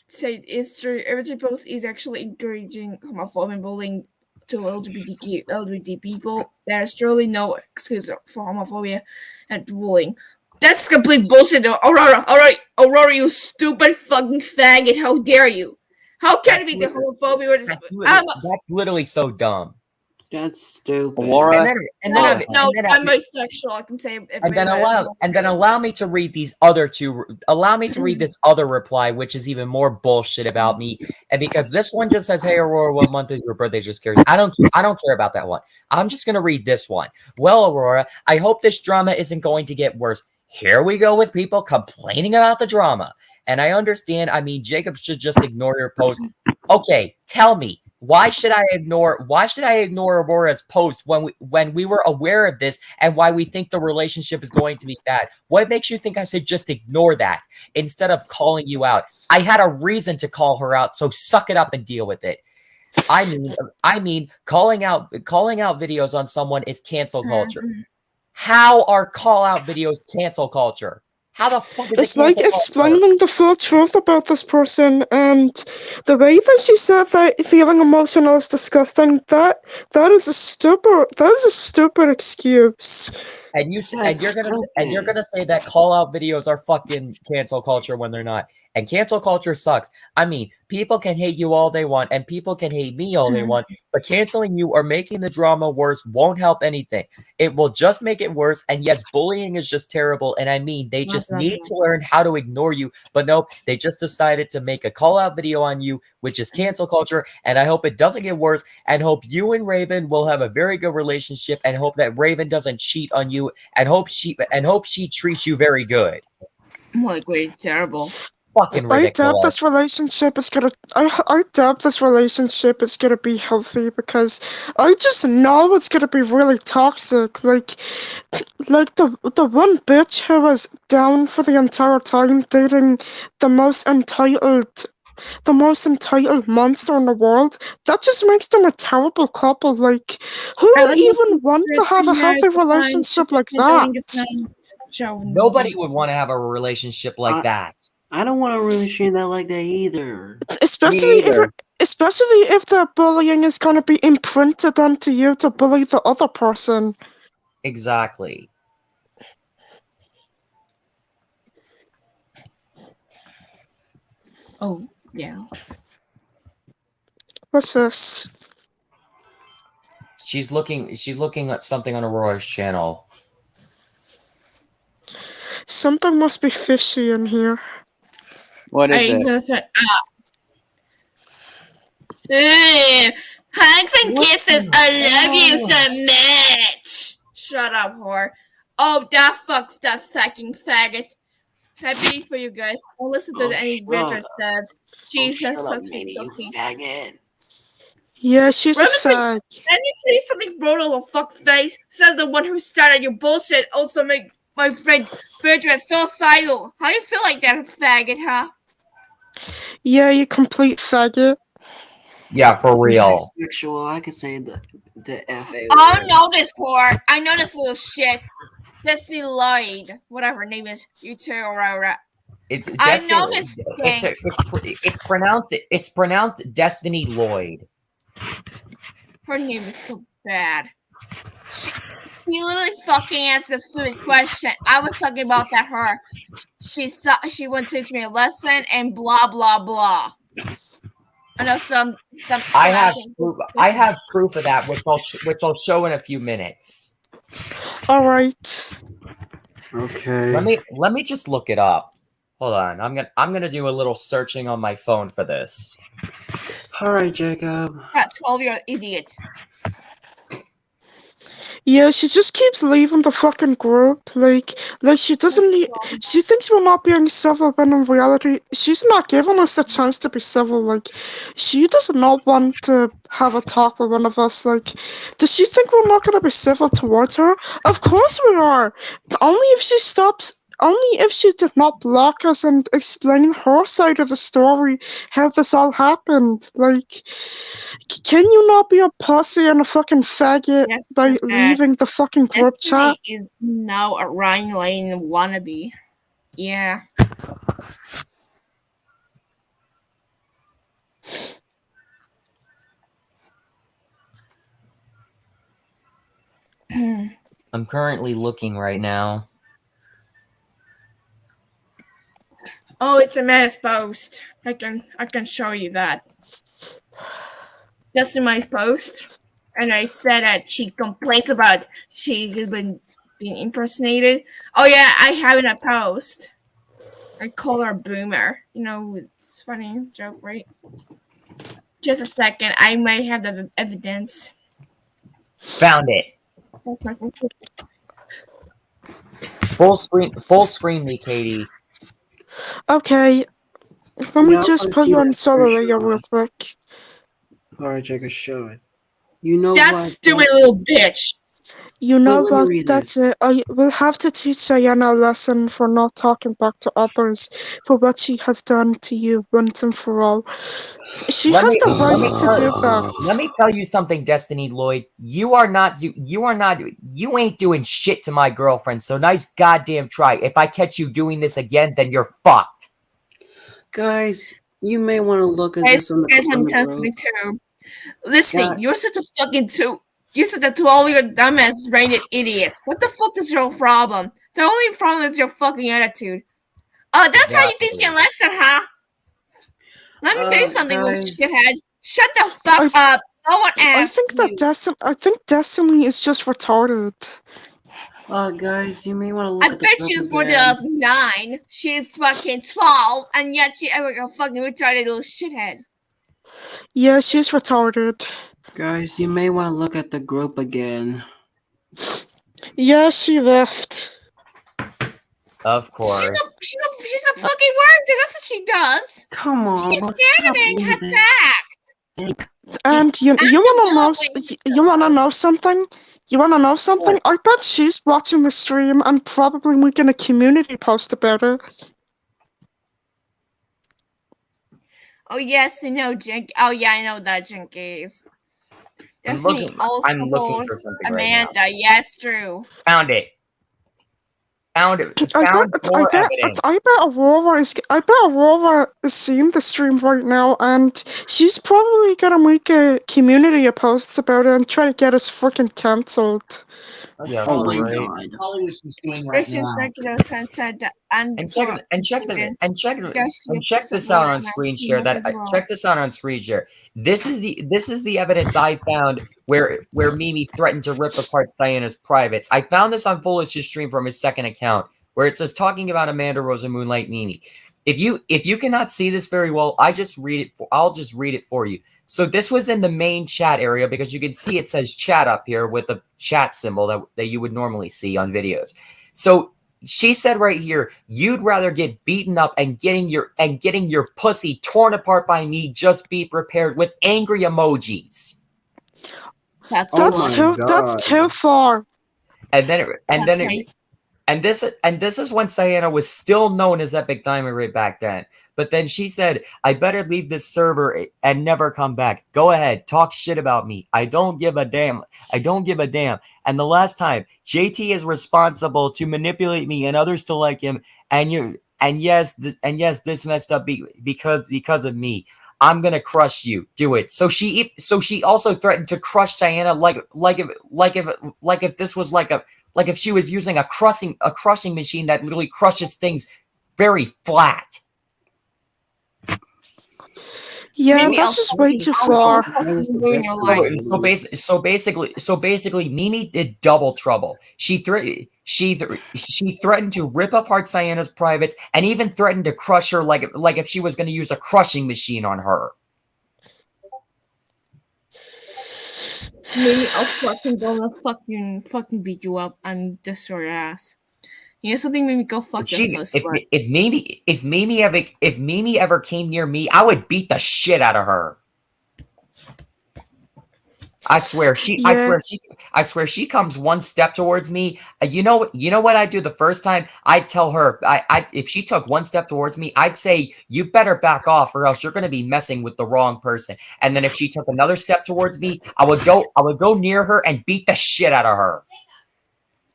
to say it's true. Every post is actually encouraging homophobia and bullying to LGBT people. There's truly no excuse for homophobia and bullying. That's complete bullshit, though. Aurora, you stupid fucking faggot. How dare you? How can it be the homophobia? That's literally so dumb. That's stupid. Aurora. I'm bisexual. I can say. And then allow me to read these other two. Allow me to read this other reply, which is even more bullshit about me. And because this one just says, "Hey Aurora, what month is your birthday?" Just curious. I don't care about that one. I'm just gonna read this one. Well, Aurora, I hope this drama isn't going to get worse. Here we go with people complaining about the drama. And I understand. I mean, Jacob should just ignore your post. Okay, tell me. Why should I ignore Aurora's post when we were aware of this and why we think the relationship is going to be bad? What makes you think I should just ignore that instead of calling you out? I had a reason to call her out, so suck it up and deal with it. I mean calling out videos on someone is cancel culture. How are call out videos cancel culture? How the fuck is it's like explaining the full truth about this person, and the way that she said that feeling emotional is disgusting. That is a stupid excuse. And you're gonna say that call out videos are fucking cancel culture when they're not. And cancel culture sucks. I mean, people can hate you all they want, and people can hate me all they want, but canceling you or making the drama worse won't help anything. It will just make it worse. And yes, bullying is just terrible. And I mean, they just need to learn how to ignore you. But nope, they just decided to make a call out video on you, which is cancel culture. And I hope it doesn't get worse. And hope you and Raven will have a very good relationship. And hope that Raven doesn't cheat on you. And hope she treats you very good. Like, wait, terrible. Fucking ridiculous. I doubt this relationship is gonna be healthy because I just know it's gonna be really toxic. Like the one bitch who was down for the entire time dating the most entitled monster in the world. That just makes them a terrible couple. Like, who would even want to have a healthy relationship like that? Nobody would want to have a relationship like that. I don't want to really share that like that either. Especially if the bullying is going to be imprinted onto you to bully the other person. Exactly. Oh, Yeah. What's this? She's looking at something on Aurora's channel. Something must be fishy in here. What is it? Hugs and kisses. I love you so much. Shut up, whore. Oh, that fucking faggot. Happy for you guys. Don't listen to any Victor says. She's a sexy faggot. Yeah, she's a fag. Let me say something brutal, fuckface. Says the one who started your bullshit. Also make my friend Victor suicidal. How you feel like that, faggot, huh? Yeah, you complete faggot. Yeah, for real. Bisexual, I could say the FA. Oh, no, this whore. I know this little shit. Destiny Lloyd, whatever her name is. You too, Aurora. I know this thing. It's pronounced Destiny Lloyd. Her name is so bad. She literally fucking asked a stupid question. I was talking about that her. She went to teach me a lesson and blah blah blah. I know some. I have proof of that, which I'll show in a few minutes. All right. Okay. Let me just look it up. Hold on. I'm gonna do a little searching on my phone for this. All right, Jacob. That 12-year-old idiot. Yeah, she just keeps leaving the fucking group. Like she doesn't need. She thinks we're not being civil, when in reality, she's not giving us a chance to be civil. Like, she does not want to have a talk with one of us. Like, does she think we're not going to be civil towards her? Of course we are. Only if she stops. Only if she did not block us and explain her side of the story, how this all happened. Like, can you not be a pussy and a fucking faggot by leaving the fucking group chat? Is now a Ryan Lane wannabe. Yeah. I'm currently looking right now. Oh, it's a mass post. I can show you that. Just in my post, and I said that she complains about she has been being impersonated. Oh yeah, I have in a post. I call her boomer. You know, it's funny joke, right? Just a second, I might have the evidence. Found it. That's my Full screen me, Katie. Okay, let me just put you on solo real quick. Alright, Jacob, show it. You know that what? Stupid little bitch. You know what? That's it. I will have to teach Diana a lesson for not talking back to others for what she has done to you once and for all. She has the right to do that. Let me tell you something, Destiny Lloyd. You ain't doing shit to my girlfriend. So nice goddamn try. If I catch you doing this again, then you're fucked. Guys, you may want to look at this on the group. Listen, you're such a fucking You're such a 12-year dumbass brained idiot. What the fuck is your problem? The only problem is your fucking attitude. Oh, that's how you teach me a lesson, huh? Let me tell you something, little shithead. Shut the fuck up. No one asked I think Destiny is just retarded. Guys, you may want to look at the I bet she's born in 2009. She's fucking 12, and yet she like a fucking retarded little shithead. Yeah, she's retarded. Guys, you may want to look at the group again. Yeah, she left. Of course. She's a fucking worker. That's what she does. Come on. She's standing and attacked. And you wanna know something? You wanna know something? I bet she's watching the stream and probably making a community post about it. Oh yes, you know Jink. Oh yeah, I know that Jinkies. I'm looking for something Amanda, right now. yes, true. Found it. I bet Aurora is seeing the stream right now, and she's probably gonna make a community post about it and try to get us freaking cancelled. Yeah, Holly was just doing right now. Christian Secular said that and check this out on screen share. Check this out on screen share. This is the evidence I found where Mimi threatened to rip apart Diana's privates. I found this on Foolish's stream from his second account, where it says talking about Amanda Rosa Moonlight Mimi. If you cannot see this very well, I'll just read it for you. So this was in the main chat area because you can see it says chat up here with the chat symbol that you would normally see on videos. So she said right here, you'd rather get beaten up and getting your pussy torn apart by me. Just be prepared with angry emojis. That's too far. And this is when Diana was still known as Epic Diamond Ray back then. But then she said, I better leave this server and never come back. Go ahead, talk shit about me. I don't give a damn. And the last time, JT is responsible to manipulate me and others to like him. And yes, this messed up because of me. I'm gonna crush you. Do it. So she also threatened to crush Diana like if this was like if she was using a crushing machine that literally crushes things very flat. Yeah, that's just way too far. So basically, Mimi did double trouble. She threatened to rip apart Diana's privates and even threatened to crush her like if she was going to use a crushing machine on her. Maybe I'll fucking beat you up and destroy your ass. You know something made me go fuck this. If Mimi ever came near me, I would beat the shit out of her. I swear she comes one step towards me. You know what I do the first time? I'd tell her if she took one step towards me, I'd say you better back off or else you're going to be messing with the wrong person. And then if she took another step towards me, I would go near her and beat the shit out of her.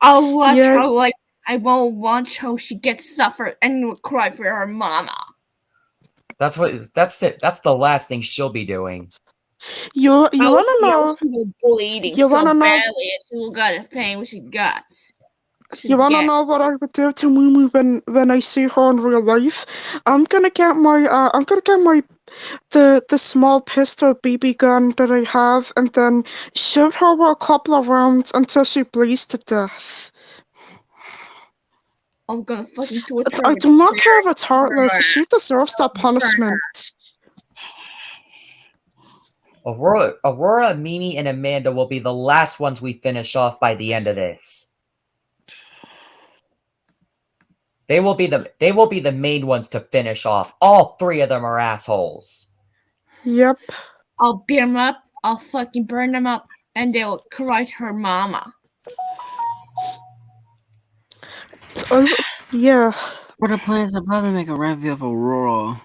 I'll watch how I will watch how she gets suffered and will cry for her mama. That's the last thing she'll be doing. You want to know? Bleeding so badly, and she will got a pain when she guts. You want to know what I would do to Mumu when I see her in real life? I'm gonna get the small pistol BB gun that I have, and then shoot her with a couple of rounds until she bleeds to death. I'm gonna fucking torture her. I do not care if it's heartless. She deserves that punishment. Aurora, Mimi, and Amanda will be the last ones we finish off by the end of this. They will be the main ones to finish off. All three of them are assholes. Yep. I'll beat them up. I'll fucking burn them up, and they'll correct her mama. Yeah. What are plans to probably make a review of Aurora?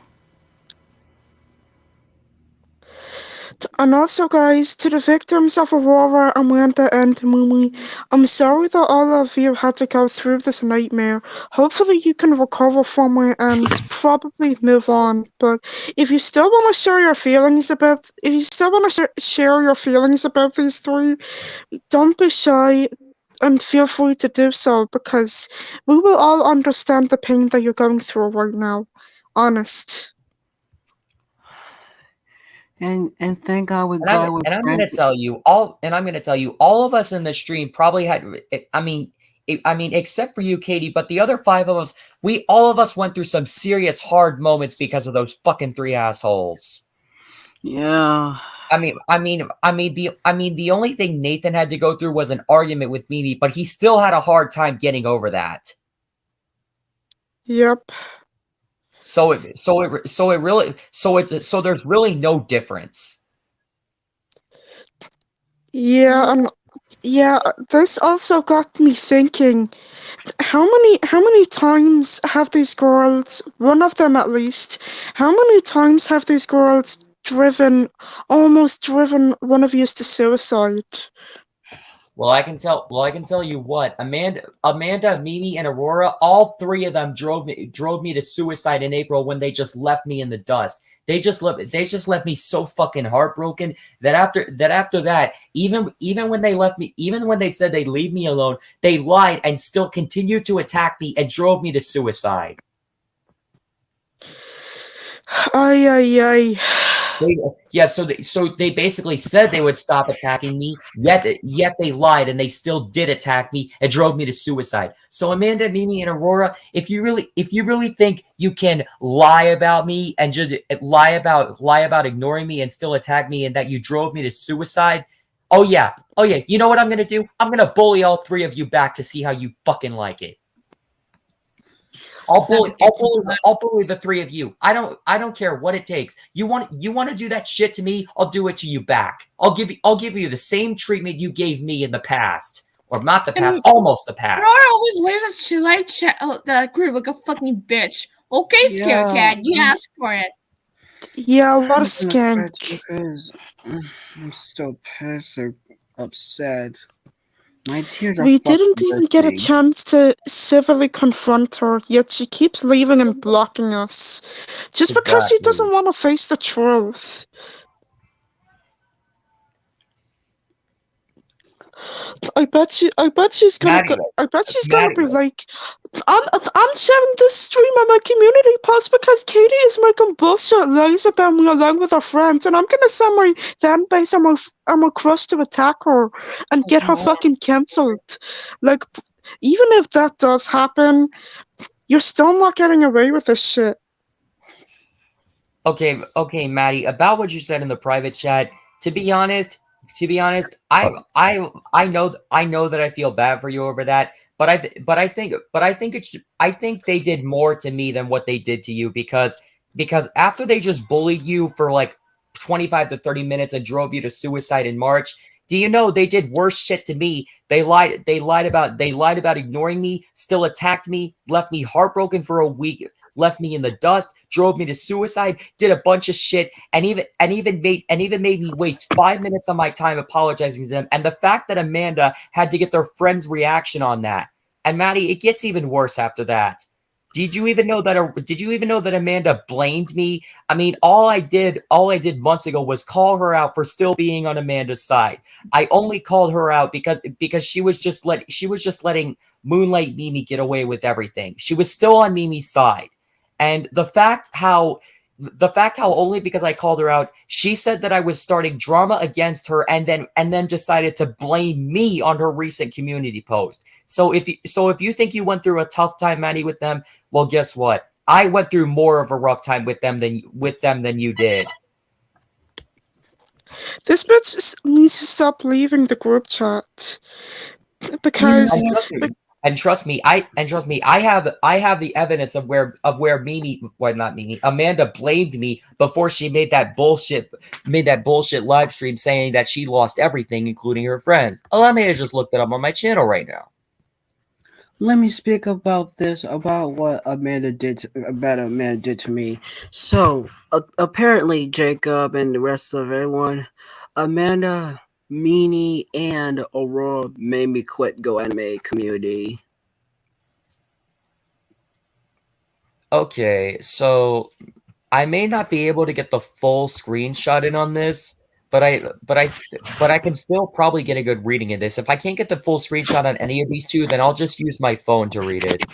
And also, guys, to the victims of Aurora, Amanda, and Mumu, I'm sorry that all of you had to go through this nightmare. Hopefully you can recover from it and probably move on. But if you still want to share your feelings about these three, don't be shy and feel free to do so, because we will all understand the pain that you're going through right now. Honest. And thank God with God. And I'm going to tell you all of us in the stream probably had. I mean, except for you, Katie, but the other five of us, all of us went through some serious hard moments because of those fucking three assholes. Yeah. The only thing Nathan had to go through was an argument with Mimi, but he still had a hard time getting over that. Yep. So there's really no difference. Yeah, this also got me thinking, how many times have these girls, one of them at least, how many times have these girls almost driven one of you to suicide? Well, I can tell you what, Amanda, Mimi, and Aurora, all three of them drove me to suicide in April when they just left me in the dust. They just left me so fucking heartbroken that after that, even when they left me, even when they said they'd leave me alone, they lied and still continued to attack me and drove me to suicide. Ay. So they basically said they would stop attacking me, yet they lied and they still did attack me and drove me to suicide. So Amanda, Mimi, and Aurora, if you really think you can lie about me and just lie about ignoring me and still attack me and that you drove me to suicide, oh yeah, you know what I'm gonna do? I'm gonna bully all three of you back to see how you fucking like it. I'll bully the three of you. I don't care what it takes. You want to do that shit to me? I'll do it to you back. I'll give you the same treatment you gave me in the past, or not the past, almost the past. Aurora always leaves the group like a fucking bitch. Okay, Scare Cat, you asked for it. Yeah, what a skank. Because I'm still pissed or upset. My tears are We didn't even get a bursting. chance to civilly confront her, yet she keeps leaving and blocking us. Just because she doesn't want to face the truth. I bet she's gonna be like, I'm sharing this stream on my community post because Katie is making bullshit lies about me along with her friends, and I'm gonna send my fan base and my crush to attack her and get her fucking cancelled. Like, even if that does happen, you're still not getting away with this shit. Okay, Maddie, about what you said in the private chat, to be honest, I know that I feel bad for you over that, but I think they did more to me than what they did to you because after they just bullied you for like 25 to 30 minutes and drove you to suicide in March, do you know they did worse shit to me? They lied about ignoring me, still attacked me, left me heartbroken for a week, left me in the dust, drove me to suicide, did a bunch of shit, and even made me waste 5 minutes of my time apologizing to them. And the fact that Amanda had to get their friend's reaction on that. And Maddie, it gets even worse after that. Did you even know that Amanda blamed me? I mean, all I did months ago was call her out for still being on Amanda's side. I only called her out because she was just letting Moonlight Mimi get away with everything. She was still on Mimi's side. And the fact how only because I called her out, she said that I was starting drama against her and then decided to blame me on her recent community post. So if you think you went through a tough time, Maddie, with them, well, guess what? I went through more of a rough time with them than you did. This bitch needs to stop leaving the group chat because. And trust me, I have the evidence of where Amanda blamed me before she made that bullshit live stream saying that she lost everything, including her friends. Allow me to just look that up on my channel right now. Let me speak about what Amanda did to me. So apparently, Jacob and the rest of everyone, Amanda, Meanie, and Aurora made me quit Go Anime community. Okay, so I may not be able to get the full screenshot in on this, but I can still probably get a good reading of this. If I can't get the full screenshot on any of these two, then I'll just use my phone to read it.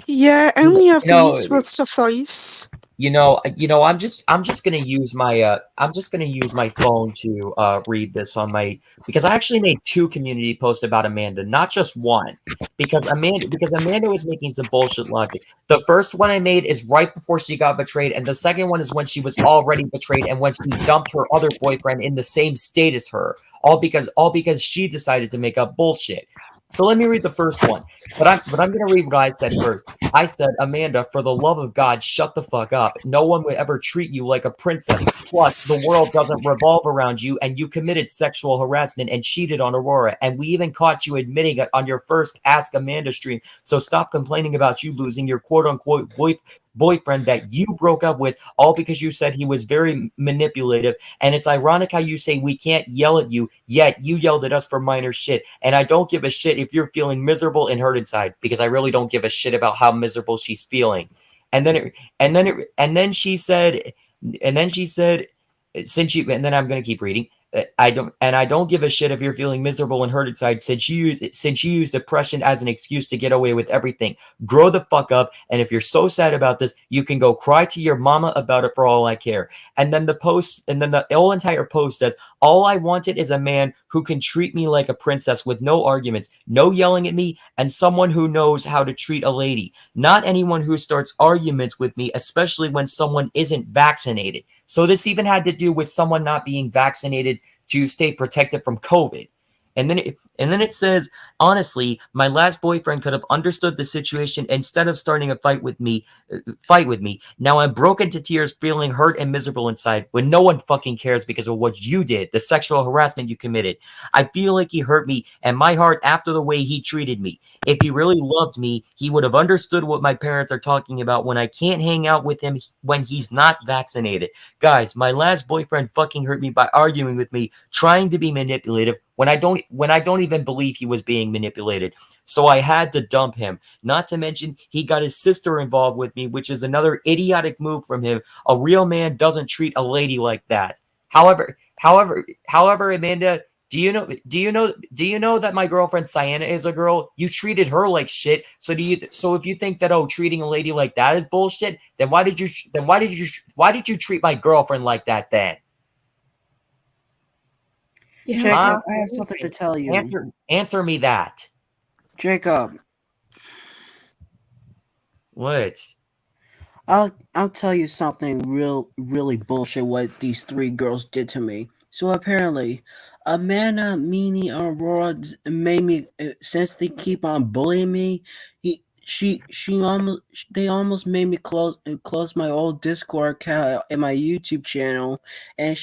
Yeah, only of these would suffice. I'm just gonna use my phone to read this on my, because I actually made 2 community posts about Amanda, not just one, because Amanda was making some bullshit logic. The first one I made is right before she got betrayed, and the second one is when she was already betrayed and when she dumped her other boyfriend in the same state as her, all because she decided to make up bullshit. So let me read the first one, but I'm gonna read what I said first. I said, Amanda, for the love of God, shut the fuck up. No one would ever treat you like a princess. Plus, the world doesn't revolve around you, and you committed sexual harassment and cheated on Aurora. And we even caught you admitting it on your first Ask Amanda stream. So stop complaining about you losing your quote-unquote boyfriend that you broke up with, all because you said he was very manipulative. And it's ironic how you say we can't yell at you, yet you yelled at us for minor shit. And I don't give a shit if you're feeling miserable and hurt inside, because I really don't give a shit about how miserable she's feeling. And then she said, since you, and then I'm gonna keep reading. I don't give a shit if you're feeling miserable and hurt inside, since you use depression as an excuse to get away with everything. Grow the fuck up, and if you're so sad about this, you can go cry to your mama about it for all I care. And then the whole entire post says, all I wanted is a man who can treat me like a princess with no arguments, no yelling at me, and someone who knows how to treat a lady. Not anyone who starts arguments with me, especially when someone isn't vaccinated. So this even had to do with someone not being vaccinated to stay protected from COVID. And then it says, honestly, my last boyfriend could have understood the situation instead of starting a fight with me. Now I'm broken to tears, feeling hurt and miserable inside when no one fucking cares because of what you did, the sexual harassment you committed. I feel like he hurt me and my heart after the way he treated me. If he really loved me, he would have understood what my parents are talking about when I can't hang out with him when he's not vaccinated. Guys, my last boyfriend fucking hurt me by arguing with me, trying to be manipulative when I don't even believe he was being manipulated. So I had to dump him. Not to mention he got his sister involved with me, which is another idiotic move from him. A real man doesn't treat a lady like that. However, Amanda, do you know that my girlfriend Sienna is a girl? You treated her like shit. So if you think that treating a lady like that is bullshit, then why did you treat my girlfriend like that then? Yeah. Jacob, I have something to tell you. Answer me that. Jacob. What? I'll tell you something really bullshit what these three girls did to me. So apparently, Amanda, Meanie, and Aurora made me, since they keep on bullying me, they almost made me close my old Discord account and my YouTube channel, and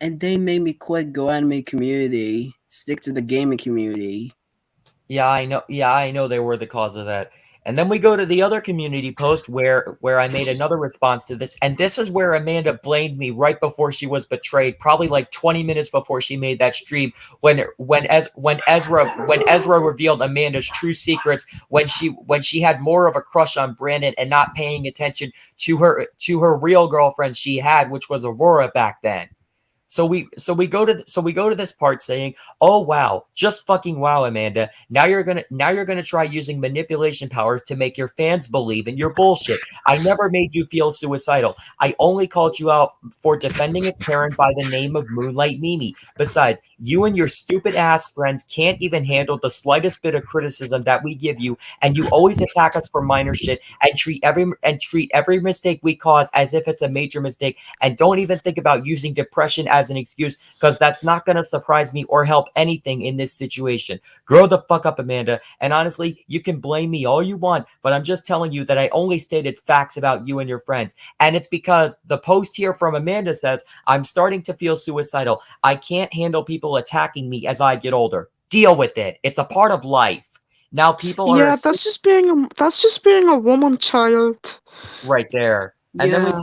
they made me quit Go Anime community, stick to the gaming community. Yeah, I know. Yeah, I know they were the cause of that. And then we go to the other community post where I made another response to this. And this is where Amanda blamed me right before she was betrayed, probably like 20 minutes before she made that stream, when Ezra revealed Amanda's true secrets, when she had more of a crush on Brandon and not paying attention to her real girlfriend she had, which was Aurora back then. So we go to this part saying, "Oh wow, just fucking wow, Amanda. Now you're gonna try using manipulation powers to make your fans believe in your bullshit. I never made you feel suicidal. I only called you out for defending a Karen by the name of Moonlight Mimi. Besides, you and your stupid ass friends can't even handle the slightest bit of criticism that we give you, and you always attack us for minor shit and treat every mistake we cause as if it's a major mistake, and don't even think about using depression as an excuse, because that's not going to surprise me or help anything in this situation. Grow the fuck up, Amanda. And honestly, you can blame me all you want, but I'm just telling you that I only stated facts about you and your friends. And it's because the post here from Amanda says, I'm starting to feel suicidal. I can't handle people attacking me as I get older. Deal with it. It's a part of life. Now people are... Yeah, that's just being a woman, child. Right there. And Yeah.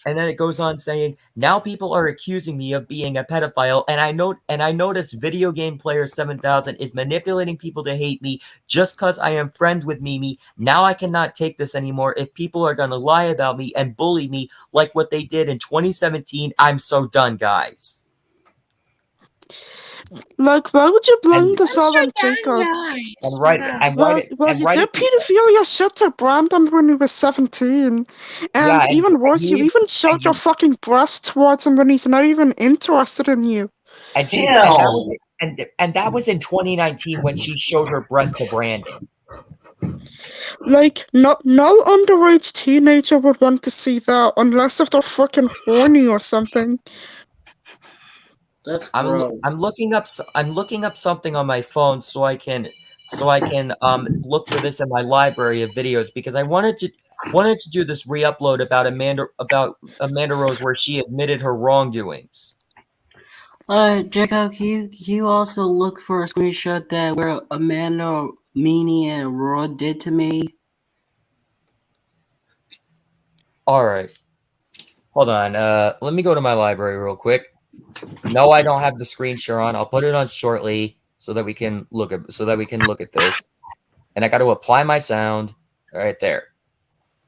then it goes on saying, now people are accusing me of being a pedophile, and I notice video game player 7000 is manipulating people to hate me just because I am friends with Mimi. Now I cannot take this anymore. If people are gonna lie about me and bully me like what they did in 2017, I'm so done, guys. Like, why would you blame this all on Jacob? Well, you did pedophilia shit to Brandon when he was 17. And even worse, you even showed your fucking breast towards him when he's not even interested in you. And that was in 2019 when she showed her breast to Brandon. Like, no underage teenager would want to see that unless if they're fucking horny or something. That's I'm looking up something on my phone so I can look for this in my library of videos, because I wanted to do this re-upload about Amanda Rose where she admitted her wrongdoings. Jacob, you also look for a screenshot that where Amanda, Meanie, and Aurora did to me. All right, hold on. Let me go to my library real quick. No, I don't have the screen share on. I'll put it on shortly so that we can look at this. And I got to apply my sound right there.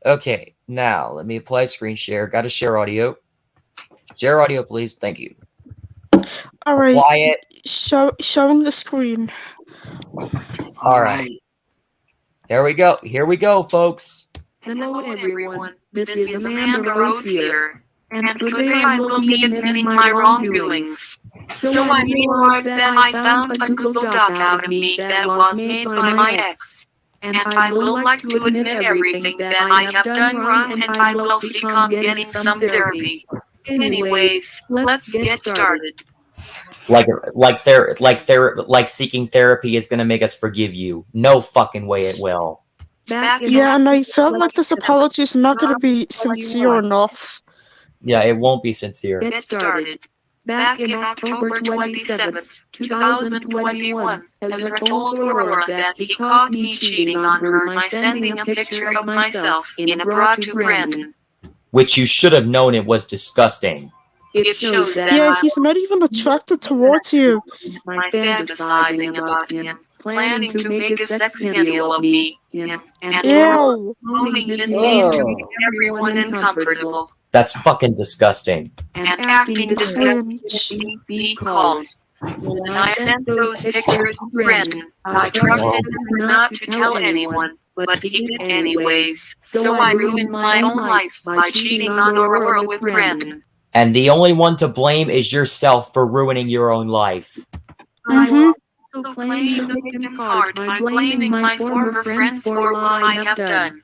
Okay, now let me apply screen share. Got to share audio. Share audio, please. Thank you. All right. Apply it. Showing the screen. All right. Here we go. Here we go, folks. Hello, everyone. This is Amanda Rose here. And today I will be admitting my wrongdoings. So I realized that I found a Google Doc out of me that was made by my ex. And I will like to admit everything that I have done wrong, and I will seek on getting some therapy. Anyways, let's get started. Like seeking therapy is gonna make us forgive you. No fucking way it will. Yeah, and I felt like this apology is not going to be sincere enough. Yeah, it won't be sincere. Get started. Back in October 27th, 2021, Ezra told Aurora that he caught me cheating on her by sending a picture of myself in a bra to Brandon. Which you should have known it was disgusting. It shows that Yeah, he's not even attracted towards you. I'm fantasizing about him, planning to make a sex video of me, him, and owning his name to make everyone uncomfortable. That's fucking disgusting. And acting disgusting in calls. When I sent those pictures to Brandon, I trusted him not to tell anyone, but he did anyways. So I ruined my own life by cheating on Aurora with Brandon. And the only one to blame is yourself for ruining your own life. I will also claim the victim card by blaming my former friends for what I have done.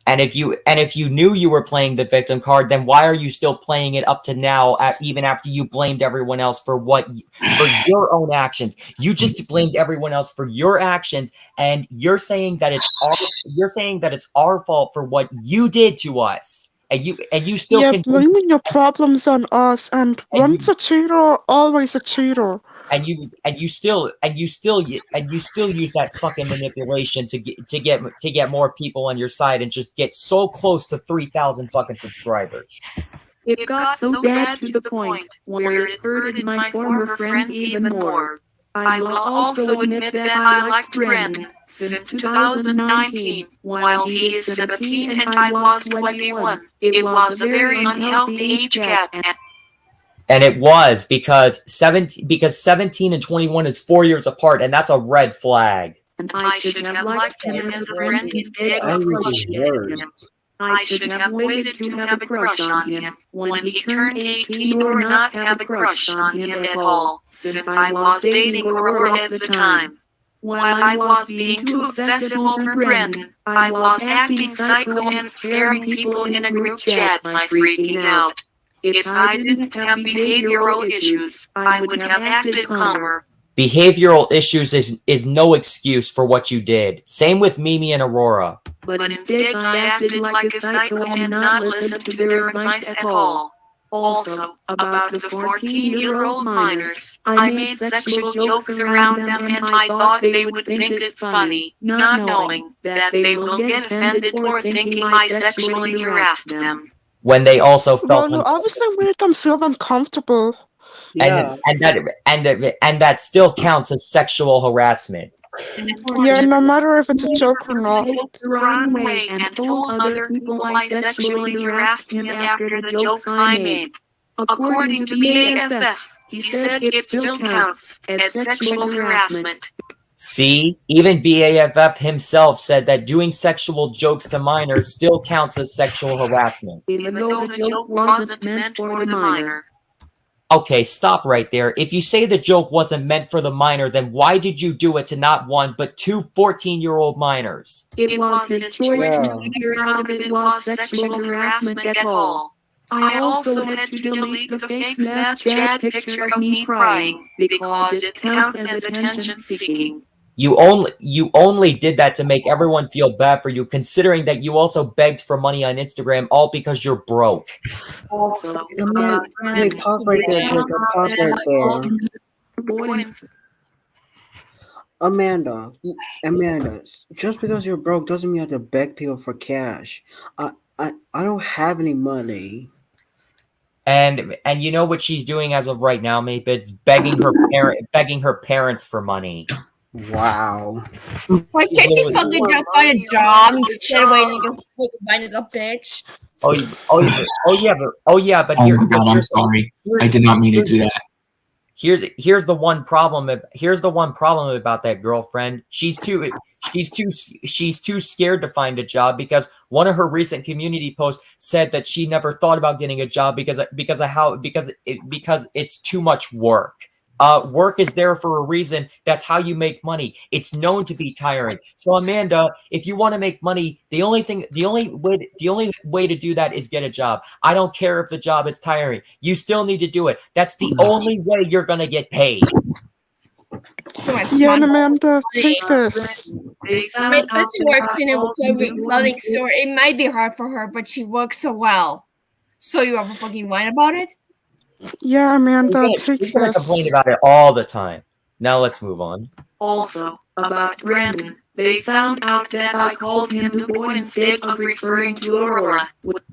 And if you knew you were playing the victim card, then why are you still playing it up to now, even after you blamed everyone else for your own actions? You just blamed everyone else for your actions, and you're saying that it's our fault for what you did to us. And you still blaming your problems on us, and once a cheater, always a cheater. And you still use that fucking manipulation to get more people on your side and just get so close to 3,000 fucking subscribers. It got so bad to the point where it hurted my former friends even more. I will also admit that I liked Brandon since 2019, while he is 17 and I was 21. It was a very unhealthy age gap. And it was because 17 and 21 is 4 years apart, and that's a red flag. And I should have liked him as a friend instead of crushing him. I should have waited to have a crush on him when he turned 18 or not have a crush on him at all, since I was dating Aurora at the time. While I was being too obsessive over Brandon, I was acting psycho and scaring people in a group chat by freaking out. If I didn't have behavioral issues, I would have acted calmer. Behavioral issues is no excuse for what you did. Same with Mimi and Aurora. But instead I acted like a psycho and not listened to their advice at all. Also, about the 14-year-old minors, I made sexual jokes around them and I thought they would think it's funny, not knowing that they will get offended or thinking I sexually harassed them. When they also felt obviously made them feel uncomfortable. Yeah. And that still counts as sexual harassment. Yeah, no matter if it's a joke or not. The wrong way and told other people I sexually harassed him after the jokes I made. According to BAFF, he said it still counts as sexual harassment. See, even BAFF himself said that doing sexual jokes to minors still counts as sexual harassment. Even though the joke wasn't meant for the minor. Okay, stop right there. If you say the joke wasn't meant for the minor, then why did you do it to not one, but two 14-year-old minors? It was his choice to figure out if it was sexual harassment at all. I also had to delete the fake Snapchat picture of me crying, because it counts as attention seeking. You only did that to make everyone feel bad for you, considering that you also begged for money on Instagram, all because you're broke. Also, wait, pause right there, Jacob. Pause right there. Amanda, just because you're broke doesn't mean you have to beg people for cash. I don't have any money. And you know what she's doing as of right now, Mape? It's begging her parents for money. Wow. Why can't you fucking just find a job instead of waiting to find a bitch? But Oh my god, I'm sorry. I did not mean to do that. Here's the one problem. Here's the one problem about that girlfriend. She's too scared to find a job because one of her recent community posts said that she never thought about getting a job because it's too much work. Work is there for a reason. That's how you make money. It's known to be tiring. So Amanda, if you want to make money, the only way to do that is get a job. I don't care if the job is tiring. You still need to do it. That's the only way you're gonna get paid. Yeah, and Amanda, take this. My sister works in a clothing store. It might be hard for her, but she works so well. So you ever fucking whine about it? Yeah, Amanda, take She's gonna complain this. about it all the time. Now let's move on. Also, about Brandon, they found out that I called him the boy instead of referring to Aurora.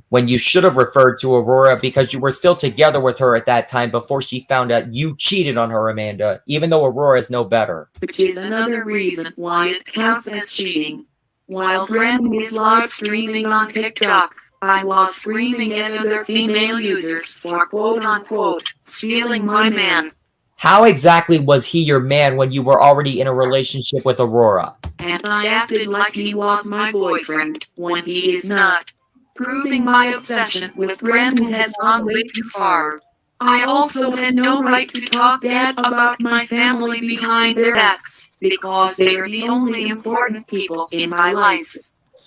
When you should have referred to Aurora because you were still together with her at that time before she found out you cheated on her, Amanda, even though Aurora is no better. Which is another reason why it counts as cheating. While Brandon is live streaming on TikTok, I was screaming at other female users for quote-unquote stealing my man. How exactly was he your man when you were already in a relationship with Aurora? And I acted like he was my boyfriend when he is not. Proving my obsession with Brandon has gone way too far. I also had no right to talk bad about my family behind their backs, because they're the only important people in my life.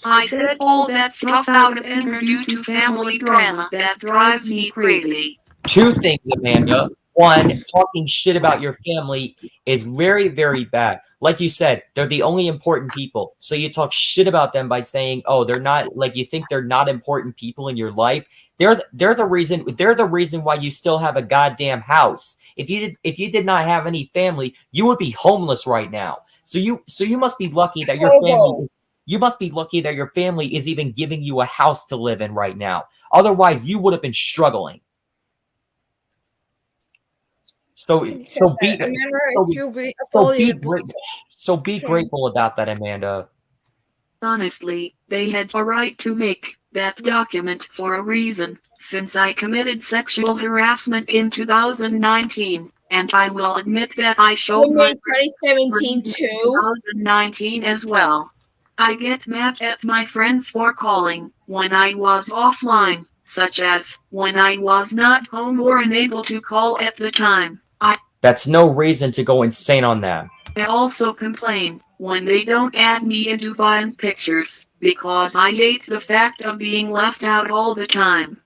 I said all that stuff out of anger due to family drama that drives me crazy. Two things, Amanda. One, talking shit about your family is very, very bad. Like you said, they're the only important people. So you talk shit about them by saying, "Oh, they're not," like you think they're not important people in your life. They're the reason why you still have a goddamn house. If you did not have any family, you would be homeless right now. So you must be lucky that your family. You must be lucky that your family is even giving you a house to live in right now. Otherwise, you would have been struggling. So be grateful about that, Amanda. Honestly, they had a right to make that document for a reason, since I committed sexual harassment in 2019, and I will admit that I showed my 2017 too. 2019 as well. I get mad at my friends for calling when I was offline, such as when I was not home or unable to call at the time. That's no reason to go insane on them. I also complain when they don't add me into Vine pictures, because I hate the fact of being left out all the time.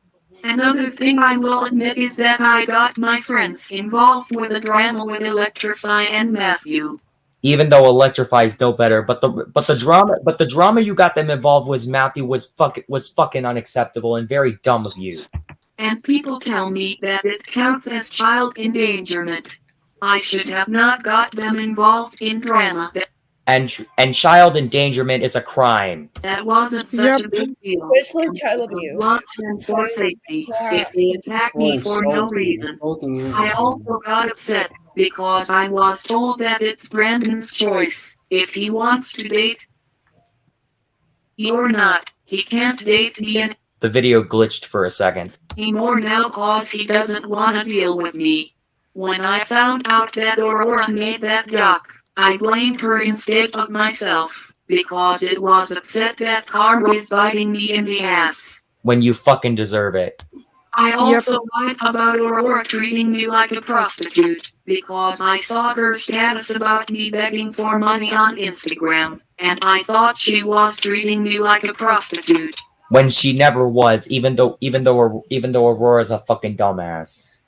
Another thing I will admit is that I got my friends involved with a drama with Electrify and Matthew. Even though Electrify is no better, but the drama you got them involved with Matthew was fucking unacceptable and very dumb of you. And people tell me that it counts as child endangerment. I should have not got them involved in drama. And child endangerment is a crime. That wasn't such a big deal. Especially child abuse. Watch them for safety if they attack me for no reason. I also got upset because I was told that it's Brandon's choice if he wants to date me or not. He can't date me The video glitched for a second. anymore now cause he doesn't want to deal with me. When I found out that Aurora made that doc, I blamed her instead of myself, because it was upset that karma is biting me in the ass. When you fucking deserve it. I also lied about Aurora treating me like a prostitute, because I saw her status about me begging for money on Instagram, and I thought she was treating me like a prostitute. When she never was, even though Aurora's a fucking dumbass.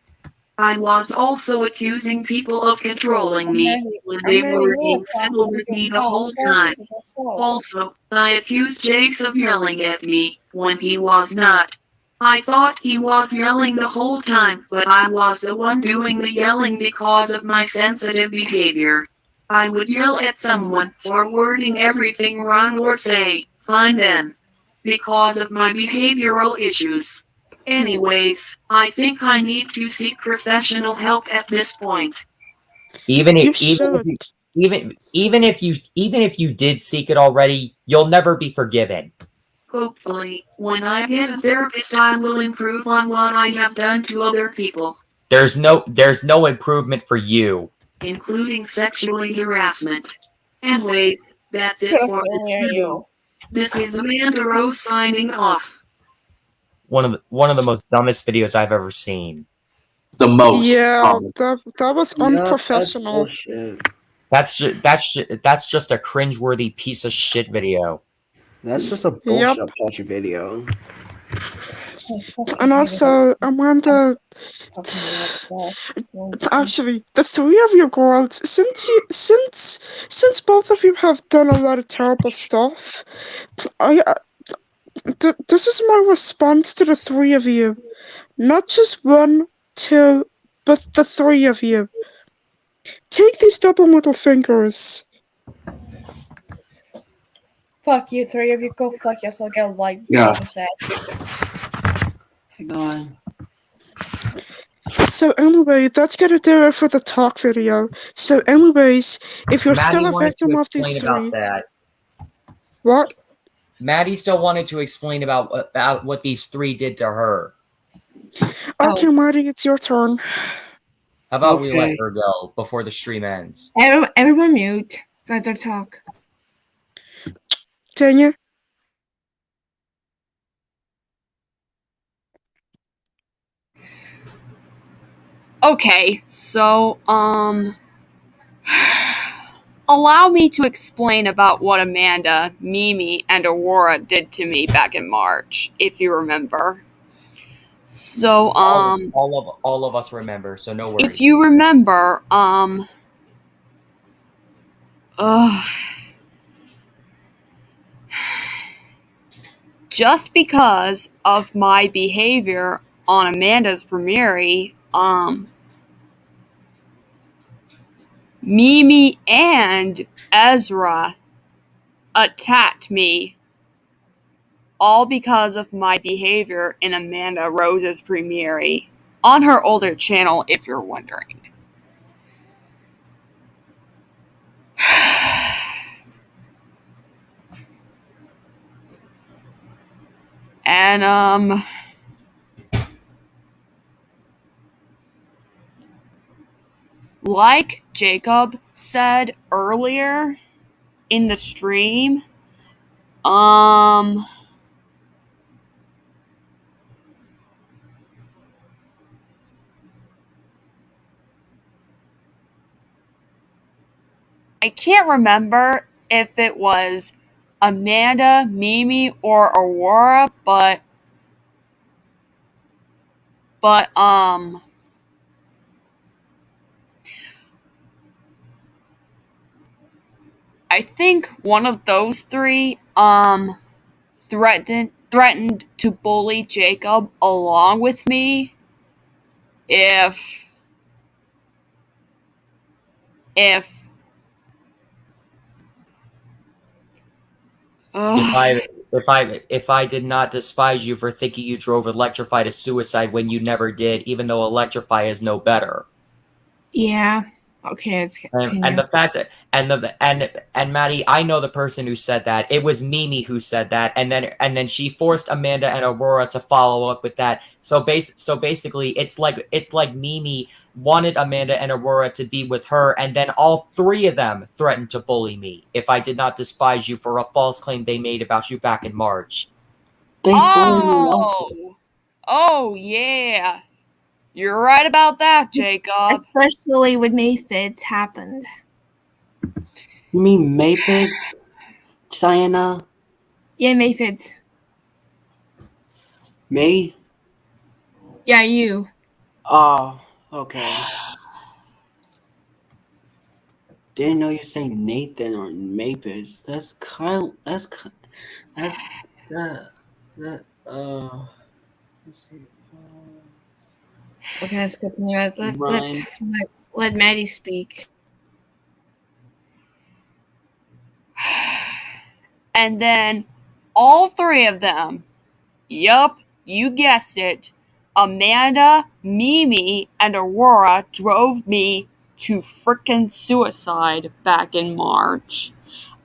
I was also accusing people of controlling me when they were being civil with me the whole time. Also, I accused Jace of yelling at me when he was not. I thought he was yelling the whole time, but I was the one doing the yelling because of my sensitive behavior. I would yell at someone for wording everything wrong or say, "Fine then," because of my behavioral issues. Anyways, I think I need to seek professional help at this point. Even if even if you did seek it already, you'll never be forgiven. Hopefully, when I get a therapist, I will improve on what I have done to other people, There's no improvement for you. including sexually harassment. And wait, that's it for this video. This is Amanda Rose signing off. One of the most dumbest videos I've ever seen. The most. Yeah, that was unprofessional. That's just a cringeworthy piece of shit video. That's just a bullshit culture video. And also, Amanda, actually, the three of you girls, since both of you have done a lot of terrible stuff, this is my response to the three of you. Not just one, two, but the three of you. Take these double middle fingers. Fuck you, three of you. Go fuck yourself. Get like. Yeah. Hang on. So anyway, that's gonna do it for the talk video. So anyways, if you're Maddie still a wanted victim to of these explain three... about that. What? Maddie still wanted to explain about what these three did to her. Okay, Marty, it's your turn. How about we let her go before the stream ends? Everyone mute. Let her talk. Tanya? Okay, so, allow me to explain about what Amanda, Mimi, and Aurora did to me back in March, if you remember. So, all of us remember, so no worries. if you remember, just because of my behavior on Amanda's premiere, Mimi and Ezra attacked me, all because of my behavior in Amanda Rose's premiere on her older channel, if you're wondering. And, like Jacob said earlier in the stream, I can't remember if it was Amanda, Mimi, or Aurora, but I think one of those three threatened to bully Jacob along with me if If I did not despise you for thinking you drove Electrify to suicide when you never did, even though Electrify is no better. Yeah. Okay, let's continue. And the fact that and Maddie, I know the person who said that. It was Mimi who said that, and then she forced Amanda and Aurora to follow up with that. So basically, it's like Mimi wanted Amanda and Aurora to be with her, and then all three of them threatened to bully me if I did not despise you for a false claim they made about you back in March. Oh yeah. You're right about that, Jacob. Especially when Mayfids happened. You mean Mayfids, Sienna? Yeah, Mayfids. Me? Yeah, you. Oh, okay. Didn't know you're saying Nathan or Mayfids. That's Okay, let's continue. Let Maddie speak. And then all three of them, yup, you guessed it, Amanda, Mimi, and Aurora drove me to frickin' suicide back in March.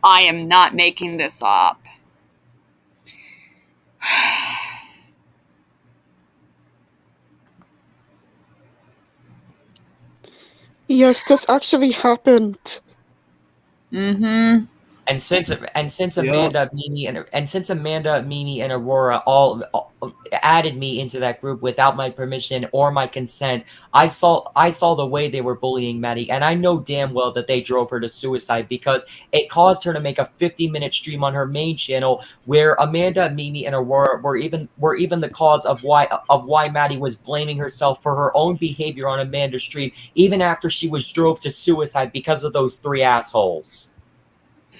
I am not making this up. Yes, this actually happened. Mm-hmm. And since Amanda, Mimi, and Aurora all added me into that group without my permission or my consent, I saw the way they were bullying Maddie, and I know damn well that they drove her to suicide because it caused her to make a 50-minute stream on her main channel where Amanda, Mimi, and Aurora were even the cause of why Maddie was blaming herself for her own behavior on Amanda's stream, even after she was drove to suicide because of those 3 assholes.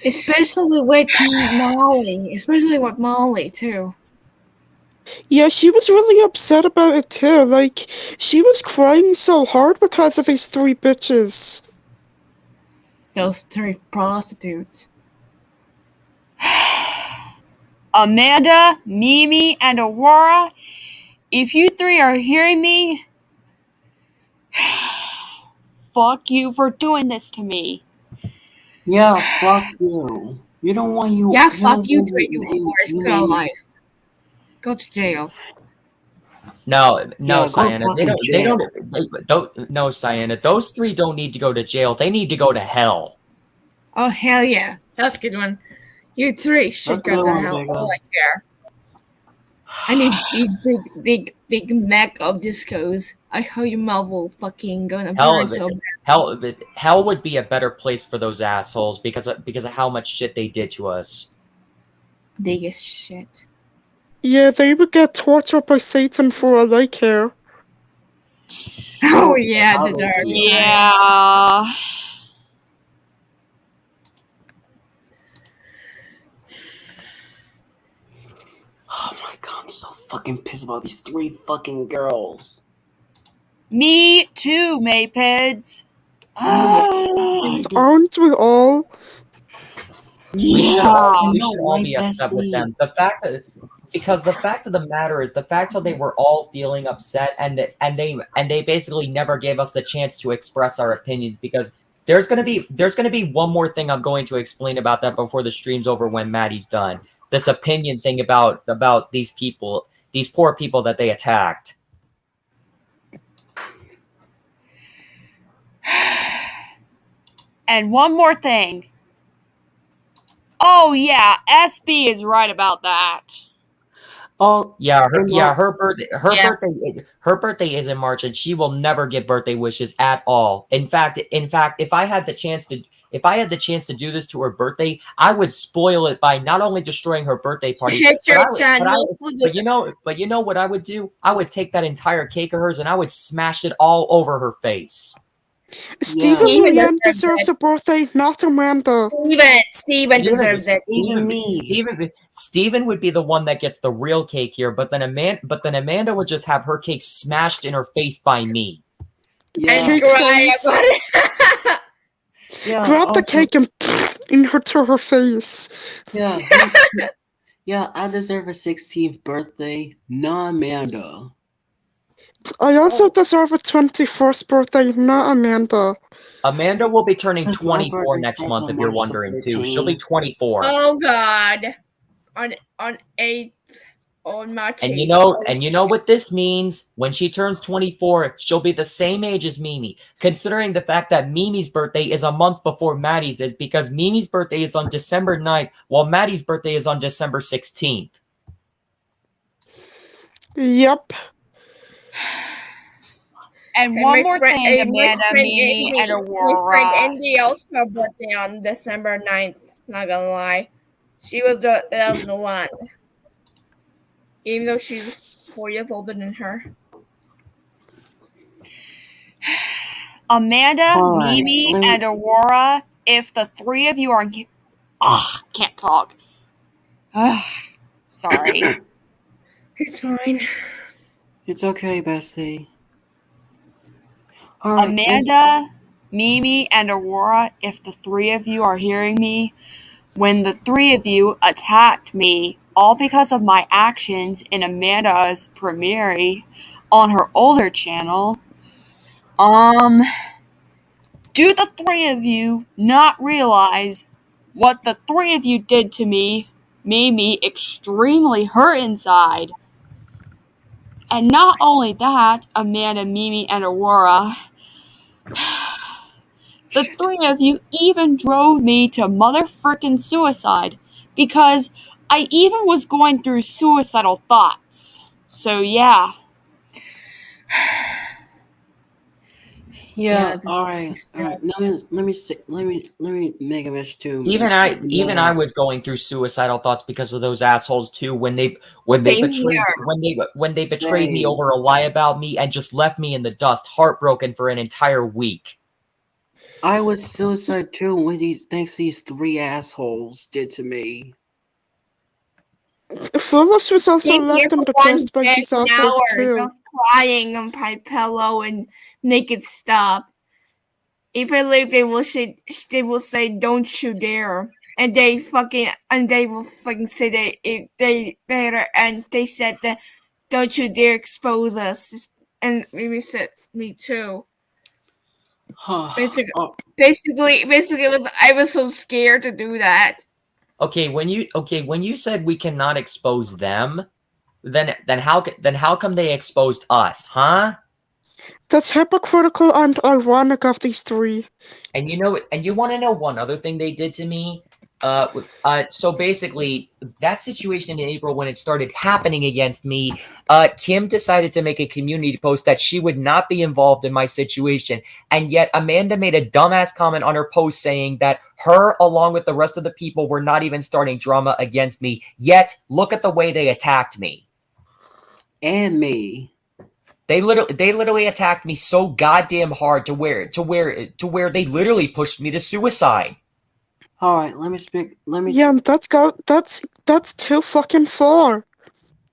Especially with Molly. Especially with Molly, too. Yeah, she was really upset about it too. Like, she was crying so hard because of these 3 bitches. Those 3 prostitutes. Amanda, Mimi, and Aurora, if you 3 are hearing me, fuck you for doing this to me. Yeah, fuck you. You don't want you. Yeah, fuck you 3, you whores. Put out life. Go to jail. No, Yeah, Sienna. No, Sienna. Those 3 don't need to go to jail. They need to go to hell. Oh, hell yeah. That's a good one. You 3 should go to hell. All I care. I need big mech of discos. I hope your mouth will fucking gonna burn so bad. Hell would be a better place for those assholes because of how much shit they did to us. Biggest shit. Yeah, they would get tortured by Satan for all I care. Oh yeah, the dark side. Yeah. Oh my god, I'm so fucking pissed about these 3 fucking girls. Me too, Maypids. Aren't we all? We should all be right, upset with bestie. them. Because the fact of the matter is the fact that they were all feeling upset and they basically never gave us the chance to express our opinions because there's gonna be one more thing I'm going to explain about that before the stream's over when Maddie's done. This opinion thing about these people, these poor people that they attacked. And one more thing. Oh yeah, SB is right about that. Oh yeah, her birthday is in March, and she will never get birthday wishes at all. In fact, if I had the chance to do this to her birthday, I would spoil it by not only destroying her birthday party, but you know what I would do? I would take that entire cake of hers and I would smash it all over her face. Steven Leanne deserves a birthday, not Amanda. Steven deserves it. Steven would be the one that gets the real cake here, but then Amanda would just have her cake smashed in her face by me. Yeah. Grab the cake and to her face. Yeah. Yeah, I deserve a 16th birthday, not Amanda. I also deserve a 21st birthday, not Amanda. Amanda will be turning 24 next month, if you're wondering, too. She'll be 24. Oh, God. On 8th, on March 8th. And you know what this means? When she turns 24, she'll be the same age as Mimi. Considering the fact that Mimi's birthday is a month before Maddie's is because Mimi's birthday is on December 9th, while Maddie's birthday is on December 16th. Yep. And one more thing, Amanda, Mimi, and Aurora. My friend Andy also had birthday on December 9th. Not gonna lie. She was the one. Even though she's 4 years older than her. Amanda, Mimi, and Aurora, if the 3 of you are... can't talk. Sorry. It's fine. It's okay, bestie. Right, Amanda, Mimi, and Aurora, if the 3 of you are hearing me, when the 3 of you attacked me, all because of my actions in Amanda's premiere on her older channel, Do the three of you not realize what the three of you did to me made me extremely hurt inside? And not only that, Amanda, Mimi, and Aurora, the three of you even drove me to motherfucking suicide because I even was going through suicidal thoughts. So yeah. Yeah, all right. Let me make a wish to Even I was going through suicidal thoughts because of those assholes too. When they betrayed me over a lie about me and just left me in the dust, heartbroken for an entire week. I was suicide too when these three assholes did to me. Phyllis was also left in the dust by these assholes too. Just crying on my pillow and make it stop. Even if they will say, "Don't you dare," and they will fucking say they better, and they said that, "Don't you dare expose us," and maybe said me too. Basically, it was I was so scared to do that. Okay, when you said we cannot expose them, then how come they exposed us, huh? That's hypocritical and ironic of these three. And you want to know one other thing they did to me? So basically, that situation in April when it started happening against me, Kim decided to make a community post that she would not be involved in my situation, and yet Amanda made a dumbass comment on her post saying that her, along with the rest of the people, were not even starting drama against me. Yet, look at the way they attacked me. And me. They literally attacked me so goddamn hard to where they literally pushed me to suicide. All right, let me speak. Yeah, that's too fucking far.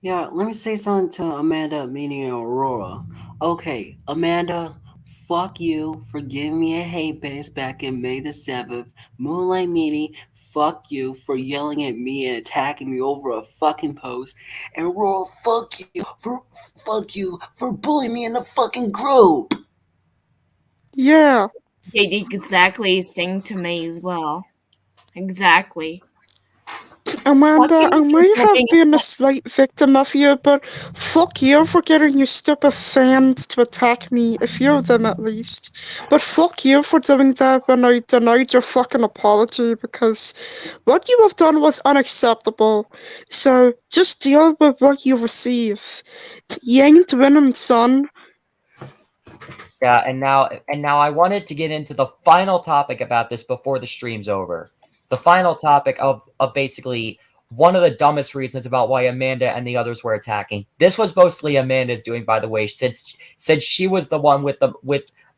Yeah, let me say something to Amanda, meaning Aurora. Okay, Amanda, fuck you for giving me a hate base back in May the 7th. Moonlight Meanie, fuck you for yelling at me and attacking me over a fucking post. And Aurora, fuck you for bullying me in the fucking group. Yeah. They did exactly the same to me as well. Exactly. Amanda, I may have been a slight victim of you, but fuck you for getting your stupid fans to attack me, a few of them at least. But fuck you for doing that when I denied your fucking apology, because what you have done was unacceptable. So just deal with what you receive. You ain't winning, son. Yeah, and now I wanted to get into the final topic about this before the stream's over. The final topic of basically one of the dumbest reasons about why Amanda and the others were attacking. This was mostly Amanda's doing, by the way, since she was the one with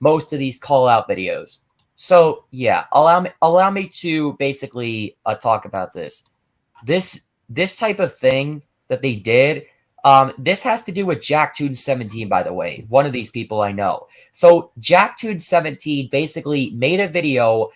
most of these call-out videos. So yeah, allow me to basically talk about this. This type of thing that they did. This has to do with JackToon17, by the way. One of these people I know. So JackToon17 basically made a video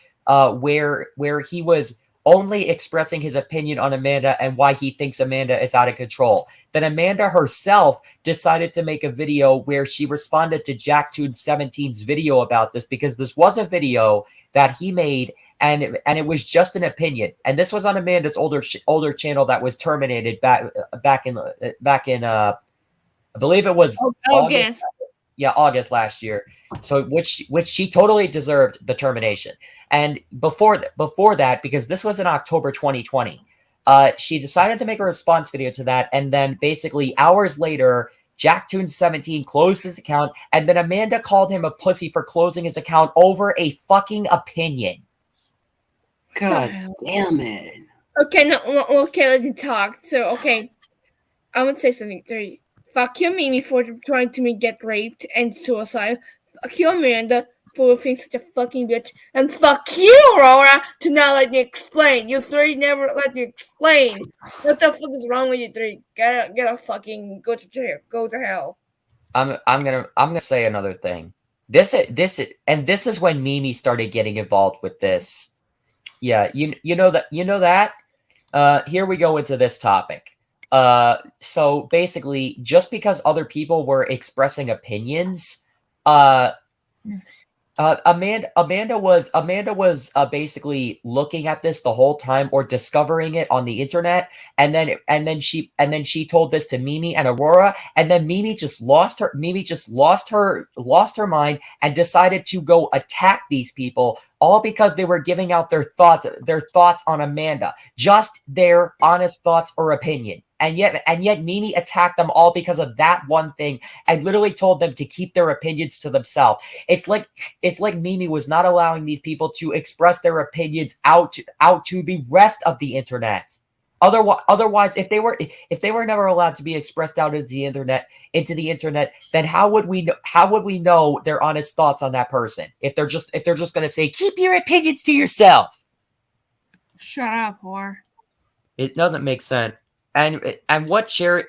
where he was only expressing his opinion on Amanda and why he thinks Amanda is out of control. Then Amanda herself decided to make a video where she responded to JackToon17's video about this, because this was a video that he made and it was just an opinion. And this was on Amanda's older channel that was terminated back in I believe it was August. Yeah, August last year. So which she totally deserved the termination. And before that, because this was in October 2020, she decided to make a response video to that, and then basically hours later, JackToon17 closed his account, and then Amanda called him a pussy for closing his account over a fucking opinion. God damn it. Okay, let me talk. So, okay, I would say something. Three. Fuck you, Mimi, for trying to get raped and suicide. Fuck you, Amanda, for being such a fucking bitch. And fuck you, Aurora, to not let me explain. You three never let me explain. What the fuck is wrong with you three? Get a fucking go to hell. I'm gonna say another thing. This is when Mimi started getting involved with this. Yeah, you know that. Here we go into this topic. So basically, just because other people were expressing opinions, Amanda was basically looking at this the whole time, or discovering it on the internet, and then she told this to Mimi and Aurora, and then Mimi just lost her mind and decided to go attack these people, all because they were giving out their thoughts on Amanda, just their honest thoughts or opinion. And yet Mimi attacked them all because of that one thing, and literally told them to keep their opinions to themselves. It's like Mimi was not allowing these people to express their opinions out to the rest of the internet. Otherwise, if they were never allowed to be expressed out into the internet, then how would we know their honest thoughts on that person if they're just going to say, keep your opinions to yourself? Shut up, whore. It doesn't make sense. And what Sherry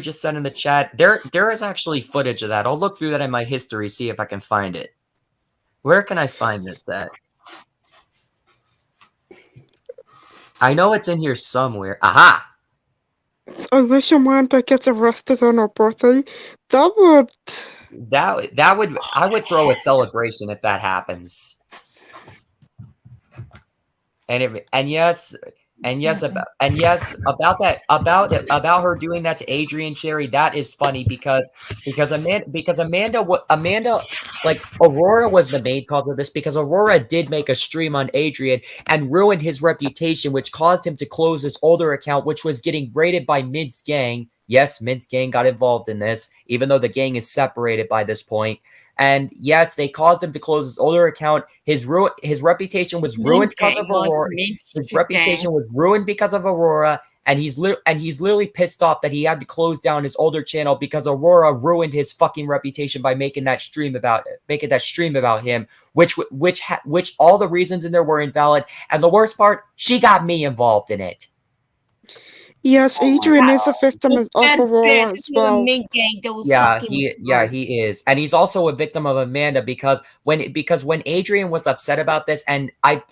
just said in the chat, there is actually footage of that. I'll look through that in my history, see if I can find it. Where can I find this at? I know it's in here somewhere. Aha! I wish Amanda gets arrested on her birthday. That would I would throw a celebration if that happens. And yes, about her doing that to Adrian, Sherry, that is funny because Amanda, like, Aurora was the main cause of this, because Aurora did make a stream on Adrian and ruined his reputation, which caused him to close his older account, which was getting raided by Mint's gang. Yes, Mint's gang got involved in this, even though the gang is separated by this point. And yes, they caused him to close his older account. His reputation was ruined because of Aurora. His reputation was ruined because of Aurora, and he's literally pissed off that he had to close down his older channel because Aurora ruined his fucking reputation by making that stream about him, which all the reasons in there were invalid. And the worst part, she got me involved in it. Yes, Adrian is a victim of Aurora as well. Yeah, he is, and he's also a victim of Amanda because when Adrian was upset about this, and I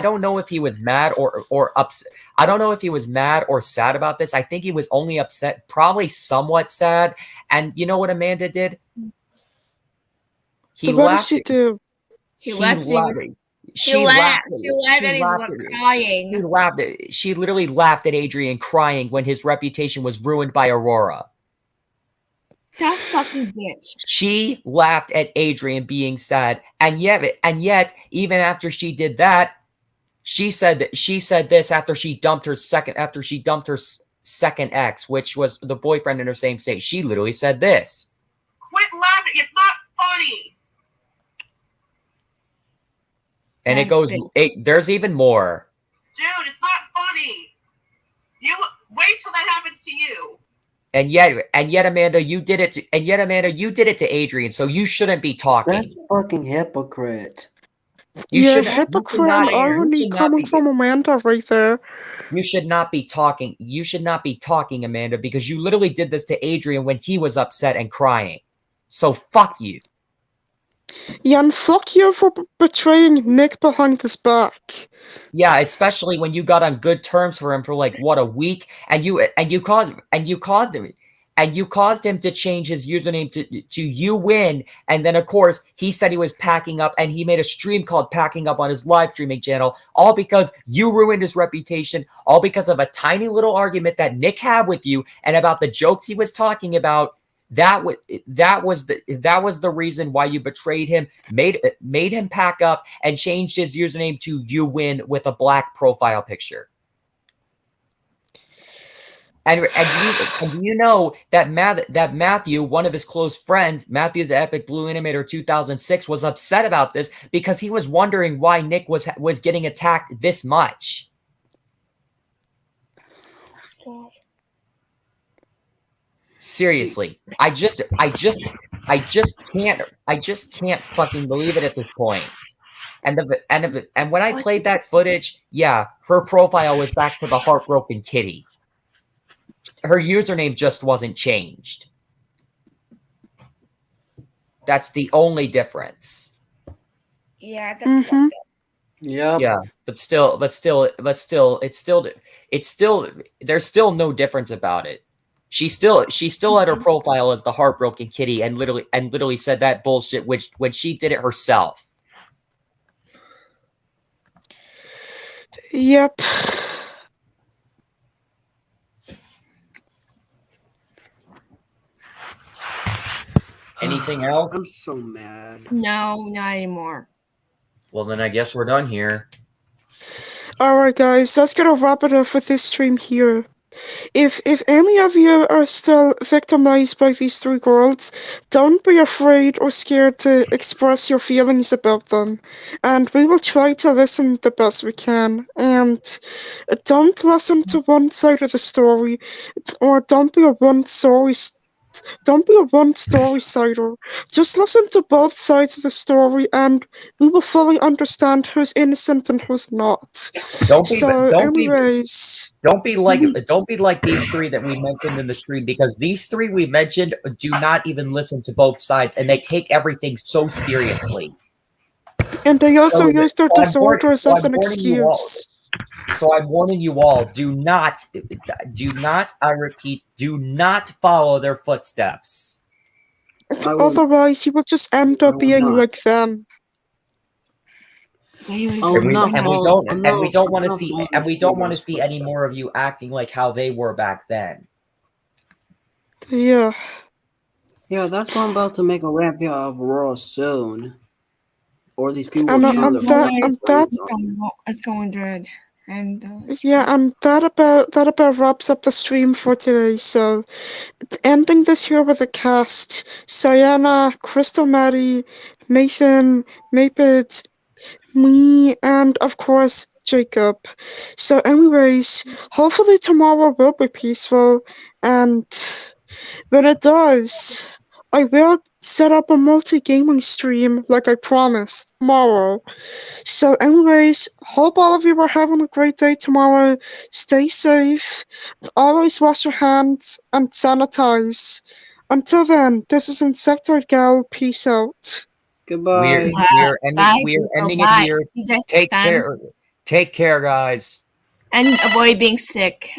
don't know if he was mad or upset. I don't know if he was mad or sad about this. I think he was only upset, probably somewhat sad. And you know what Amanda did? What did she do? She laughed and he was crying. She literally laughed at Adrian crying when his reputation was ruined by Aurora. That fucking bitch. She laughed at Adrian being sad, and yet, even after she did that, she said this after she dumped her second ex, which was the boyfriend in her same state. She literally said this: "Quit laughing. It's not funny." And it goes, there's even more. Dude, it's not funny. You wait till that happens to you. And yet, Amanda, you did it to Adrian, so you shouldn't be talking. That's fucking hypocrite. Hypocrite and irony coming from Amanda right there. You should not be talking. You should not be talking, Amanda, because you literally did this to Adrian when he was upset and crying. So fuck you. Yeah, and fuck you for betraying Nick behind his back. Yeah, especially when you got on good terms for him for like what, a week, and you caused him to change his username to you win, and then of course he said he was packing up, and he made a stream called Packing Up on his live streaming channel, all because you ruined his reputation, all because of a tiny little argument that Nick had with you, and about the jokes he was talking about. That was the reason why you betrayed him, made him pack up, and changed his username to you win with a black profile picture. And you know that Matthew, one of his close friends, Matthew the Epic Blue Animator 2006, was upset about this because he was wondering why Nick was getting attacked this much. Seriously, I just can't fucking believe it at this point. And when I played that footage, yeah, her profile was back to the heartbroken kitty. Her username just wasn't changed. That's the only difference. Yeah, that's Yeah, but still, there's still no difference about it. She still had her profile as the heartbroken kitty, and literally said that bullshit when she did it herself. Yep. Anything else? I'm so mad. No, not anymore. Well, then I guess we're done here. Alright guys, that's gonna wrap it up for this stream here. If any of you are still victimized by these three girls, don't be afraid or scared to express your feelings about them, and we will try to listen the best we can. And don't listen to one side of the story, or don't be a one-story sider. Just listen to both sides of the story, and we will fully understand who's innocent and who's not. Don't be like these three that we mentioned in the stream, because these three we mentioned do not even listen to both sides, and they take everything so seriously. And they also use their disorders as an excuse. So I'm warning you all, do not, I repeat, do not follow their footsteps. Otherwise, you will just end up being like them. And we don't want to see any more of you acting like how they were back then. Yeah. Yeah, that's why I'm about to make a rap video of Aurora soon. Or these people And will kill their It's going good. And yeah, and that about wraps up the stream for today. So, ending this here with a cast: Sienna, Crystal, Maddie, Nathan, Mapid, me, and of course Jacob. So, anyways, hopefully tomorrow will be peaceful, and when it does, I will set up a multi-gaming stream like I promised tomorrow. So anyways, hope all of you are having a great day tomorrow. Stay safe. Always wash your hands and sanitize. Until then, this is Insectoid Gal. Peace out. Goodbye. We're ending it here. Take care. Take care, guys. And avoid being sick.